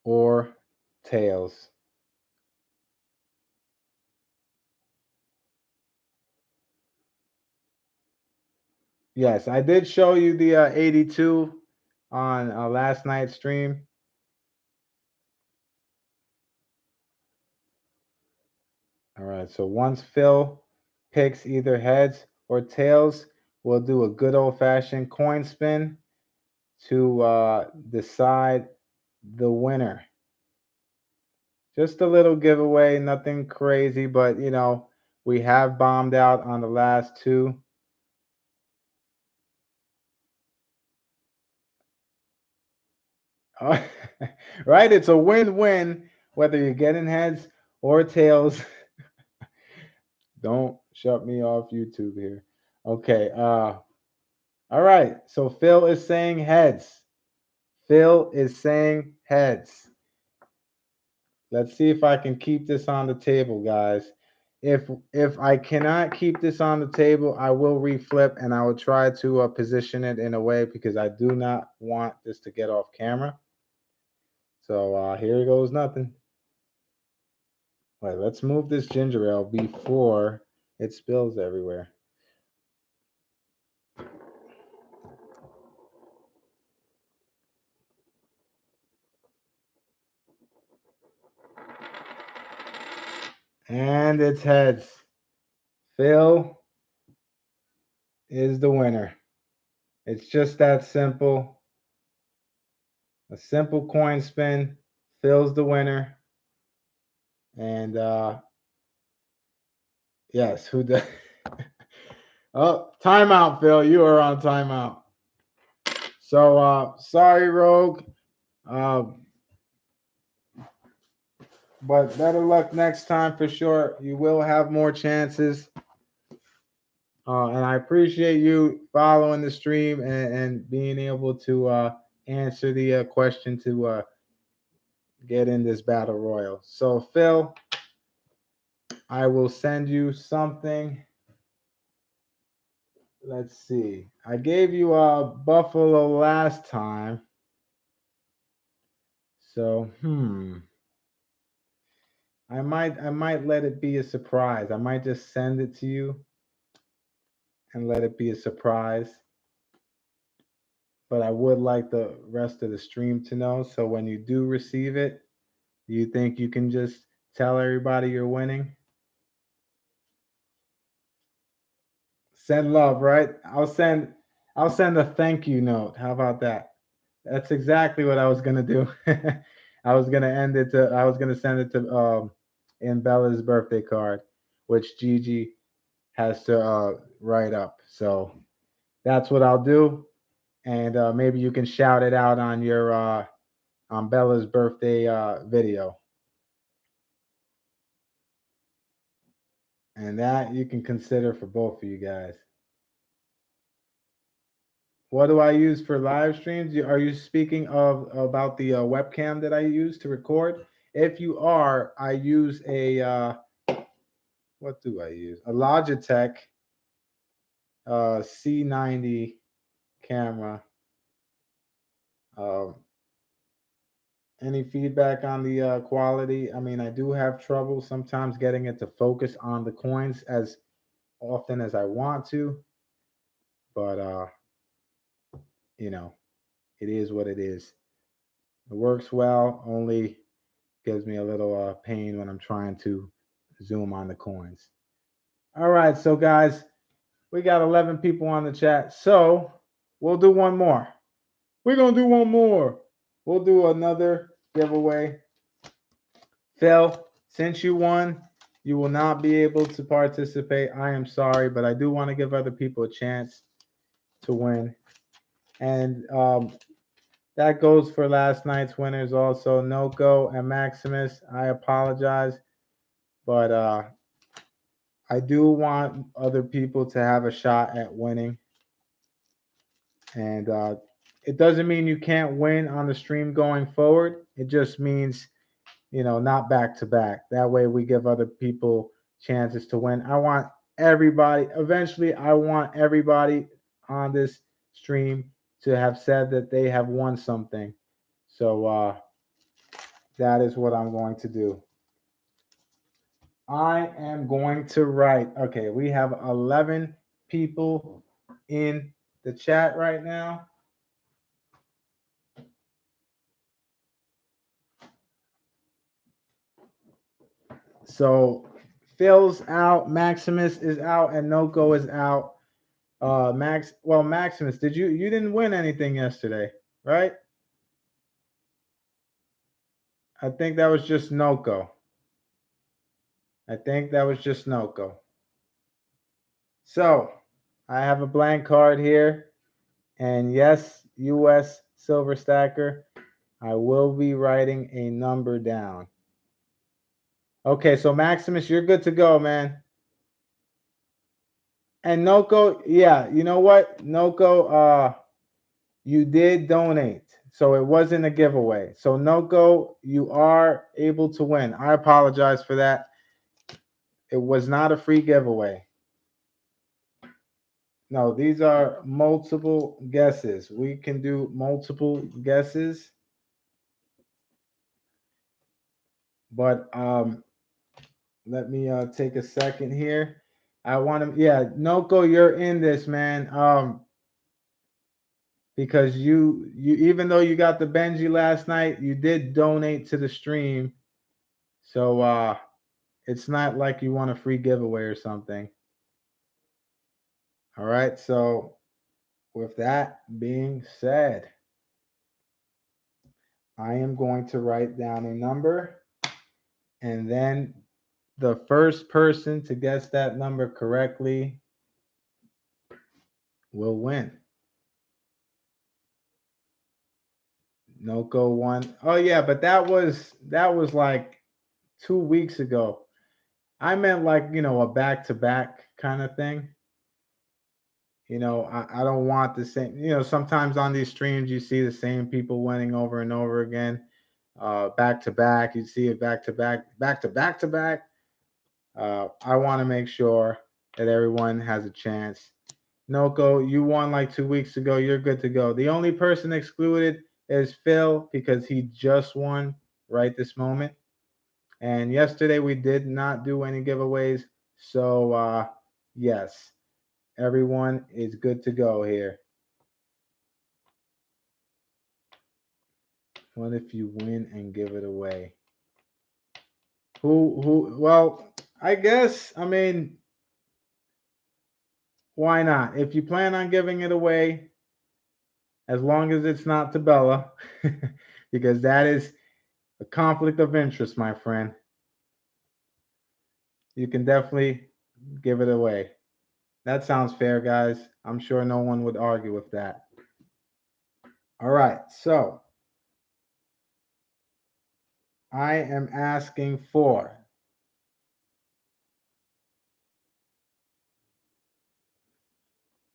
or tails? Yes, I did show you the 82 on last night's stream. All right, so once Phil picks either heads or tails, we'll do a good old-fashioned coin spin to decide the winner. Just a little giveaway, nothing crazy, but you know, we have bombed out on the last 2. Right? It's a win-win whether you're getting heads or tails. Don't shut me off YouTube here. Okay. All right. So Phil is saying heads. Phil is saying heads. Let's see if I can keep this on the table, guys. If I cannot keep this on the table, I will reflip and I will try to position it in a way because I do not want this to get off camera. So here goes nothing. Wait, let's move this ginger ale before it spills everywhere. And it's heads. Phil is the winner. It's just that simple. A simple coin spin. Phil's the winner. And yes, who does? Oh, timeout, Phil. You are on timeout. So sorry, Rogue. Uh, but better luck next time for sure. You will have more chances. And I appreciate you following the stream and being able to answer the question to get in this battle royal. So, Phil, I will send you something. Let's see. I gave you a Buffalo last time. So, I might let it be a surprise. I might just send it to you and let it be a surprise. But I would like the rest of the stream to know. So when you do receive it, do you think you can just Tell everybody you're winning. Send love, right? I'll send a thank you note. How about that? That's exactly what I was gonna do. I was gonna send it to in Bella's birthday card, which Gigi has to write up. So that's what I'll do, and maybe you can shout it out on your on Bella's birthday video, and that you can consider for both of you guys. What do I use for live streams? Are you speaking of about the webcam that I use to record? If you are, I use a what do I use? A Logitech C90 camera. Um, any feedback on the quality? I mean, I do have trouble sometimes getting it to focus on the coins as often as I want to, but you know, it is what it is. It works well, only gives me a little pain when I'm trying to zoom on the coins. All right, so guys, we got 11 people on the chat, so we'll do one more. We're gonna do one more. We'll do another giveaway. Phil, since you won, you will not be able to participate. I am sorry, but I do want to give other people a chance to win. And that goes for last night's winners also. Noko and Maximus, I apologize, but I do want other people to have a shot at winning. And it doesn't mean you can't win on the stream going forward. It just means, not back to back. That way we give other people chances to win. I want everybody on this stream to have said that they have won something. So that is what I'm going to do. I am going to write. Okay, we have 11 people in the chat right now. So Phil's out, Maximus is out, and Noko is out. Maximus, you didn't win anything yesterday, right? I think that was just Noko. So I have a blank card here, and yes, US Silver Stacker, I will be writing a number down. Okay, so Maximus, you're good to go, man. And Noko, yeah, you know what? Noko, you did donate, so it wasn't a giveaway. So Noko, you are able to win. I apologize for that. It was not a free giveaway. No, these are multiple guesses. We can do multiple guesses. But let me take a second here. I want to, yeah, Noko, you're in this, man. Because you even though you got the Benji last night, you did donate to the stream. So it's not like you want a free giveaway or something. All right. So with that being said, I am going to write down a number, and then the first person to guess that number correctly will win. Noko won. Oh yeah, but that was like 2 weeks ago. I meant like, a back to back kind of thing. I don't want the same, sometimes on these streams you see the same people winning over and over again. Back to back, you see it back to back, back to back to back. I want to make sure that everyone has a chance. Noko, you won like 2 weeks ago. You're good to go. The only person excluded is Phil because he just won right this moment. And yesterday we did not do any giveaways. So, yes, everyone is good to go here. What if you win and give it away? Well, I guess, I mean, why not? If you plan on giving it away, as long as it's not to Bella, because that is a conflict of interest, my friend. You can definitely give it away. That sounds fair, guys. I'm sure no one would argue with that. All right, so I am asking for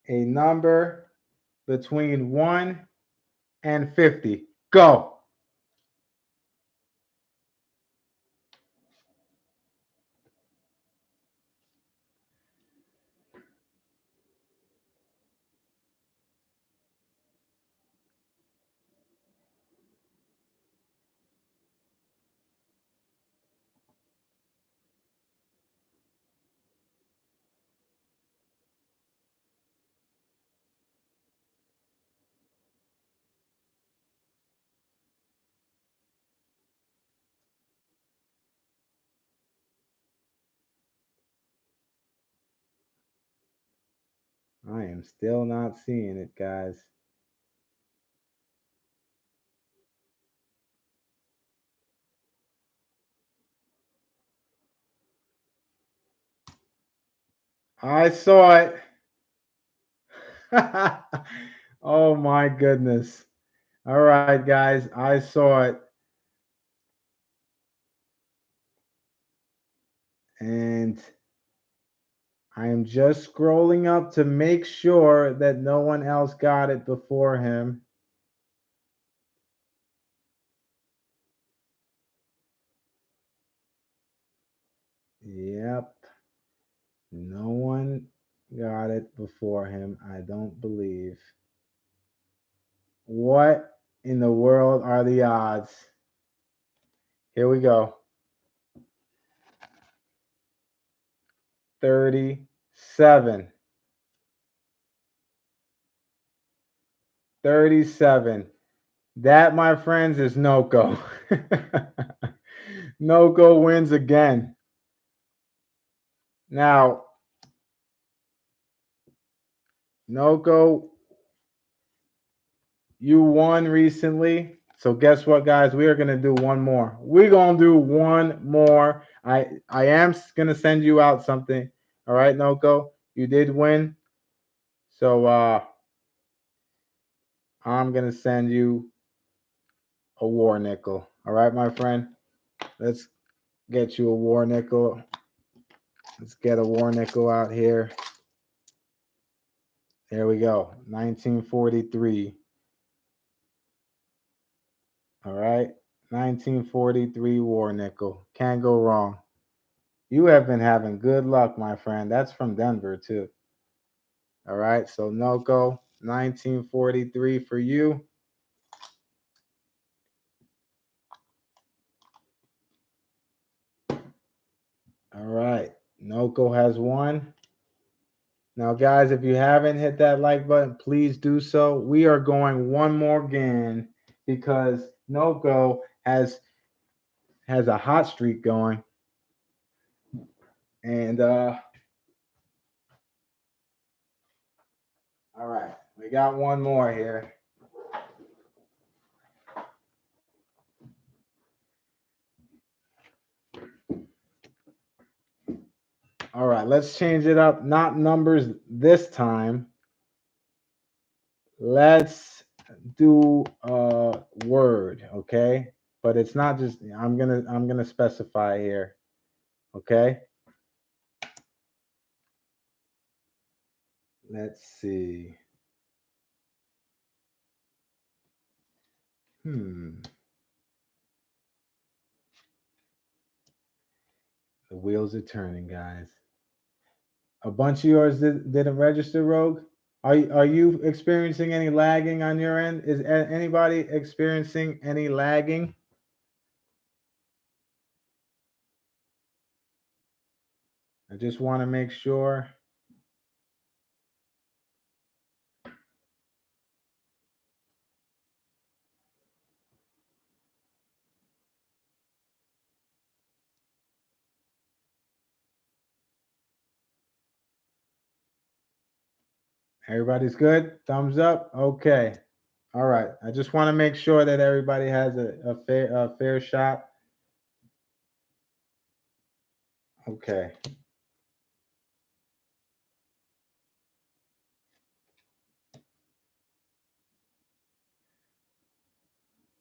a number between 1 and 50. Go. I am still not seeing it, guys. I saw it. Oh my goodness. All right, guys, I saw it. And I am just scrolling up to make sure that no one else got it before him. Yep. No one got it before him, I don't believe. What in the world are the odds? Here we go. 37. 37. That, my friends, is no go. No go wins again. Now, no go, you won recently. So guess what, guys? We are gonna do one more. We're gonna do one more. I am gonna send you out something. All right, Noko, you did win. So I'm gonna send you a war nickel. All right, my friend. Let's get you a war nickel. Let's get a war nickel out here. There we go. 1943. All right. 1943 war nickel. Can't go wrong. You have been having good luck, my friend. That's from Denver, too. All right. So, Noko, 1943 for you. All right. Noko has won. Now, guys, if you haven't hit that like button, please do so. We are going one more game because Noko has a hot streak going. And all right, we got one more here. All right, let's change it up. Not numbers this time. Let's do a word, okay? But it's not just I'm gonna specify here, okay? Let's see. Hmm. The wheels are turning, guys. A bunch of yours didn't register, Rogue. Are you experiencing any lagging on your end? Is anybody experiencing any lagging? I just want to make sure. Everybody's good? Thumbs up? Okay. All right. I just want to make sure that everybody has a fair shot. Okay.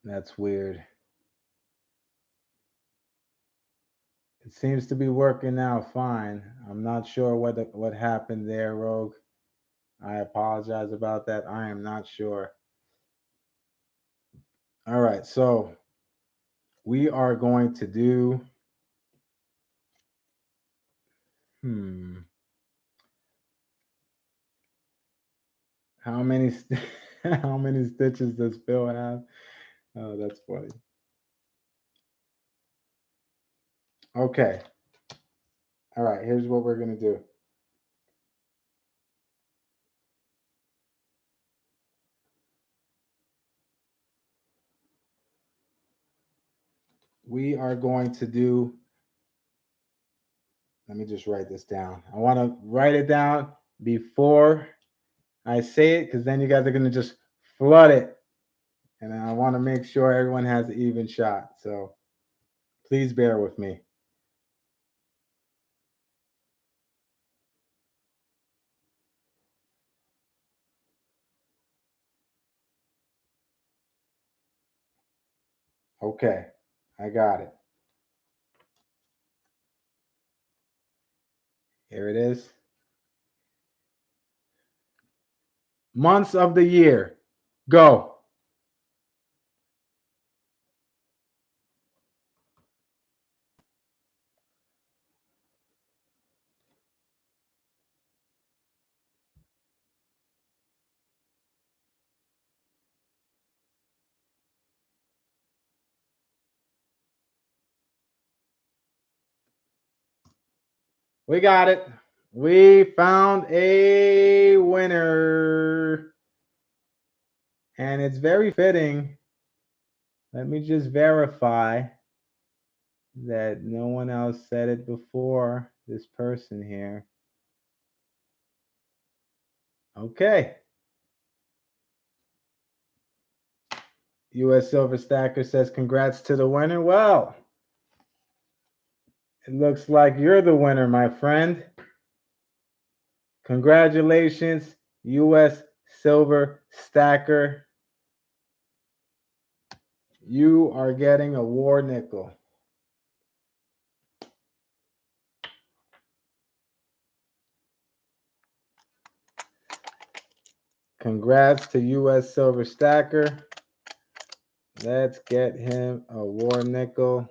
That's weird. It seems to be working out fine. I'm not sure what happened there, Rogue. I apologize about that. I am not sure. All right, so we are going to do how many how many stitches does Phil have? Oh, that's funny. Okay. All right, here's what we're going to do. We are going to do, let me just write this down. I want to write it down before I say it because then you guys are going to just flood it. And I want to make sure everyone has an even shot. So please bear with me. Okay, I got it. Here it is. Months of the year. Go. We got it. We found a winner. And it's very fitting. Let me just verify that no one else said it before this person here. Okay. US Silver Stacker says, congrats to the winner. Well, it looks like you're the winner, my friend. Congratulations, US Silver Stacker. You are getting a war nickel. Congrats to US Silver Stacker. Let's get him a war nickel.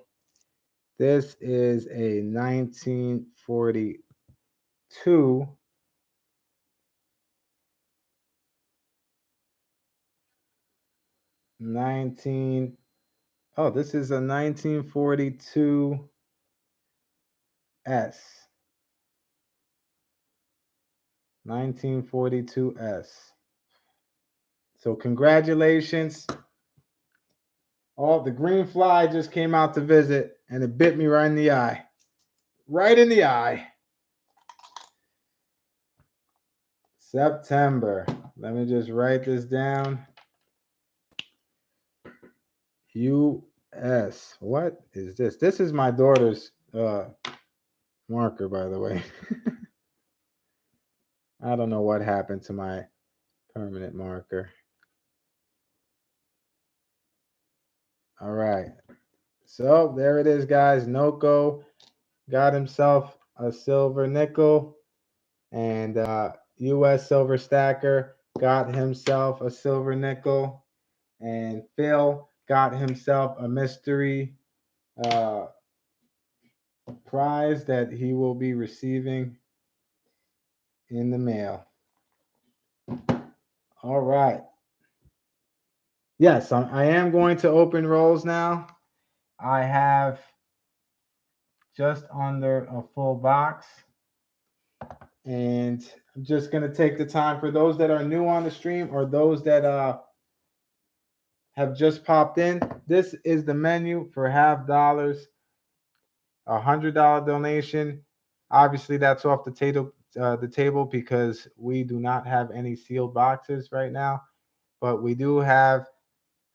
This is a 1942 this is a 1942 S. 1942 S. So congratulations. Oh, the green fly just came out to visit and it bit me right in the eye. Right in the eye. September. Let me just write this down. US. What is this? This is my daughter's marker, by the way. I don't know what happened to my permanent marker. All right. So there it is, guys. Noko got himself a silver nickel, and US Silver Stacker got himself a silver nickel, and Phil got himself a mystery prize that he will be receiving in the mail. All right. Yes, I am going to open rolls now. I have just under a full box. And I'm just going to take the time for those that are new on the stream or those that have just popped in. This is the menu for $50, $100 donation. Obviously, that's off the the table because we do not have any sealed boxes right now, but we do have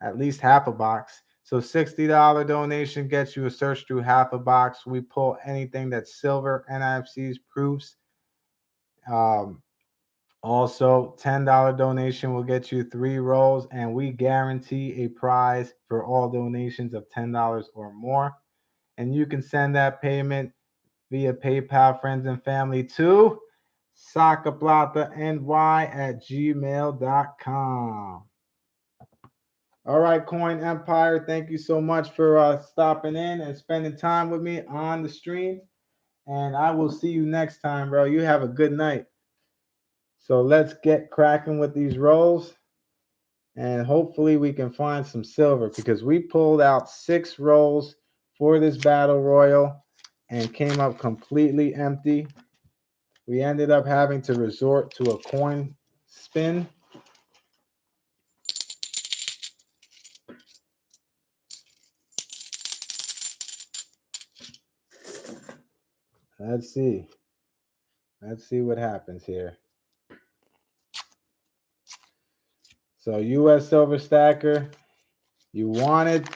at least half a box. So $60 donation gets you a search through half a box. We pull anything that's silver, NIFCs, proofs. Um, Also, $10 donation will get you 3 rolls, and we guarantee a prize for all donations of $10 or more. And you can send that payment via PayPal, friends and family to Saca Plata NY at gmail.com. All right, Coin Empire, thank you so much for stopping in and spending time with me on the stream. And I will see you next time, bro. You have a good night. So let's get cracking with these rolls. And hopefully we can find some silver because we pulled out 6 rolls for this battle royal and came up completely empty. We ended up having to resort to a coin spin. Let's see. Let's see what happens here. So US Silver Stacker, you wanted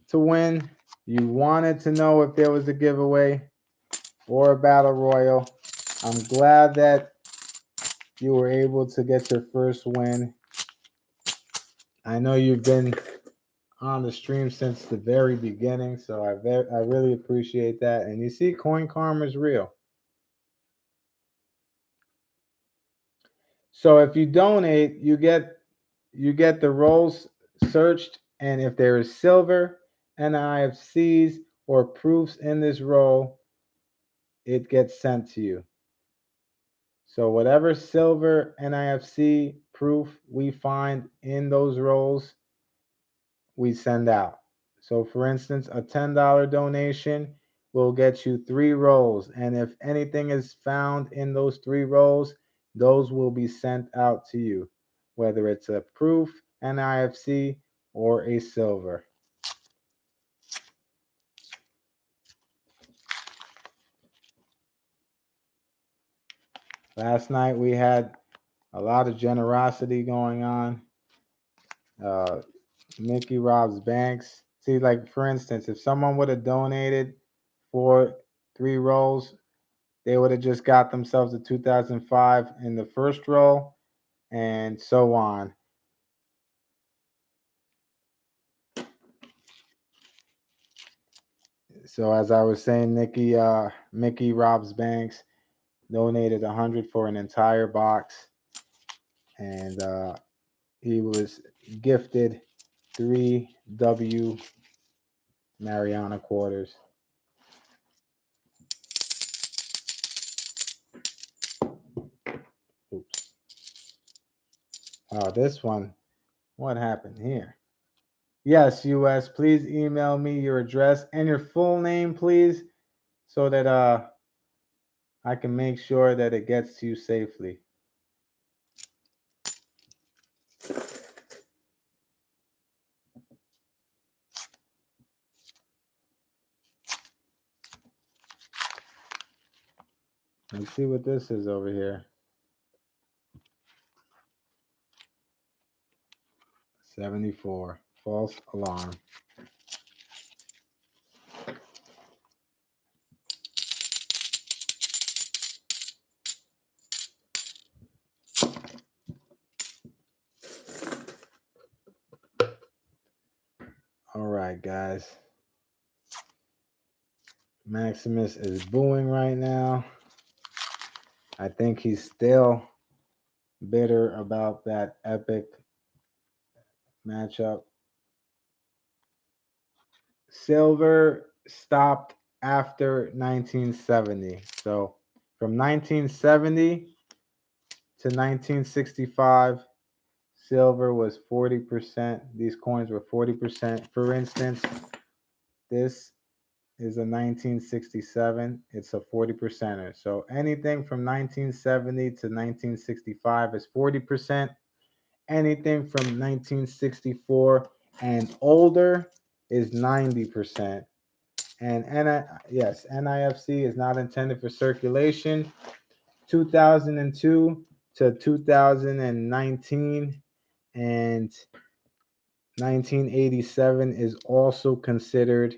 to win. You wanted to know if there was a giveaway or a battle royal. I'm glad that you were able to get your first win. I know you've been on the stream since the very beginning, so I really appreciate that. And you see, Coin Karma is real. So if you donate, you get the rolls searched, and if there is silver, NIFCs, or proofs in this roll, it gets sent to you. So whatever silver NIFC proof we find in those rolls, we send out. So for instance, a $10 donation will get you 3 rolls. And if anything is found in those 3 rolls, those will be sent out to you, whether it's a proof, NIFC, or a silver. Last night we had a lot of generosity going on. Mickey robs banks. See, like for instance, if someone would have donated for 3 rolls, they would have just got themselves a 2005 in the first roll, and so on. So as I was saying, Mickey robs banks donated 100 for an entire box, and he was gifted 3 Mariana quarters. Oops. Oh, this one. What happened here? Yes, US, please email me your address and your full name, please, so that I can make sure that it gets to you safely. Let's see what this is over here. 74. False alarm. All right, guys. Maximus is booing right now. I think he's still bitter about that epic matchup. Silver stopped after 1970. So from 1970 to 1965, silver was 40%. These coins were 40%. For instance, this is a 1967. It's a 40%er. So anything from 1970 to 1965 is 40%. Anything from 1964 and older is 90%. And NIFC is not intended for circulation. 2002 to 2019 and 1987 is also considered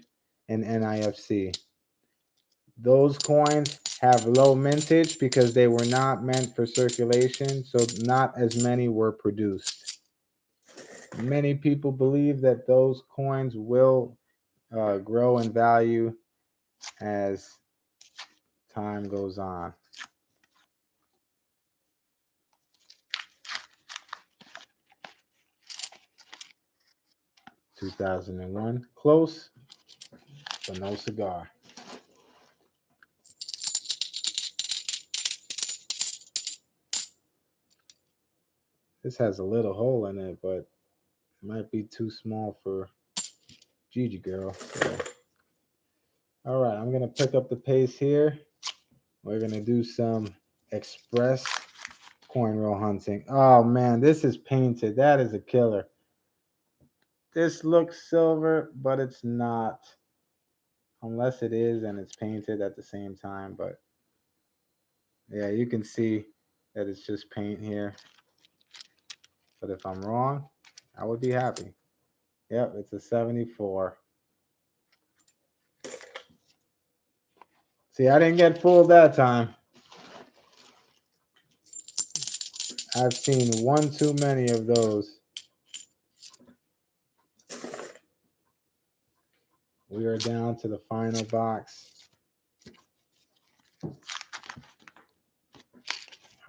an NIFC. Those coins have low mintage because they were not meant for circulation, so not as many were produced. Many people believe that those coins will grow in value as time goes on. (2001), close, but no cigar. This has a little hole in it, but it might be too small for Gigi girl. So. All right, I'm gonna pick up the pace here. We're gonna do some express coin roll hunting. Oh man, this is painted. That is a killer. This looks silver, but it's not. Unless it is and it's painted at the same time. But yeah, you can see that it's just paint here. But if I'm wrong, I would be happy. Yep, it's a 74. See, I didn't get fooled that time. I've seen one too many of those. We are down to the final box. All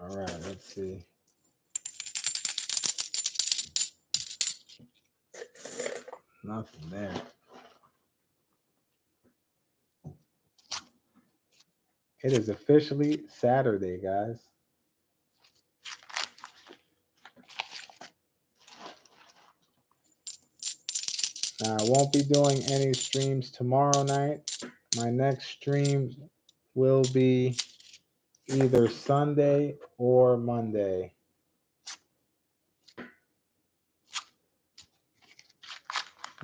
right, let's see. Nothing there. It is officially Saturday, guys. Now, I won't be doing any streams tomorrow night. My next stream will be either Sunday or Monday.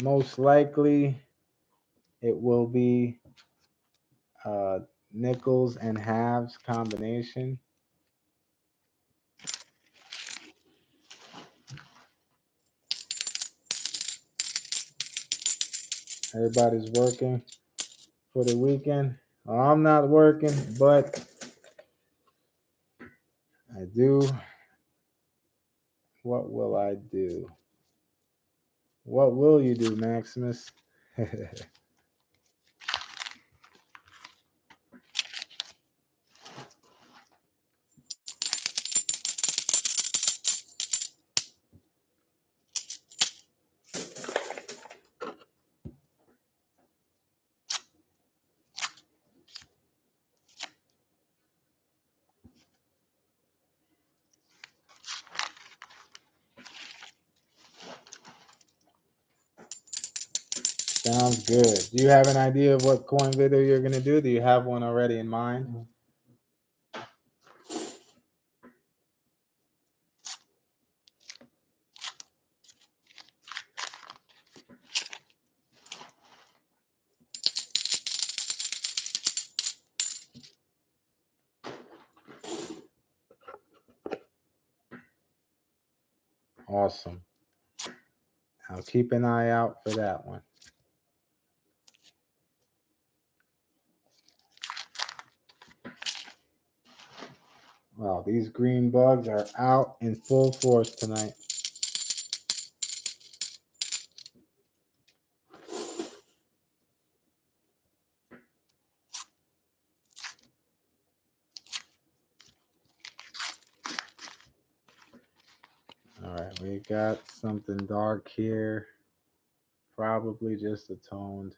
Most likely, it will be nickels and halves combination. Everybody's working for the weekend. Well, I'm not working, but I do. What will I do? What will you do, Maximus? Sounds good. Do you have an idea of what coin video you're going to do? Do you have one already in mind? Awesome. I'll keep an eye out for that one. Wow, these green bugs are out in full force tonight. All right, we got something dark here. Probably just a toned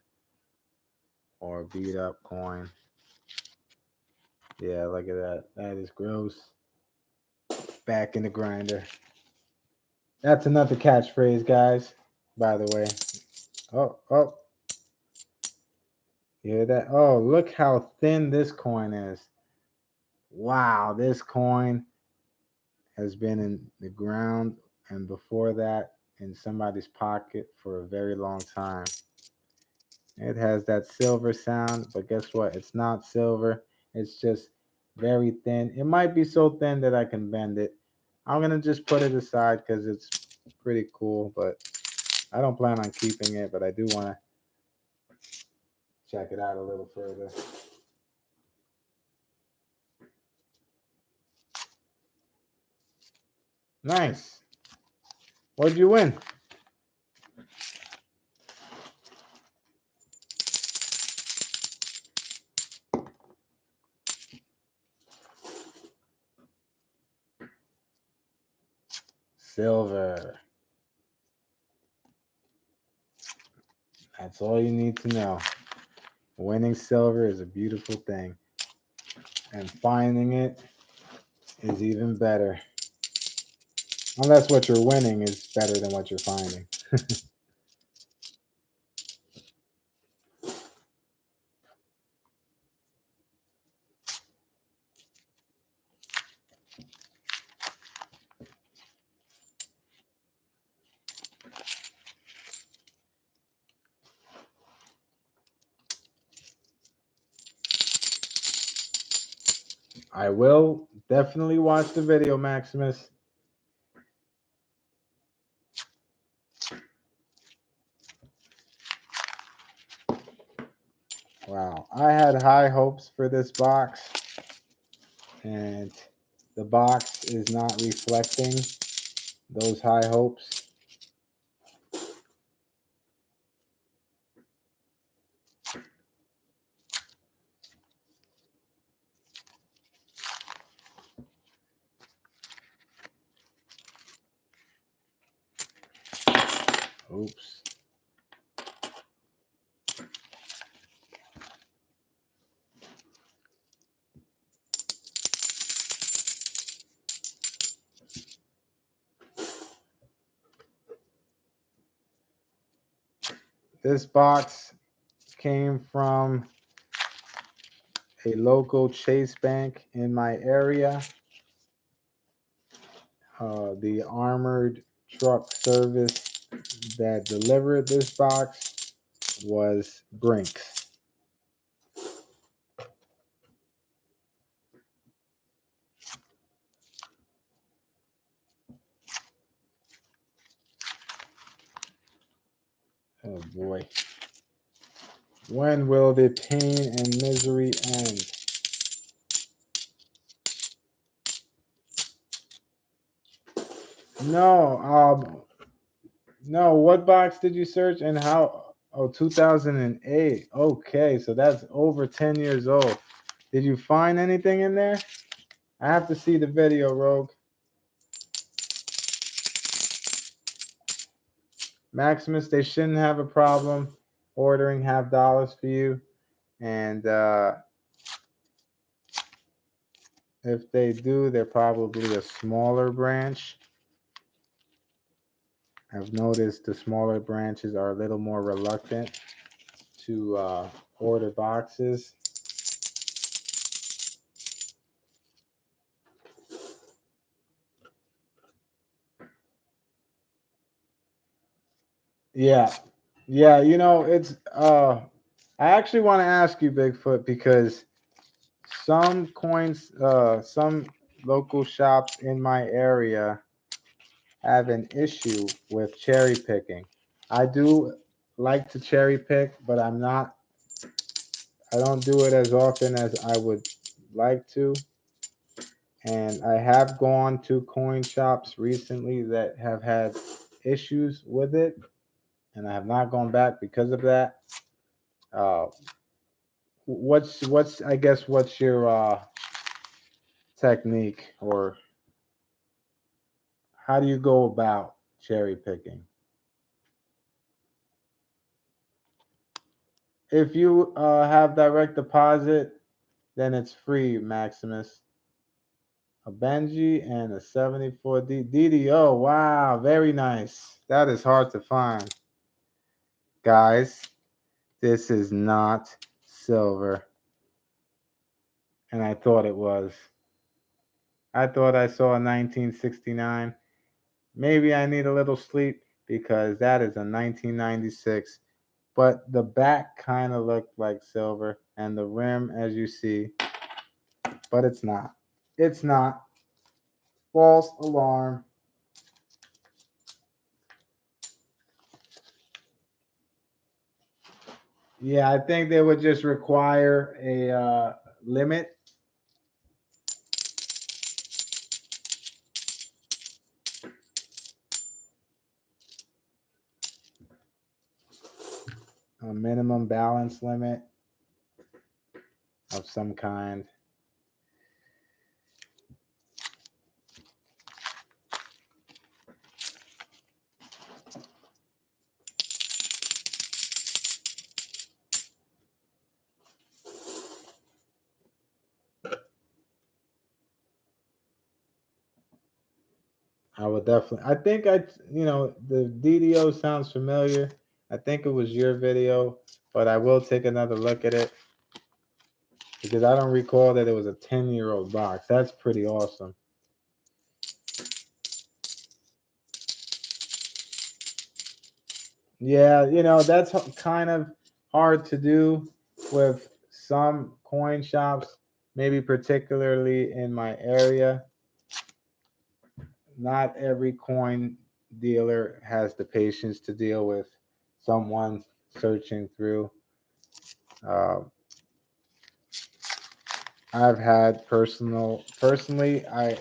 or beat up coin. Yeah, look at that. That is gross. Back in the grinder. That's another catchphrase, guys, by the way. Oh. You hear that? Oh, look how thin this coin is. Wow, this coin has been in the ground and before that in somebody's pocket for a very long time. It has that silver sound, but guess what? It's not silver. It's just Very thin. It might be so thin that I can bend it. I'm gonna just put it aside because it's pretty cool, but I don't plan on keeping it, but I do want to check it out a little further. Nice. What'd you win? Silver. That's all you need to know. Winning silver is a beautiful thing, and finding it is even better. Unless what you're winning is better than what you're finding. I will definitely watch the video, Maximus. Wow, I had high hopes for this box, and the box is not reflecting those high hopes. Oops. This box came from a local Chase Bank in my area. The armored truck service that delivered this box was Brinks. Oh boy. When will the pain and misery end? No, no. What box did you search and how? Oh, 2008. Okay, so that's over 10 years old. Did you find anything in there? I have to see the video, Rogue. Maximus, they shouldn't have a problem ordering $50 for you. And if they do, they're probably a smaller branch. I've noticed the smaller branches are a little more reluctant to order boxes. Yeah. Yeah, it's I actually want to ask you, Bigfoot, because some local shops in my area have an issue with cherry picking. I do like to cherry pick, but I don't do it as often as I would like to. And I have gone to coin shops recently that have had issues with it, and I have not gone back because of that. Uh, what's I guess what's your technique, or how do you go about cherry picking? If you have direct deposit, then it's free, Maximus. A Benji and a 74D DDO. Wow, very nice. That is hard to find. Guys, this is not silver. And I thought it was. I thought I saw a 1969. Maybe I need a little sleep because that is a 1996. But the back kind of looked like silver, and the rim, as you see. but it's not. It's not. False alarm. Yeah, I think they would just require a limit. A minimum balance limit of some kind. I would definitely. I think the DDO sounds familiar. I think it was your video, but I will take another look at it because I don't recall that it was a 10-year-old box. That's pretty awesome. Yeah, that's kind of hard to do with some coin shops, maybe particularly in my area. Not every coin dealer has the patience to deal with someone searching through. Uh, I've had personally, I,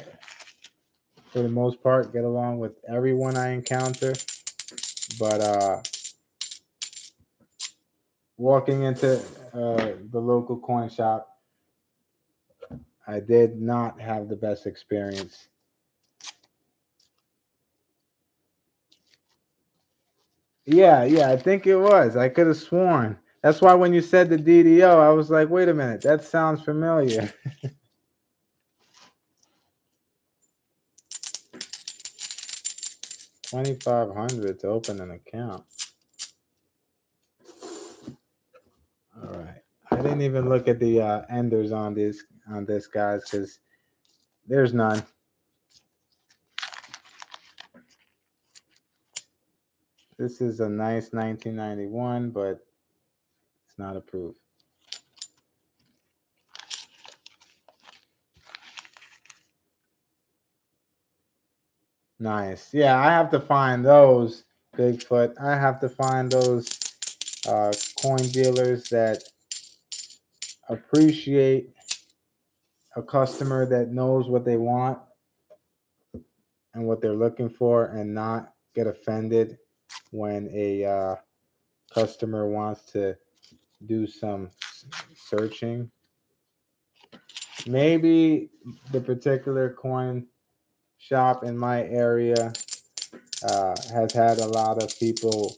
for the most part, get along with everyone I encounter, but walking into the local coin shop, I did not have the best experience. Yeah, I think it was. I could have sworn. That's why when you said the DDO, I was like, wait a minute, that sounds familiar. 2,500 to open an account. All right. I didn't even look at the enders on this guys because there's none. This is a nice 1991, but it's not approved. Nice. Yeah, I have to find those, Bigfoot. I have to find those coin dealers that appreciate a customer that knows what they want and what they're looking for and not get offended when a customer wants to do some searching. Maybe the particular coin shop in my area has had a lot of people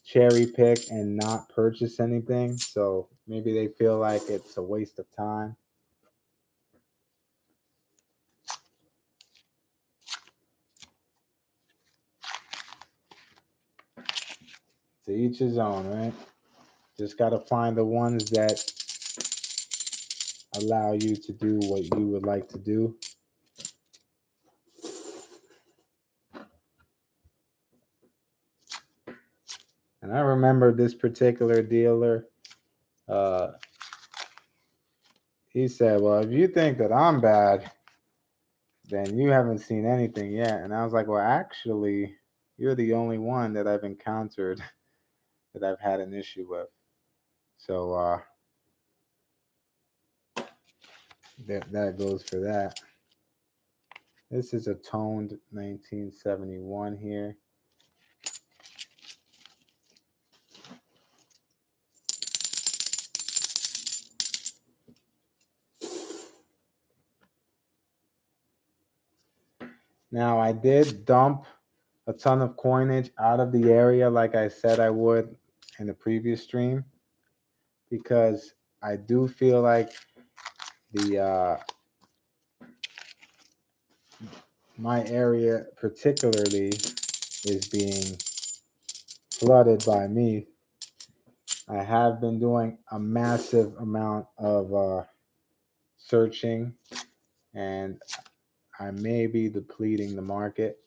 cherry pick and not purchase anything. So maybe they feel like it's a waste of time. To each his own, right? Just got to find the ones that allow you to do what you would like to do. And I remember this particular dealer. Uh, he said, "Well, if you think that I'm bad, then you haven't seen anything yet." And I was like, "Well, actually, you're the only one that I've encountered that I've had an issue with." So that goes for that. This is a toned 1971 here. Now, I did dump a ton of coinage out of the area like I said I would in the previous stream because I do feel like the my area particularly is being flooded by me. I have been doing a massive amount of searching and I may be depleting the market.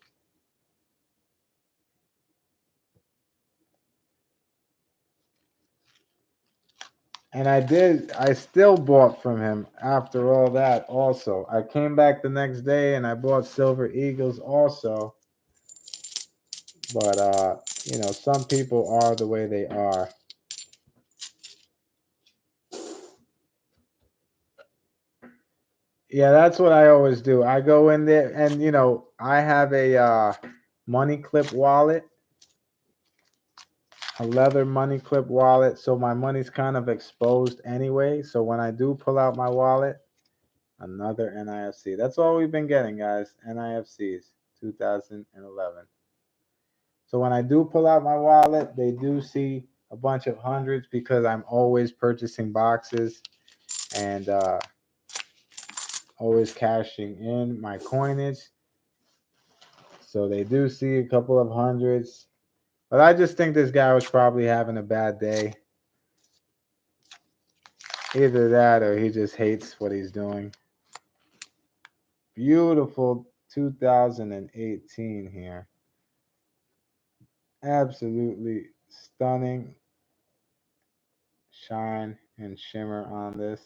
And I still bought from him after all that also. I came back the next day and I bought Silver Eagles also. But some people are the way they are. Yeah, that's what I always do. I go in there and I have a money clip wallet, a leather money clip wallet, so my money's kind of exposed anyway. So when I do pull out my wallet, another NIFC. That's all we've been getting, guys. NIFCs, 2011. So when I do pull out my wallet, they do see a bunch of hundreds because I'm always purchasing boxes and always cashing in my coinage. So they do see a couple of hundreds. But I just think this guy was probably having a bad day. Either that or he just hates what he's doing. Beautiful 2018 here. Absolutely stunning shine and shimmer on this.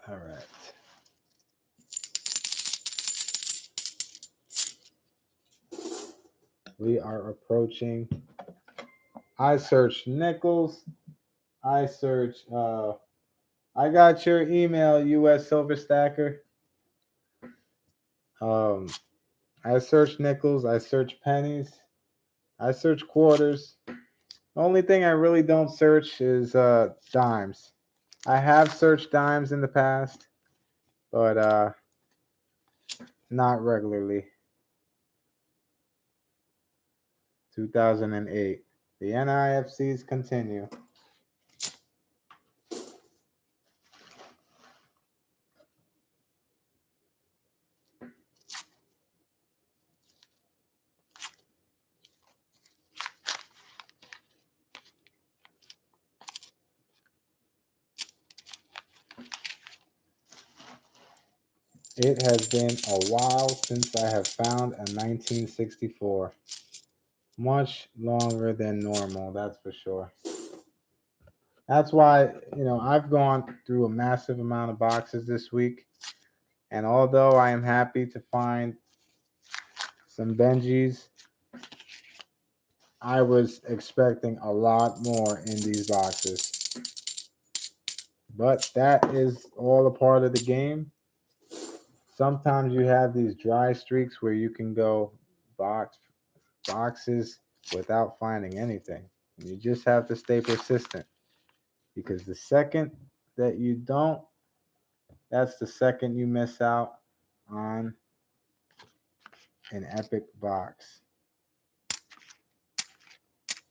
All right. We are approaching. I search nickels. I search. I got your email, U.S. Silver Stacker. Um, I search nickels. I search pennies. I search quarters. The only thing I really don't search is dimes. I have searched dimes in the past, but not regularly. 2008. The NIFCs continue. It has been a while since I have found a 1964. Much longer than normal, that's for sure. That's why, I've gone through a massive amount of boxes this week. And although I am happy to find some Benjis, I was expecting a lot more in these boxes. But that is all a part of the game. Sometimes you have these dry streaks where you can go boxes without finding anything. And you just have to stay persistent because the second that you don't, that's the second you miss out on an epic box.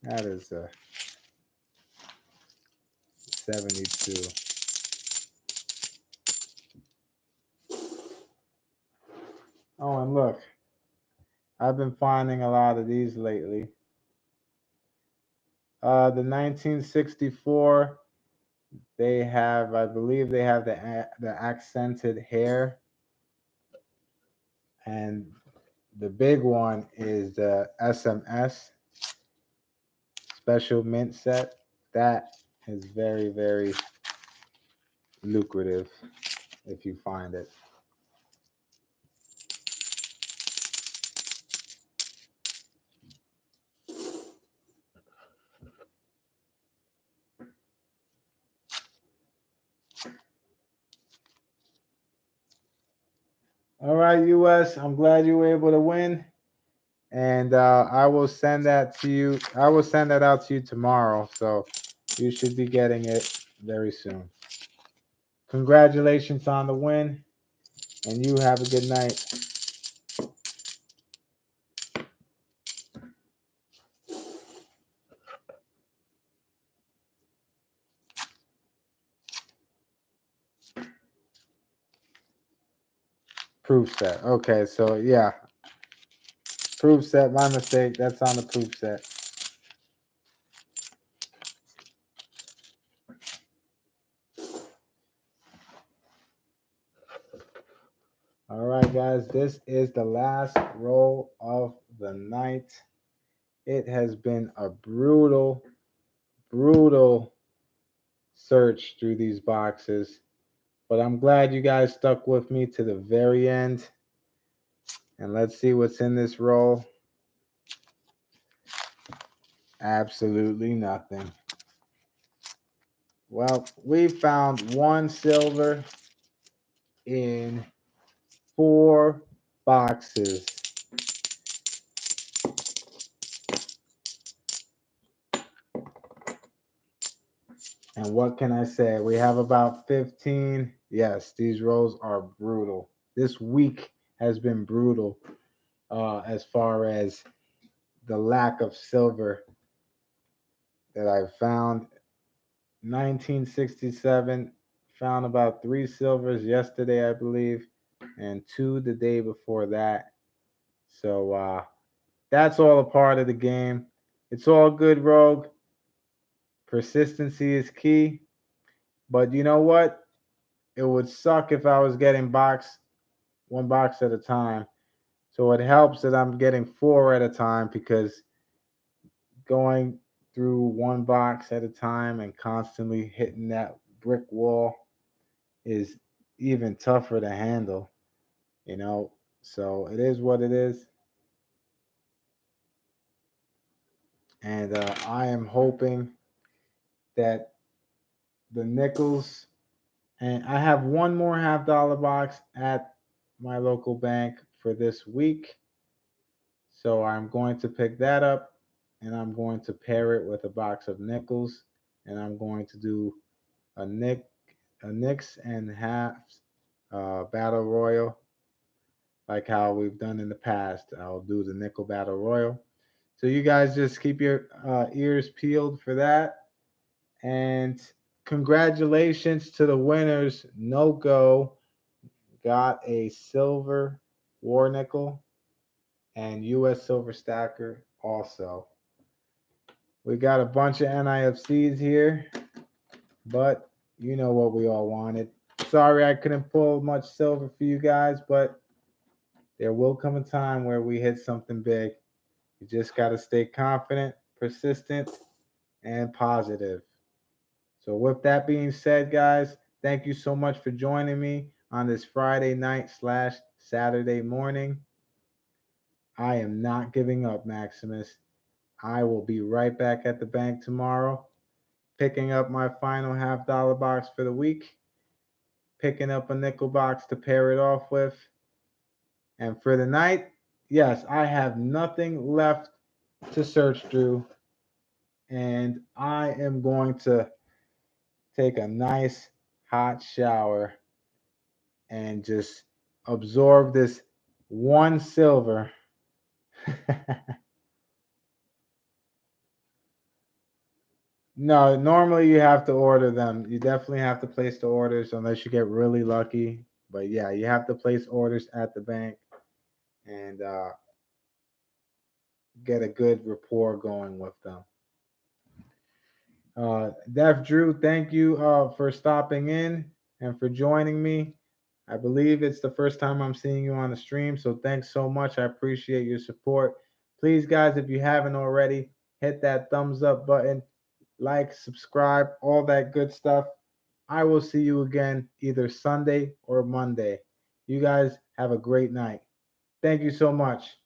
That is a 72. Oh, and look, I've been finding a lot of these lately. The 1964, I believe they have the accented hair, and the big one is the SMS special mint set. That is very, very lucrative if you find it. All right, US, I'm glad you were able to win. And I will send that to you. I will send that out to you tomorrow. So you should be getting it very soon. Congratulations on the win. And you have a good night. Proof set. Okay, so yeah. Proof set, my mistake. That's on the proof set. All right, guys. This is the last roll of the night. It has been a brutal, brutal search through these boxes, but I'm glad you guys stuck with me to the very end. And let's see what's in this roll. Absolutely nothing. Well, we found one silver in 4 boxes. And what can I say? We have about 15. Yes, these rolls are brutal. This week has been brutal as far as the lack of silver that I've found. 1967, found about 3 silvers yesterday, I believe, and 2 the day before that. So that's all a part of the game. It's all good, Rogue. Persistency is key. But you know what? It would suck if I was getting 1 box at a time. So it helps that I'm getting 4 at a time, because going through 1 box at a time and constantly hitting that brick wall is even tougher to handle, you know. So it is what it is. And I am hoping that the nickels, and I have one more half-dollar box at my local bank for this week. So I'm going to pick that up, and I'm going to pair it with a box of nickels, and I'm going to do a nicks and halves battle royal, like how we've done in the past. I'll do the nickel battle royal. So you guys just keep your ears peeled for that. And congratulations to the winners. No Go got a silver war nickel, and US Silver Stacker also. We got a bunch of NIFCs here, but you know what we all wanted. Sorry I couldn't pull much silver for you guys, but there will come a time where we hit something big. You just got to stay confident, persistent, and positive. So, with that being said, guys, thank you so much for joining me on this Friday night / Saturday morning. I am not giving up, Maximus. I will be right back at the bank tomorrow, picking up my final half-dollar box for the week, picking up a nickel box to pair it off with. And for the night, yes, I have nothing left to search through, and I am going to take a nice hot shower and just absorb this 1 silver. No, normally you have to order them. You definitely have to place the orders unless you get really lucky. But yeah, you have to place orders at the bank and get a good rapport going with them. Def Drew, thank you for stopping in and for joining me. I believe it's the first time I'm seeing you on the stream, so thanks so much. I appreciate your support. Please, guys, if you haven't already, hit that thumbs up button, like, subscribe, all that good stuff. I will see you again either Sunday or Monday. You guys have a great night. Thank you so much.